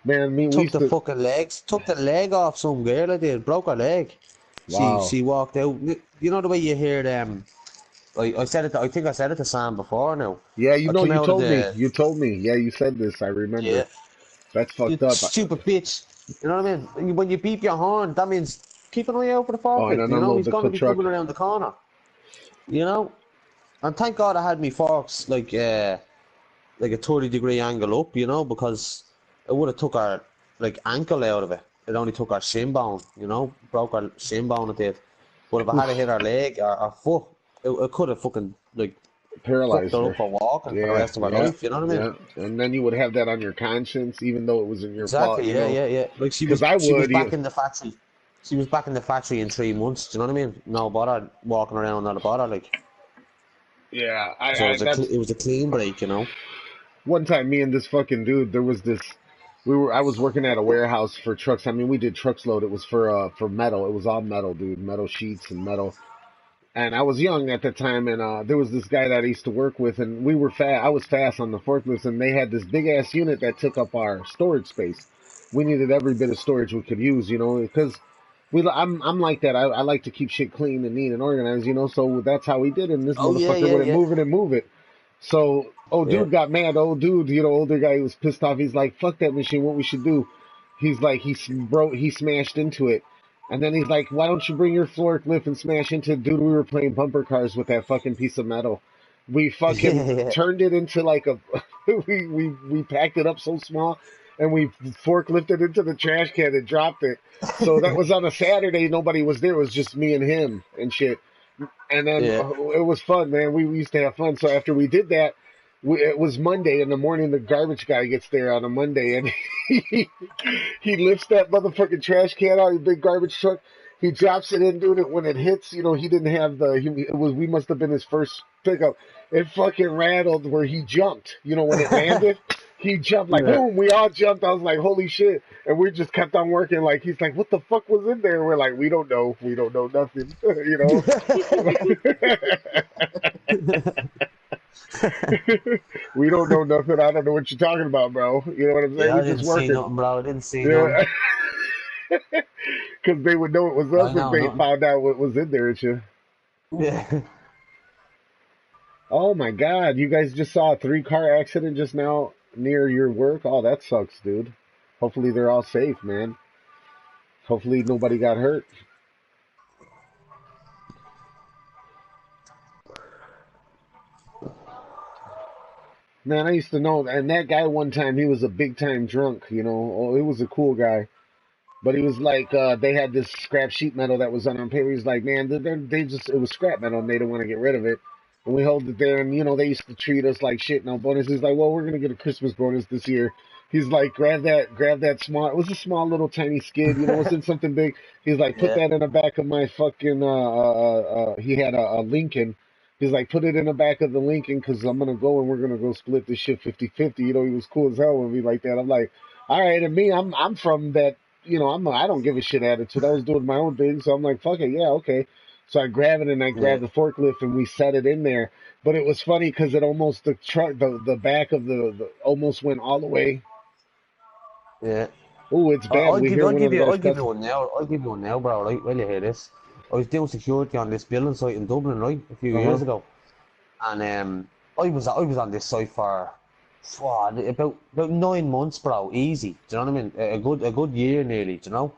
[SPEAKER 1] Man, I mean, we
[SPEAKER 2] Took
[SPEAKER 1] used
[SPEAKER 2] the
[SPEAKER 1] to...
[SPEAKER 2] fucking legs. Took the leg off some girl I did. Broke her leg. She
[SPEAKER 1] Wow.
[SPEAKER 2] she walked out. You know the way you hear I said it. I think I said it to Sam before. Now
[SPEAKER 1] Yeah,
[SPEAKER 2] I
[SPEAKER 1] you
[SPEAKER 2] came out of
[SPEAKER 1] told me.
[SPEAKER 2] the
[SPEAKER 1] You told me. Yeah, you said this. I remember.
[SPEAKER 2] yeah.
[SPEAKER 1] That's
[SPEAKER 2] You
[SPEAKER 1] fucked up.
[SPEAKER 2] stupid bitch. You know what I mean? When you beep your horn, that means keep an eye out for the
[SPEAKER 1] Oh, and
[SPEAKER 2] forklift.
[SPEAKER 1] then
[SPEAKER 2] You know
[SPEAKER 1] unload
[SPEAKER 2] he's
[SPEAKER 1] the
[SPEAKER 2] going to be
[SPEAKER 1] truck.
[SPEAKER 2] coming around the corner. You know, and thank God I had me forks like a 30-degree angle up. You know, because it would have took our like ankle out of it. It only took our shin bone. You know, broke our shin bone. It did. But if I had hit
[SPEAKER 1] Oof,
[SPEAKER 2] our leg or our foot, it could have fucking like fucked
[SPEAKER 1] paralyzed
[SPEAKER 2] her
[SPEAKER 1] her.
[SPEAKER 2] up for walking for the
[SPEAKER 1] Yeah,
[SPEAKER 2] rest of her
[SPEAKER 1] yeah,
[SPEAKER 2] life. You know what I mean?
[SPEAKER 1] yeah. And then you would have that on your conscience, even though it wasn't your fault,
[SPEAKER 2] Exactly.
[SPEAKER 1] you
[SPEAKER 2] Yeah,
[SPEAKER 1] know.
[SPEAKER 2] yeah, yeah. Like
[SPEAKER 1] Because I
[SPEAKER 2] she was
[SPEAKER 1] would. Yeah,
[SPEAKER 2] back in the factory. She was back in the factory in 3 months. Do you know what I mean? No bother walking around, not a bother. Like
[SPEAKER 1] yeah.
[SPEAKER 2] so,
[SPEAKER 1] That's
[SPEAKER 2] it was a clean break. You know.
[SPEAKER 1] one time. Me and this fucking dude. There was this. I was working at a warehouse for trucks. I mean, we did trucks load. It was for metal. It was all metal, dude. Metal sheets and metal. And I was young at the time, and there was this guy that I used to work with, and we were fast. I was fast on the forklifts, and they had this big ass unit that took up our storage space. We needed every bit of storage we could use, you know, because I'm like that. I like to keep shit clean and neat and organized, you know. So that's how we did it. And this
[SPEAKER 2] Oh yeah,
[SPEAKER 1] motherfucker
[SPEAKER 2] yeah,
[SPEAKER 1] wouldn't
[SPEAKER 2] yeah,
[SPEAKER 1] move it and move it. So old
[SPEAKER 2] yeah.
[SPEAKER 1] dude got mad. Old dude, you know, older guy was pissed off. He's like, "Fuck that machine. What we should do?" He's like, he smashed into it. And then he's like, "Why don't you bring your forklift and smash into it?" Dude, we were playing bumper cars with that fucking piece of metal. We fucking
[SPEAKER 2] Yeah, yeah.
[SPEAKER 1] turned it into like a we packed it up so small and we forklifted into the trash can and dropped it. So that was on a Saturday, nobody was there, it was just me and him and shit. And then
[SPEAKER 2] Yeah.
[SPEAKER 1] it was fun, man. We used to have fun. So after we did that, it was Monday in the morning. The garbage guy gets there on a Monday, and he, he lifts that motherfucking trash can out of the big garbage truck. He drops it in, dude. And when it hits, you know, he didn't have it was we must have been his first pickup. It fucking rattled where he jumped. You know, when it landed, he jumped like
[SPEAKER 2] Yeah.
[SPEAKER 1] boom. We all jumped. I was like, holy shit! And we just kept on working. Like he's like, what the fuck was in there? We're like, we don't know. We don't know nothing. You know. We don't know nothing. I don't know what you're talking about, bro. You know what I'm saying?
[SPEAKER 2] Yeah, I
[SPEAKER 1] We're just
[SPEAKER 2] didn't see
[SPEAKER 1] working.
[SPEAKER 2] nothing, bro. I didn't see nothing.
[SPEAKER 1] Yeah. Because they would know it was
[SPEAKER 2] I
[SPEAKER 1] us if
[SPEAKER 2] know
[SPEAKER 1] they
[SPEAKER 2] nothing.
[SPEAKER 1] found out what was in there. You.
[SPEAKER 2] Yeah.
[SPEAKER 1] Oh my God! You guys just saw a 3-car accident just now near your work. Oh, that sucks, dude. Hopefully they're all safe, man. Hopefully nobody got hurt. Man, I used to know, and that guy one time he was a big time drunk. You know, oh, he was a cool guy. But he was like, they had this scrap sheet metal that was on paper. He's like, man, they just, it was scrap metal and they didn't want to get rid of it. And we hold it there and, you know, they used to treat us like shit. No bonus. He's like, well, we're going to get a Christmas bonus this year. He's like, grab that small, it was a small little tiny skid, you know, it wasn't something big. He's like, put
[SPEAKER 2] Yeah.
[SPEAKER 1] that in the back of my fucking, he had a Lincoln. He's like, put it in the back of the Lincoln because I'm going to go and we're going to go split this shit 50-50. You know, he was cool as hell with me like that. I'm like, all right. And me, I'm from that, you know, I don't give a shit attitude. I was doing my own thing, so I'm like, fuck it, yeah, okay. So I grab it and I
[SPEAKER 2] Yeah,
[SPEAKER 1] grab the forklift and we set it in there. But it was funny because it almost the truck the back of the almost went all the way.
[SPEAKER 2] yeah.
[SPEAKER 1] Oh, it's bad. We hear one of the guys
[SPEAKER 2] I'll give you
[SPEAKER 1] cussing.
[SPEAKER 2] one now. I'll give you one now, bro. Right? Will you hear this? I was doing security on this building site in Dublin, right, a few
[SPEAKER 1] Uh
[SPEAKER 2] years
[SPEAKER 1] huh.
[SPEAKER 2] ago, and I was on this site for about 9 months, bro. Easy. Do you know what I mean? A good year nearly. Do you know?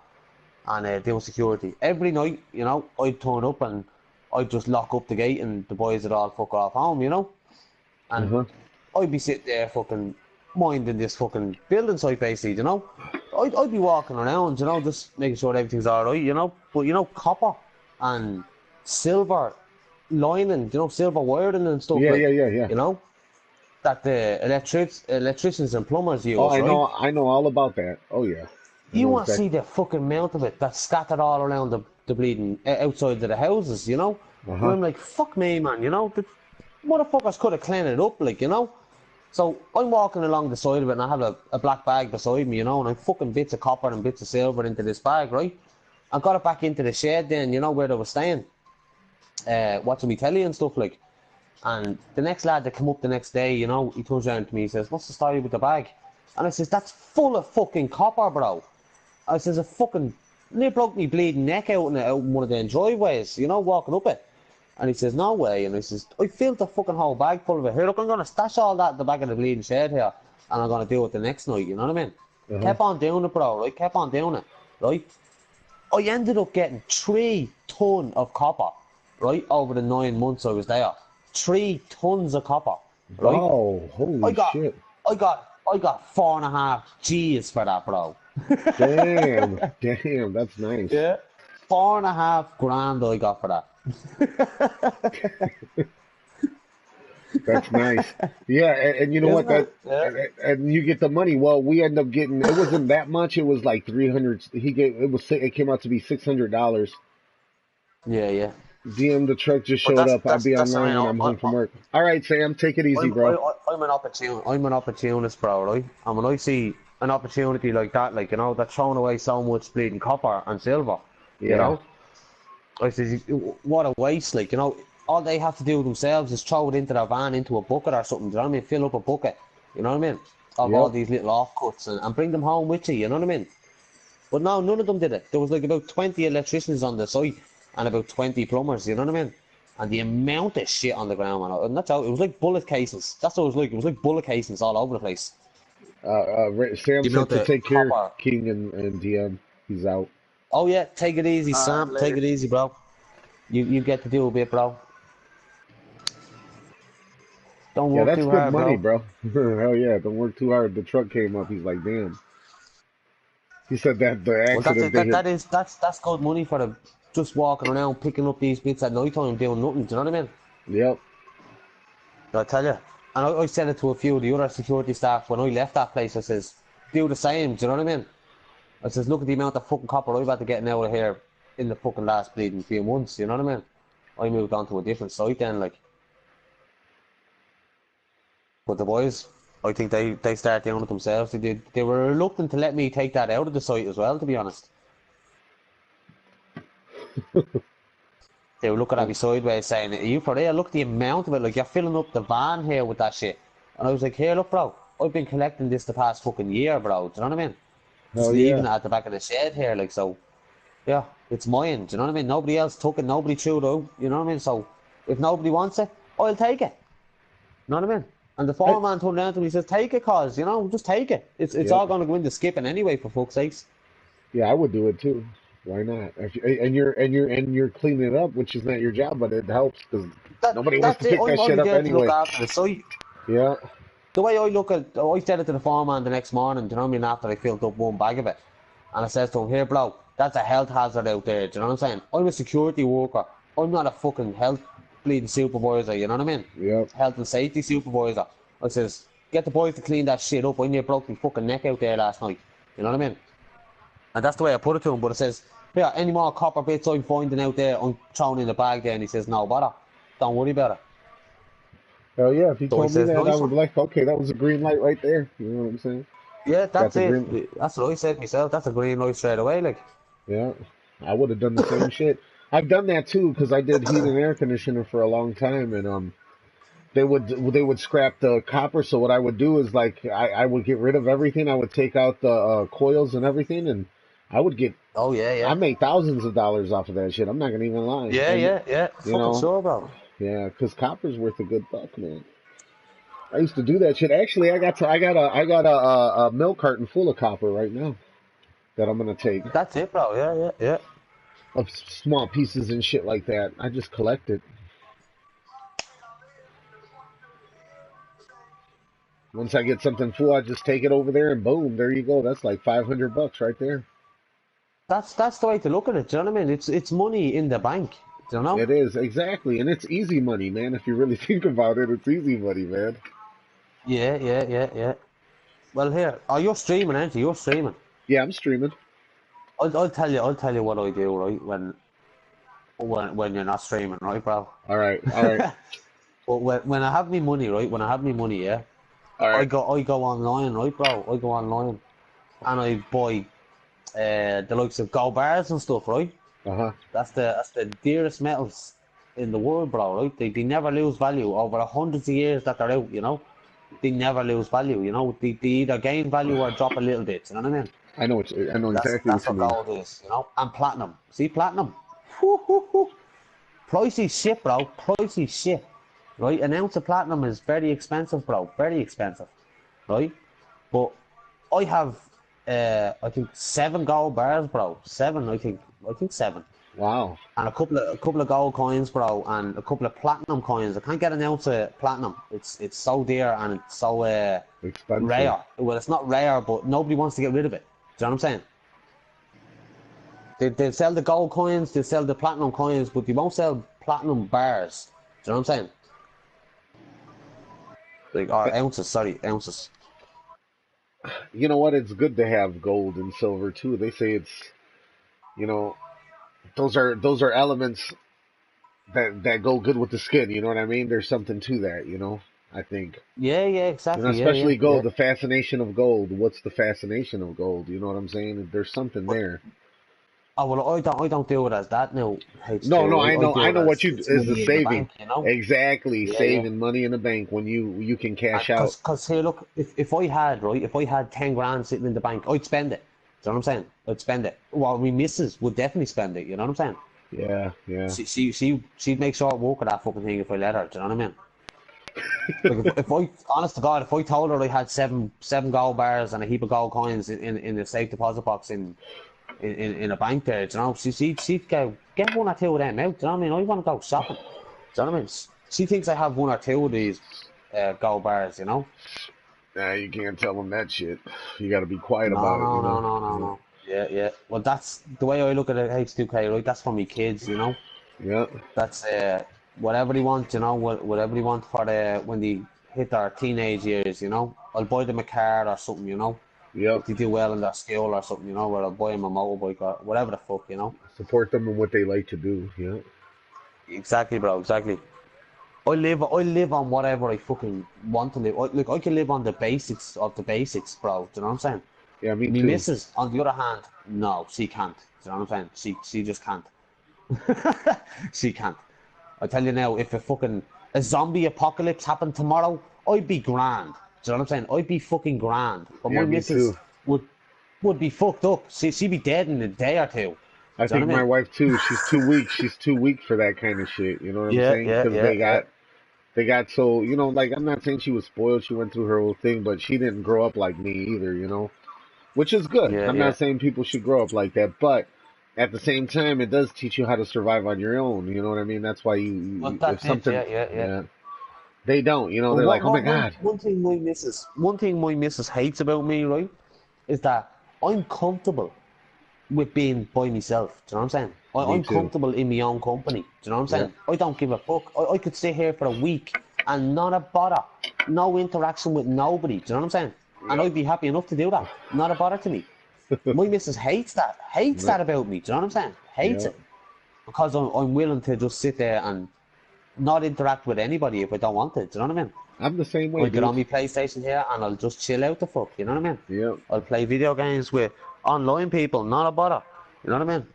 [SPEAKER 2] And doing security every night. You know, I'd turn up and I'd just lock up the gate and the boys would all fuck off home. You know,
[SPEAKER 1] Uh
[SPEAKER 2] and
[SPEAKER 1] huh.
[SPEAKER 2] I'd be sitting there fucking minding this fucking building site basically, you know. I'd be walking around, you know, just making sure everything's alright, you know. But you know, copper and silver lining, you know, silver wiring and stuff
[SPEAKER 1] Yeah,
[SPEAKER 2] like,
[SPEAKER 1] yeah, yeah, yeah.
[SPEAKER 2] you know, that the electricians and plumbers
[SPEAKER 1] Oh,
[SPEAKER 2] use, right?
[SPEAKER 1] I know all about that. Oh yeah, I
[SPEAKER 2] You
[SPEAKER 1] know
[SPEAKER 2] want to see
[SPEAKER 1] exactly.
[SPEAKER 2] the fucking amount of it that's scattered all around the bleeding outside of the houses, you know?
[SPEAKER 1] Uh
[SPEAKER 2] And
[SPEAKER 1] huh.
[SPEAKER 2] I'm like, fuck me, man, you know? The motherfuckers could have cleaned it up, like, you know? So I'm walking along the side of it and I have a black bag beside me, you know, and I'm fucking bits of copper and bits of silver into this bag, right? I got it back into the shed then, you know, where they were staying, watching me telly and stuff like. And the next lad that come up the next day, you know, he turns around to me, he says, "What's the story with the bag?" And I says, "That's full of fucking copper, bro." I says, "I fucking near broke me bleeding neck out in one of them driveways, you know, walking up it." And he says, "No way." And I says, "I filled the fucking whole bag full of it. Here, look, I'm going to stash all that at the back of the bleeding shed here. And I'm going to do it the next night, you know what I mean?"
[SPEAKER 1] Uh huh.
[SPEAKER 2] Kept on doing it, bro, right? Kept on doing it, right? I ended up getting 3 ton of copper, right? Over the 9 months I was there. 3 tons of copper, right?
[SPEAKER 1] Wow,
[SPEAKER 2] I
[SPEAKER 1] holy
[SPEAKER 2] got,
[SPEAKER 1] shit.
[SPEAKER 2] I got 4.5 G's for that, bro.
[SPEAKER 1] Damn, damn, that's nice.
[SPEAKER 2] Yeah. 4.5 grand I got for that.
[SPEAKER 1] That's nice. Yeah, and you know what?
[SPEAKER 2] Isn't
[SPEAKER 1] That
[SPEAKER 2] it? Yeah.
[SPEAKER 1] and you get the money. Well, we end up getting. It wasn't that much. It was like 300. He gave. It was. It came out to be $600.
[SPEAKER 2] Yeah, yeah.
[SPEAKER 1] DM the truck just
[SPEAKER 2] But
[SPEAKER 1] showed
[SPEAKER 2] that's
[SPEAKER 1] up. I'll
[SPEAKER 2] that's
[SPEAKER 1] be
[SPEAKER 2] that's I
[SPEAKER 1] online
[SPEAKER 2] mean,
[SPEAKER 1] when I'm home from work. All right, Sam, take it easy, bro.
[SPEAKER 2] I'm an opportunist, bro, right? And when I see an opportunity like that, like, you know, that's throwing away so much bleeding copper and silver, you
[SPEAKER 1] Yeah,
[SPEAKER 2] know, I says, what a waste, like, you know, all they have to do themselves is throw it into their van, into a bucket or something, do you know what I mean? Fill up a bucket, you know what I mean? Of all
[SPEAKER 1] yep,
[SPEAKER 2] these little offcuts and bring them home with you know what I mean? But no, none of them did it. There was like about 20 electricians on the site and about 20 plumbers, you know what I mean? And the amount of shit on the ground, man. And that's how it was like bullet casings. That's what it was like. It was like bullet casings all over the place.
[SPEAKER 1] Sam
[SPEAKER 2] The
[SPEAKER 1] said
[SPEAKER 2] amount
[SPEAKER 1] to
[SPEAKER 2] of
[SPEAKER 1] take care,
[SPEAKER 2] copper.
[SPEAKER 1] King and DM. He's out.
[SPEAKER 2] Oh yeah, take it easy,
[SPEAKER 3] All right,
[SPEAKER 2] Sam. Take
[SPEAKER 3] later.
[SPEAKER 2] it easy, bro. You get to do a bit, bro. Don't
[SPEAKER 1] Yeah,
[SPEAKER 2] work
[SPEAKER 1] that's
[SPEAKER 2] too
[SPEAKER 1] good
[SPEAKER 2] hard,
[SPEAKER 1] money,
[SPEAKER 2] bro.
[SPEAKER 1] bro. Hell yeah, don't work too hard. The truck came up. He's like, damn. He said that the
[SPEAKER 2] Well, that's
[SPEAKER 1] accident
[SPEAKER 2] it.
[SPEAKER 1] they hit.
[SPEAKER 2] That's good money for the just walking around picking up these bits at night time doing nothing. Do you know what I mean?
[SPEAKER 1] Yep.
[SPEAKER 2] I tell you. And I said it to a few of the other security staff when I left that place. I says, do the same. Do you know what I mean? I says, look at the amount of fucking copper I've had to get out of here in the fucking last bleeding few months. You know what I mean? I moved on to a different site then, like. But the boys, I think they started doing it themselves. They were reluctant to let me take that out of the site as well, to be honest. They were looking at me sideways saying, "Are you for real? Look at the amount of it. Like, you're filling up the van here with that shit." And I was like, "Here, look, bro. I've been collecting this the past fucking year, bro. Do you know what I mean? Just
[SPEAKER 1] Hell
[SPEAKER 2] leaving
[SPEAKER 1] yeah.
[SPEAKER 2] it at the back of the shed here, like, so. Yeah, it's mine. Do you know what I mean? Nobody else took it. Nobody threw it out. You know what I mean? So, if nobody wants it, I'll take it. You know what I mean? And the
[SPEAKER 1] I,
[SPEAKER 2] foreman turned around to me and says, "Take it, cause you know, just take it. It's
[SPEAKER 1] yep.
[SPEAKER 2] all going to go into skipping anyway, for fuck's sakes."
[SPEAKER 1] Yeah, I would do it too. Why not? And you're cleaning it up, which is not your job, but it helps because nobody wants
[SPEAKER 2] That's
[SPEAKER 1] to
[SPEAKER 2] it.
[SPEAKER 1] pick that
[SPEAKER 2] I'm
[SPEAKER 1] shit
[SPEAKER 2] only
[SPEAKER 1] up
[SPEAKER 2] there to look
[SPEAKER 1] anyway.
[SPEAKER 2] after the site.
[SPEAKER 1] Yeah.
[SPEAKER 2] The way I look at, I said it to the foreman the next morning, do you know what I mean, after I filled up one bag of it. And I says to him, "Here, bro, that's a health hazard out there, do you know what I'm saying? I'm a security worker. I'm not a fucking health bleeding supervisor, you know what I mean?
[SPEAKER 1] Yep.
[SPEAKER 2] Health and safety supervisor." I says, "Get the boys to clean that shit up. I near broke my fucking neck out there last night." You know what I mean? And that's the way I put it to him, but it says, "Yeah, any more copper bits I'm finding out there, I'm throwing in the bag there." And he says, "No bother. Don't worry about it."
[SPEAKER 1] Hell yeah. If he
[SPEAKER 2] So I
[SPEAKER 1] told me
[SPEAKER 2] says,
[SPEAKER 1] that, I
[SPEAKER 2] "Nice
[SPEAKER 1] would
[SPEAKER 2] one."
[SPEAKER 1] be like, okay, that was a green light right there. You know what I'm saying?
[SPEAKER 2] Yeah,
[SPEAKER 1] Got
[SPEAKER 2] that's
[SPEAKER 1] the green.
[SPEAKER 2] it. That's what I said myself. That's a green light straight away, like.
[SPEAKER 1] Yeah. I would have done the same shit. I've done that too because I did heat and air conditioner for a long time, and they would scrap the copper. So what I would do is like I would get rid of everything. I would take out the coils and everything, and I would get
[SPEAKER 2] Oh yeah,
[SPEAKER 1] I
[SPEAKER 2] yeah.
[SPEAKER 1] make thousands of dollars off of that shit. I'm not gonna even lie.
[SPEAKER 2] Yeah,
[SPEAKER 1] And
[SPEAKER 2] yeah, yeah.
[SPEAKER 1] you
[SPEAKER 2] Fucking
[SPEAKER 1] know,
[SPEAKER 2] sure, bro.
[SPEAKER 1] yeah, because copper's worth a good buck, man. I used to do that shit. Actually, I got a milk carton full of copper right now that I'm gonna take
[SPEAKER 2] That's it, bro. Yeah, yeah, yeah.
[SPEAKER 1] of small pieces and shit like that. I just collect it. Once I get something full, I just take it over there and boom, there you go. That's like $500 right there.
[SPEAKER 2] That's the way to look at it. Do you know what I mean? It's money in the bank. Do you know?
[SPEAKER 1] It is exactly, and it's easy money, man. If you really think about it, it's easy money, man.
[SPEAKER 2] Yeah, yeah, yeah, yeah. Well, here, oh, you're streaming, aren't you? You're streaming.
[SPEAKER 1] Yeah, I'm streaming.
[SPEAKER 2] I'll tell you what I do, right? When you're not streaming, right, bro?
[SPEAKER 1] All right, all right,
[SPEAKER 2] But when I have me money, right? When I have me money, yeah,
[SPEAKER 1] all right.
[SPEAKER 2] I go online, right, bro? I go online and I buy the likes of gold bars and stuff, right?
[SPEAKER 1] Uh-huh.
[SPEAKER 2] That's the dearest metals in the world, bro, right? They never lose value over hundreds of years that they're out, you know? They never lose value, you know? They either gain value or drop a little bit, you know what I mean?
[SPEAKER 1] I know exactly
[SPEAKER 2] That's
[SPEAKER 1] what you
[SPEAKER 2] what
[SPEAKER 1] mean.
[SPEAKER 2] gold is, you know? And platinum. See, platinum. Whoo, whoo, whoo. Pricey shit, bro. Pricey shit. Right? An ounce of platinum is very expensive, bro. Very expensive. Right? But I have, I think 7 gold bars, bro. 7, I think. I think 7.
[SPEAKER 1] Wow.
[SPEAKER 2] And a couple of gold coins, bro, and a couple of platinum coins. I can't get an ounce of platinum. It's so dear and it's so
[SPEAKER 1] Expensive.
[SPEAKER 2] rare. Well, it's not rare, but nobody wants to get rid of it. Do you know what I'm saying? They'll sell the gold coins, they'll sell the platinum coins, but they won't sell platinum bars. Do you know what I'm saying? Like, or ounces, sorry, ounces.
[SPEAKER 1] You know what? It's good to have gold and silver too. They say it's, you know, those are elements that go good with the skin. You know what I mean? There's something to that. I think.
[SPEAKER 2] Yeah, yeah, exactly. Yeah, yeah,
[SPEAKER 1] Especially
[SPEAKER 2] yeah.
[SPEAKER 1] gold. The fascination of gold. What's the fascination of gold? You know what I'm saying? There's something
[SPEAKER 2] But
[SPEAKER 1] there.
[SPEAKER 2] oh well, I don't do it as that now.
[SPEAKER 1] No,
[SPEAKER 2] H2,
[SPEAKER 1] no, I
[SPEAKER 2] I
[SPEAKER 1] know,
[SPEAKER 2] do
[SPEAKER 1] I
[SPEAKER 2] it
[SPEAKER 1] know what
[SPEAKER 2] as
[SPEAKER 1] you
[SPEAKER 2] it's
[SPEAKER 1] is the
[SPEAKER 2] money in the
[SPEAKER 1] saving.
[SPEAKER 2] bank, you know.
[SPEAKER 1] Exactly,
[SPEAKER 2] Yeah, yeah.
[SPEAKER 1] saving money in the bank when you can cash out.
[SPEAKER 2] Cause here, look, if I had right, if I had 10 grand sitting in the bank, I'd spend it. Do you know what I'm saying? I'd spend it. Well, my missus would definitely spend it. You know what I'm saying?
[SPEAKER 1] Yeah, yeah.
[SPEAKER 2] She'd make short work of that fucking thing if I let her. Do you know what I mean? Like if I, honest to God, if I told her I had seven gold bars and a heap of gold coins in the safe deposit box in a bank there, do you know, she'd go get one or two of them out. Do you know what I mean? I want to go shopping. Do you know what I mean? She thinks I have one or two of these gold bars. You know?
[SPEAKER 1] Nah, you can't tell them that shit. You got to be quiet
[SPEAKER 2] No,
[SPEAKER 1] about it.
[SPEAKER 2] no,
[SPEAKER 1] You
[SPEAKER 2] no,
[SPEAKER 1] know.
[SPEAKER 2] no, no,
[SPEAKER 1] Yeah,
[SPEAKER 2] no. Yeah, yeah. Well, that's the way I look at it. H2K, right? That's for me kids. You know?
[SPEAKER 1] yeah,
[SPEAKER 2] That's whatever they want. You know, whatever they want for when they hit their teenage years. You know, I'll buy them a car or something. You know,
[SPEAKER 1] yep.
[SPEAKER 2] if they do well in their school or something. You know, or I'll buy them a motorbike or whatever the fuck. You know.
[SPEAKER 1] Support them in what they like to do. Yeah.
[SPEAKER 2] Exactly, bro. Exactly. I live on whatever I fucking want to live. Like I can live on the basics of the basics, bro. Do you know what I'm saying?
[SPEAKER 1] Yeah, me
[SPEAKER 2] Me
[SPEAKER 1] too.
[SPEAKER 2] missus, on the other hand, no, she can't. Do you know what I'm saying? She just can't. She can't. I tell you now, if a zombie apocalypse happened tomorrow, I'd be grand. Do you know what I'm saying? I'd be fucking grand. But
[SPEAKER 1] Yeah,
[SPEAKER 2] my
[SPEAKER 1] me
[SPEAKER 2] missus
[SPEAKER 1] too.
[SPEAKER 2] would be fucked up. She'd be dead in a day or two.
[SPEAKER 1] I
[SPEAKER 2] Do you know
[SPEAKER 1] think
[SPEAKER 2] what I
[SPEAKER 1] my
[SPEAKER 2] mean?
[SPEAKER 1] wife too. She's too weak. She's too weak for that kind of shit. You know what I'm
[SPEAKER 2] Yeah,
[SPEAKER 1] saying?
[SPEAKER 2] yeah,
[SPEAKER 1] Because
[SPEAKER 2] yeah, yeah.
[SPEAKER 1] they got so like I'm not saying she was spoiled. She went through her whole thing, but she didn't grow up like me either. Which is good.
[SPEAKER 2] Yeah,
[SPEAKER 1] I'm
[SPEAKER 2] yeah.
[SPEAKER 1] not saying people should grow up like that, but at the same time, it does teach you how to survive on your own. You know what I mean? That's why
[SPEAKER 2] Well,
[SPEAKER 1] if
[SPEAKER 2] that's it.
[SPEAKER 1] something,
[SPEAKER 2] Yeah, yeah, yeah.
[SPEAKER 1] yeah, they don't.
[SPEAKER 2] But
[SPEAKER 1] They're like,
[SPEAKER 2] what,
[SPEAKER 1] oh my
[SPEAKER 2] what
[SPEAKER 1] god,
[SPEAKER 2] one thing my missus hates about me, right, is that I'm comfortable with being by myself. Do you know what I'm saying?
[SPEAKER 1] me
[SPEAKER 2] I'm
[SPEAKER 1] too.
[SPEAKER 2] comfortable in my own company. Do you know what I'm
[SPEAKER 1] Yeah,
[SPEAKER 2] saying? I don't give a fuck. I could stay here for a week and not a bother, no interaction with nobody. Do you know what I'm saying? And
[SPEAKER 1] yep,
[SPEAKER 2] I'd be happy enough to do that. Not a bother to me. My missus hates that. Hates
[SPEAKER 1] yep,
[SPEAKER 2] that about me. Do you know what I'm saying? Hates
[SPEAKER 1] yep.
[SPEAKER 2] it because I'm willing to just sit there and not interact with anybody if I don't want to. Do you know what I mean?
[SPEAKER 1] I'm the same way,
[SPEAKER 2] I'll get
[SPEAKER 1] dude.
[SPEAKER 2] on my PlayStation here and I'll just chill out the fuck, you know what I mean?
[SPEAKER 1] Yep,
[SPEAKER 2] I'll play video games with online people, not a bother. You know what I mean?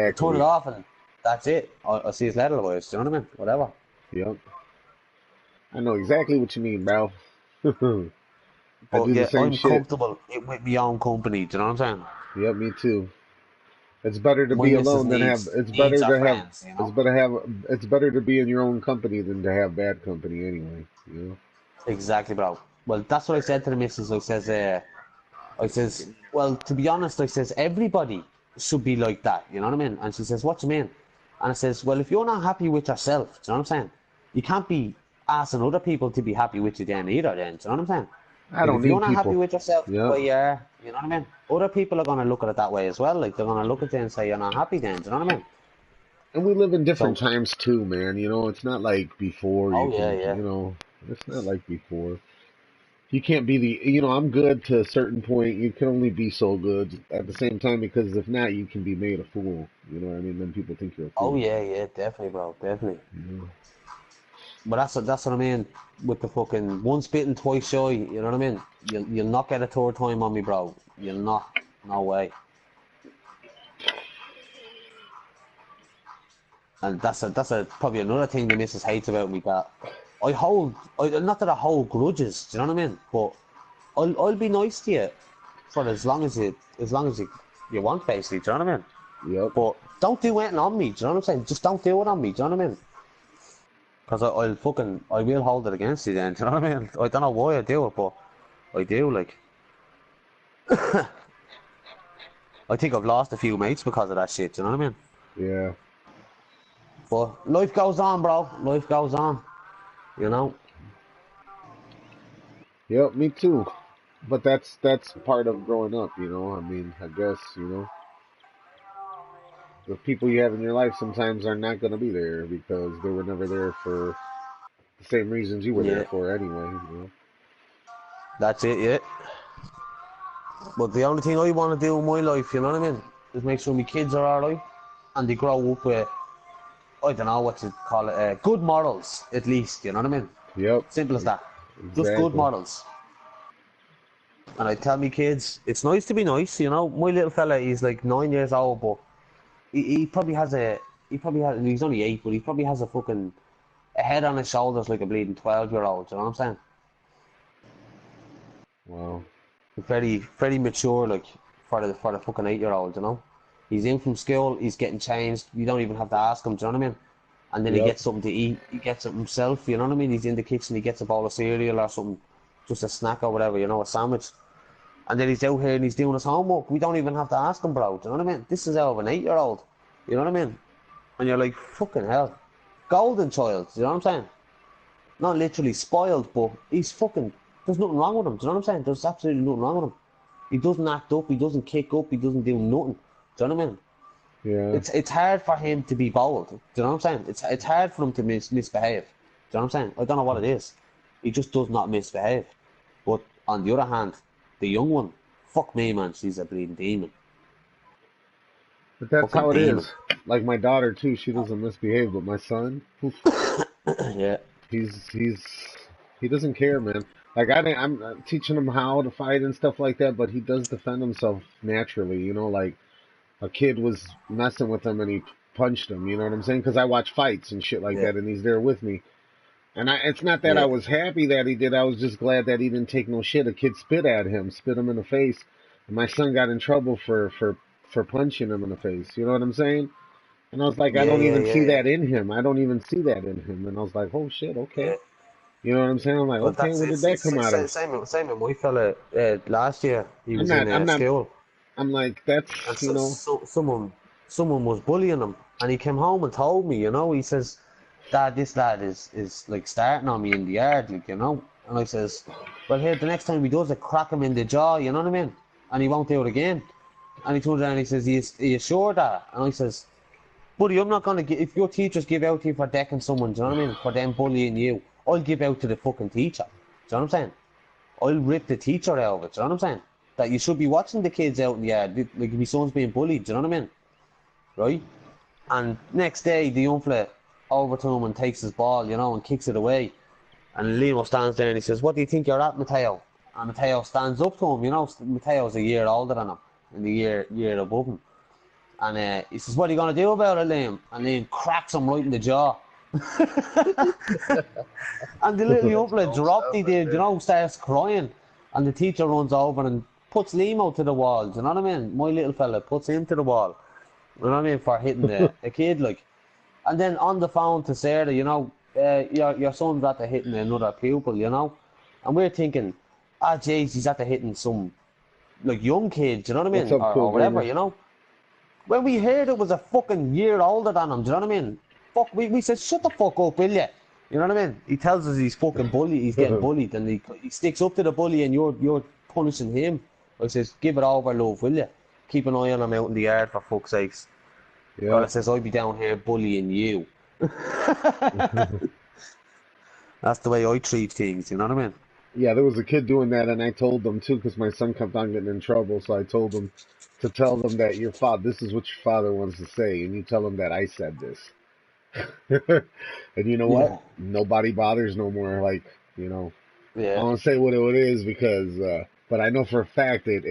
[SPEAKER 2] I'll turn it
[SPEAKER 1] exactly.
[SPEAKER 2] off and That's it. I'll see his later, boys. Do you know what I mean? Whatever.
[SPEAKER 1] Yep. I know exactly what you mean, bro. I
[SPEAKER 2] But
[SPEAKER 1] do the
[SPEAKER 2] yeah,
[SPEAKER 1] same
[SPEAKER 2] I'm
[SPEAKER 1] shit.
[SPEAKER 2] comfortable with my own company. Do you know what I'm saying?
[SPEAKER 1] Yep, me too. It's better to
[SPEAKER 2] My
[SPEAKER 1] be
[SPEAKER 2] missus
[SPEAKER 1] alone than have.
[SPEAKER 2] needs our friends. You know.
[SPEAKER 1] It's better to be in your own company than to have bad company anyway. You know.
[SPEAKER 2] Exactly, bro. Well, that's what I said to the missus. I says, well, to be honest, I says everybody should be like that. You know what I mean? And she says, what do you mean? And I says, well, if you're not happy with yourself, do you know what I'm saying? You can't be asking other people to be happy with you then either. Then, do you know what I'm saying?
[SPEAKER 1] I
[SPEAKER 2] Like,
[SPEAKER 1] don't
[SPEAKER 2] if you're
[SPEAKER 1] need
[SPEAKER 2] not happy
[SPEAKER 1] people.
[SPEAKER 2] with yourself the
[SPEAKER 1] Yep.
[SPEAKER 2] way you are, you know what I mean? Other people are gonna look at it that way as well. Like they're gonna look at you and say you're not happy. Then, do you know what I mean?
[SPEAKER 1] And we live in different
[SPEAKER 2] So,
[SPEAKER 1] times too, man. You know, it's not like before. You
[SPEAKER 2] oh yeah,
[SPEAKER 1] can,
[SPEAKER 2] yeah,
[SPEAKER 1] it's not like before. You can't be I'm good to a certain point. You can only be so good at the same time because if not, you can be made a fool. You know what I mean? Then people think you're a
[SPEAKER 2] oh
[SPEAKER 1] fool.
[SPEAKER 2] yeah, yeah, definitely, bro, definitely.
[SPEAKER 1] You know?
[SPEAKER 2] But that's what I mean with the fucking once bitten, twice shy. You know what I mean? You'll not get a third time on me, bro. You'll not. No way. And that's a probably another thing the missus hates about me that not that I hold grudges. Do you know what I mean? But I'll be nice to you for as long as you want, basically. Do you know what I mean?
[SPEAKER 1] Yep.
[SPEAKER 2] But don't do anything on me. Do you know what I'm saying? Just don't do it on me. Do you know what I mean? Because I will hold it against you then. Do you know what I mean? I don't know why I do it, but I do. Like, I think I've lost a few mates because of that shit. Do you know what I mean?
[SPEAKER 1] Yeah.
[SPEAKER 2] But life goes on, bro. Life goes on. You know.
[SPEAKER 1] Yep. Me too. But that's part of growing up. You know. I mean, I guess the people you have in your life sometimes are not going to be there because they were never there for the same reasons you were there
[SPEAKER 2] Yeah.
[SPEAKER 1] for anyway.
[SPEAKER 2] That's it. Yeah. But the only thing I want to do in my life, you know what I mean, is make sure my kids are alright and they grow up with, I don't know what to call it, good morals at least. You know what I mean?
[SPEAKER 1] Yep.
[SPEAKER 2] Simple as that. Just good
[SPEAKER 1] Exactly.
[SPEAKER 2] morals. And I tell me kids, it's nice to be nice, you know. My little fella, he's like 9 years old, but he probably has he's only 8, but he probably has a head on his shoulders like a bleeding 12-year-old, you know what I'm saying?
[SPEAKER 1] Wow.
[SPEAKER 2] Very, very mature, like, for the fucking 8-year-old, you know? He's in from school, he's getting changed, you don't even have to ask him, do you know what I mean? And then he
[SPEAKER 1] Yep.
[SPEAKER 2] gets something to eat, he gets it himself, you know what I mean? He's in the kitchen, he gets a bowl of cereal or something, just a snack or whatever, you know, a sandwich. And then he's out here and he's doing his homework. We don't even have to ask him, bro. Do you know what I mean? This is out of an 8-year-old. You know what I mean? And you're like, fucking hell. Golden child, do you know what I'm saying? Not literally spoiled, but he's fucking. There's nothing wrong with him, do you know what I'm saying? There's absolutely nothing wrong with him. He doesn't act up, he doesn't kick up, he doesn't do nothing. Do you know what I mean?
[SPEAKER 1] Yeah.
[SPEAKER 2] It's hard for him to be bold. Do you know what I'm saying? It's hard for him to misbehave. Do you know what I'm saying? I don't know what it is. He just does not misbehave. But on the other hand, the young one, fuck me, man, she's a bleeding demon.
[SPEAKER 1] But that's
[SPEAKER 2] Fucking
[SPEAKER 1] how it
[SPEAKER 2] demon.
[SPEAKER 1] is. Like my daughter too, she doesn't misbehave, but my son, oof,
[SPEAKER 2] Yeah.
[SPEAKER 1] he's he doesn't care, man. Like I'm teaching him how to fight and stuff like that, but he does defend himself naturally. Like a kid was messing with him and he punched him. You know what I'm saying? Because I watch fights and shit like
[SPEAKER 2] Yeah.
[SPEAKER 1] that, and he's there with me. And it's not that I
[SPEAKER 2] Yeah.
[SPEAKER 1] was happy that he did. I was just glad that he didn't take no shit. A kid spit at him, spit him in the face, and my son got in trouble for punching him in the face. You know what I'm saying? And I was like, I
[SPEAKER 2] Yeah,
[SPEAKER 1] don't
[SPEAKER 2] yeah,
[SPEAKER 1] even
[SPEAKER 2] yeah,
[SPEAKER 1] see
[SPEAKER 2] yeah.
[SPEAKER 1] that in him. I don't even see that in him. And I was like, oh shit, okay.
[SPEAKER 2] Yeah.
[SPEAKER 1] You know what I'm saying? I'm like,
[SPEAKER 2] Well,
[SPEAKER 1] okay,
[SPEAKER 2] that's
[SPEAKER 1] where
[SPEAKER 2] it.
[SPEAKER 1] did that come out of?
[SPEAKER 2] Same with my fella. Last year, he
[SPEAKER 1] I'm
[SPEAKER 2] was in
[SPEAKER 1] not, I'm not,
[SPEAKER 2] school,
[SPEAKER 1] I'm like, that's,
[SPEAKER 2] and
[SPEAKER 1] you know,
[SPEAKER 2] someone was bullying him, and he came home and told me, you know, he says, Dad, this lad is like starting on me in the yard, like, you know. And I says, well, here, the next time he does it, crack him in the jaw, you know what I mean? And he won't do it again. And he turns around and he says, are you sure, Dad? And I says, buddy, I'm not gonna if your teachers give out to you for decking someone, do you know what I mean? For them bullying you, I'll give out to the fucking teacher. Do you know what I'm saying? I'll rip the teacher out of it, do you know what I'm saying? That you should be watching the kids out in the yard, like my son's being bullied, do you know what I mean? Right? And next day, the young fella over to him and takes his ball, you know, and kicks it away. And Lino stands there and he says, what do you think you're at, Matteo? And Matteo stands up to him, you know. Matteo's a year older than him, and the year above him. And he says, "What are you gonna do about it, Liam?" And Liam cracks him right in the jaw. And the little youngler dropped, he did, you know, starts crying. And the teacher runs over and puts Liam out to the wall, do you know what I mean? My little fella puts him to the wall, you know what I mean, for hitting a kid, like. And then on the phone to Sarah, you know, your son's after hitting another pupil, you know? And we're thinking, ah, jeez, he's after hitting some, like, young kid, do you know what I
[SPEAKER 1] What's
[SPEAKER 2] mean?
[SPEAKER 1] up,
[SPEAKER 2] Or
[SPEAKER 1] cool
[SPEAKER 2] whatever,
[SPEAKER 1] gamer?
[SPEAKER 2] you know? When we heard it was a fucking year older than him, do you know what I mean? Fuck, we said, shut the fuck up, will you? You know what I mean? He tells us he's fucking bullied, he's getting bullied, and he sticks up to the bully, and you're punishing him. I says, give it over, love, will you? Keep an eye on him out in the yard, for fuck's sakes.
[SPEAKER 1] Yeah.
[SPEAKER 2] Or I says, I'd be down here bullying you. That's the way I treat things, you know what I mean?
[SPEAKER 1] Yeah, there was a kid doing that, and I told them too, because my son kept on getting in trouble. So I told them to tell them that your father, this is what your father wants to say, and you tell him that I said this. And you know what?
[SPEAKER 2] Yeah.
[SPEAKER 1] Nobody bothers no more. Like, you know, I
[SPEAKER 2] Yeah.
[SPEAKER 1] won't say what it is because, but I know for a fact it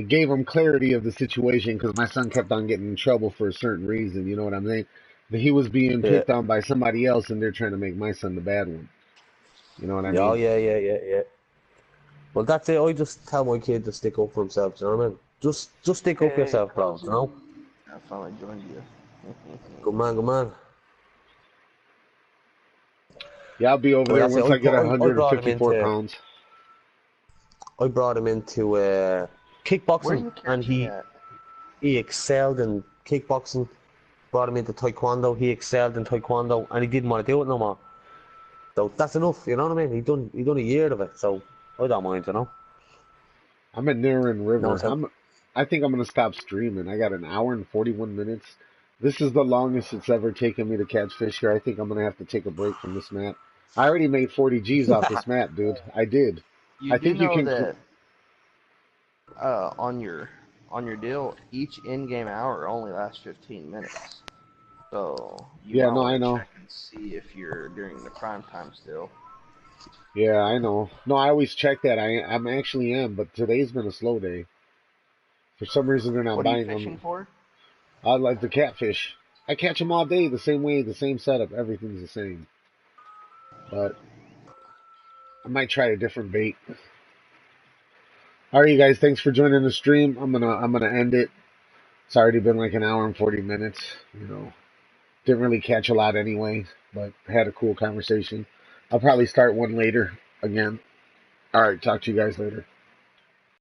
[SPEAKER 1] gave him clarity of the situation because my son kept on getting in trouble for a certain reason. You know what I'm saying? That he was being
[SPEAKER 2] Yeah.
[SPEAKER 1] picked on by somebody else, and they're trying to make my son the bad one. You know what I
[SPEAKER 2] Yeah, oh,
[SPEAKER 1] mean?
[SPEAKER 2] yeah. Well, that's it. I just tell my kid to stick up for himself, you know what I mean? Just stick up for
[SPEAKER 4] Hey,
[SPEAKER 2] yourself, bro, you know?
[SPEAKER 4] I finally joined you.
[SPEAKER 2] Good man, good man.
[SPEAKER 1] Yeah, I'll be over
[SPEAKER 2] Well,
[SPEAKER 1] there
[SPEAKER 2] that's it.
[SPEAKER 1] once I get
[SPEAKER 2] I brought him
[SPEAKER 1] 154
[SPEAKER 2] into
[SPEAKER 1] pounds.
[SPEAKER 2] I brought him into
[SPEAKER 4] Where are
[SPEAKER 2] kickboxing,
[SPEAKER 4] you
[SPEAKER 2] and
[SPEAKER 4] catching at?
[SPEAKER 2] he excelled in kickboxing. Brought him into taekwondo. He excelled in taekwondo, and he didn't want to do it no more. So that's enough, you know what I mean? He done a year of it, so I don't mind, you know.
[SPEAKER 1] I'm at Narren
[SPEAKER 2] No,
[SPEAKER 1] River.
[SPEAKER 2] so
[SPEAKER 1] I think I'm gonna stop streaming. I got an hour and 41 minutes. This is the longest it's ever taken me to catch fish here. I think I'm gonna have to take a break from this map. I already made 40 G's off this map, dude. I did.
[SPEAKER 4] You
[SPEAKER 1] I
[SPEAKER 4] do
[SPEAKER 1] think you
[SPEAKER 4] know
[SPEAKER 1] can.
[SPEAKER 4] that on your deal, each in-game hour only lasts 15 minutes. So you
[SPEAKER 1] Yeah,
[SPEAKER 4] might
[SPEAKER 1] no, I
[SPEAKER 4] want to
[SPEAKER 1] know.
[SPEAKER 4] check and see if you're during the prime time still.
[SPEAKER 1] Yeah, I know. No, I always check that. I'm actually am, but today's been a slow day. For some reason, they're not
[SPEAKER 4] What are you
[SPEAKER 1] buying
[SPEAKER 4] fishing
[SPEAKER 1] them.
[SPEAKER 4] for?
[SPEAKER 1] I like the catfish. I catch them all day the same way, the same setup. Everything's the same. But I might try a different bait. All right, you guys. Thanks for joining the stream. I'm gonna end it. It's already been like an hour and 40 minutes. You know, didn't really catch a lot anyway, but had a cool conversation. I'll probably start one later again. All right, talk to you guys later.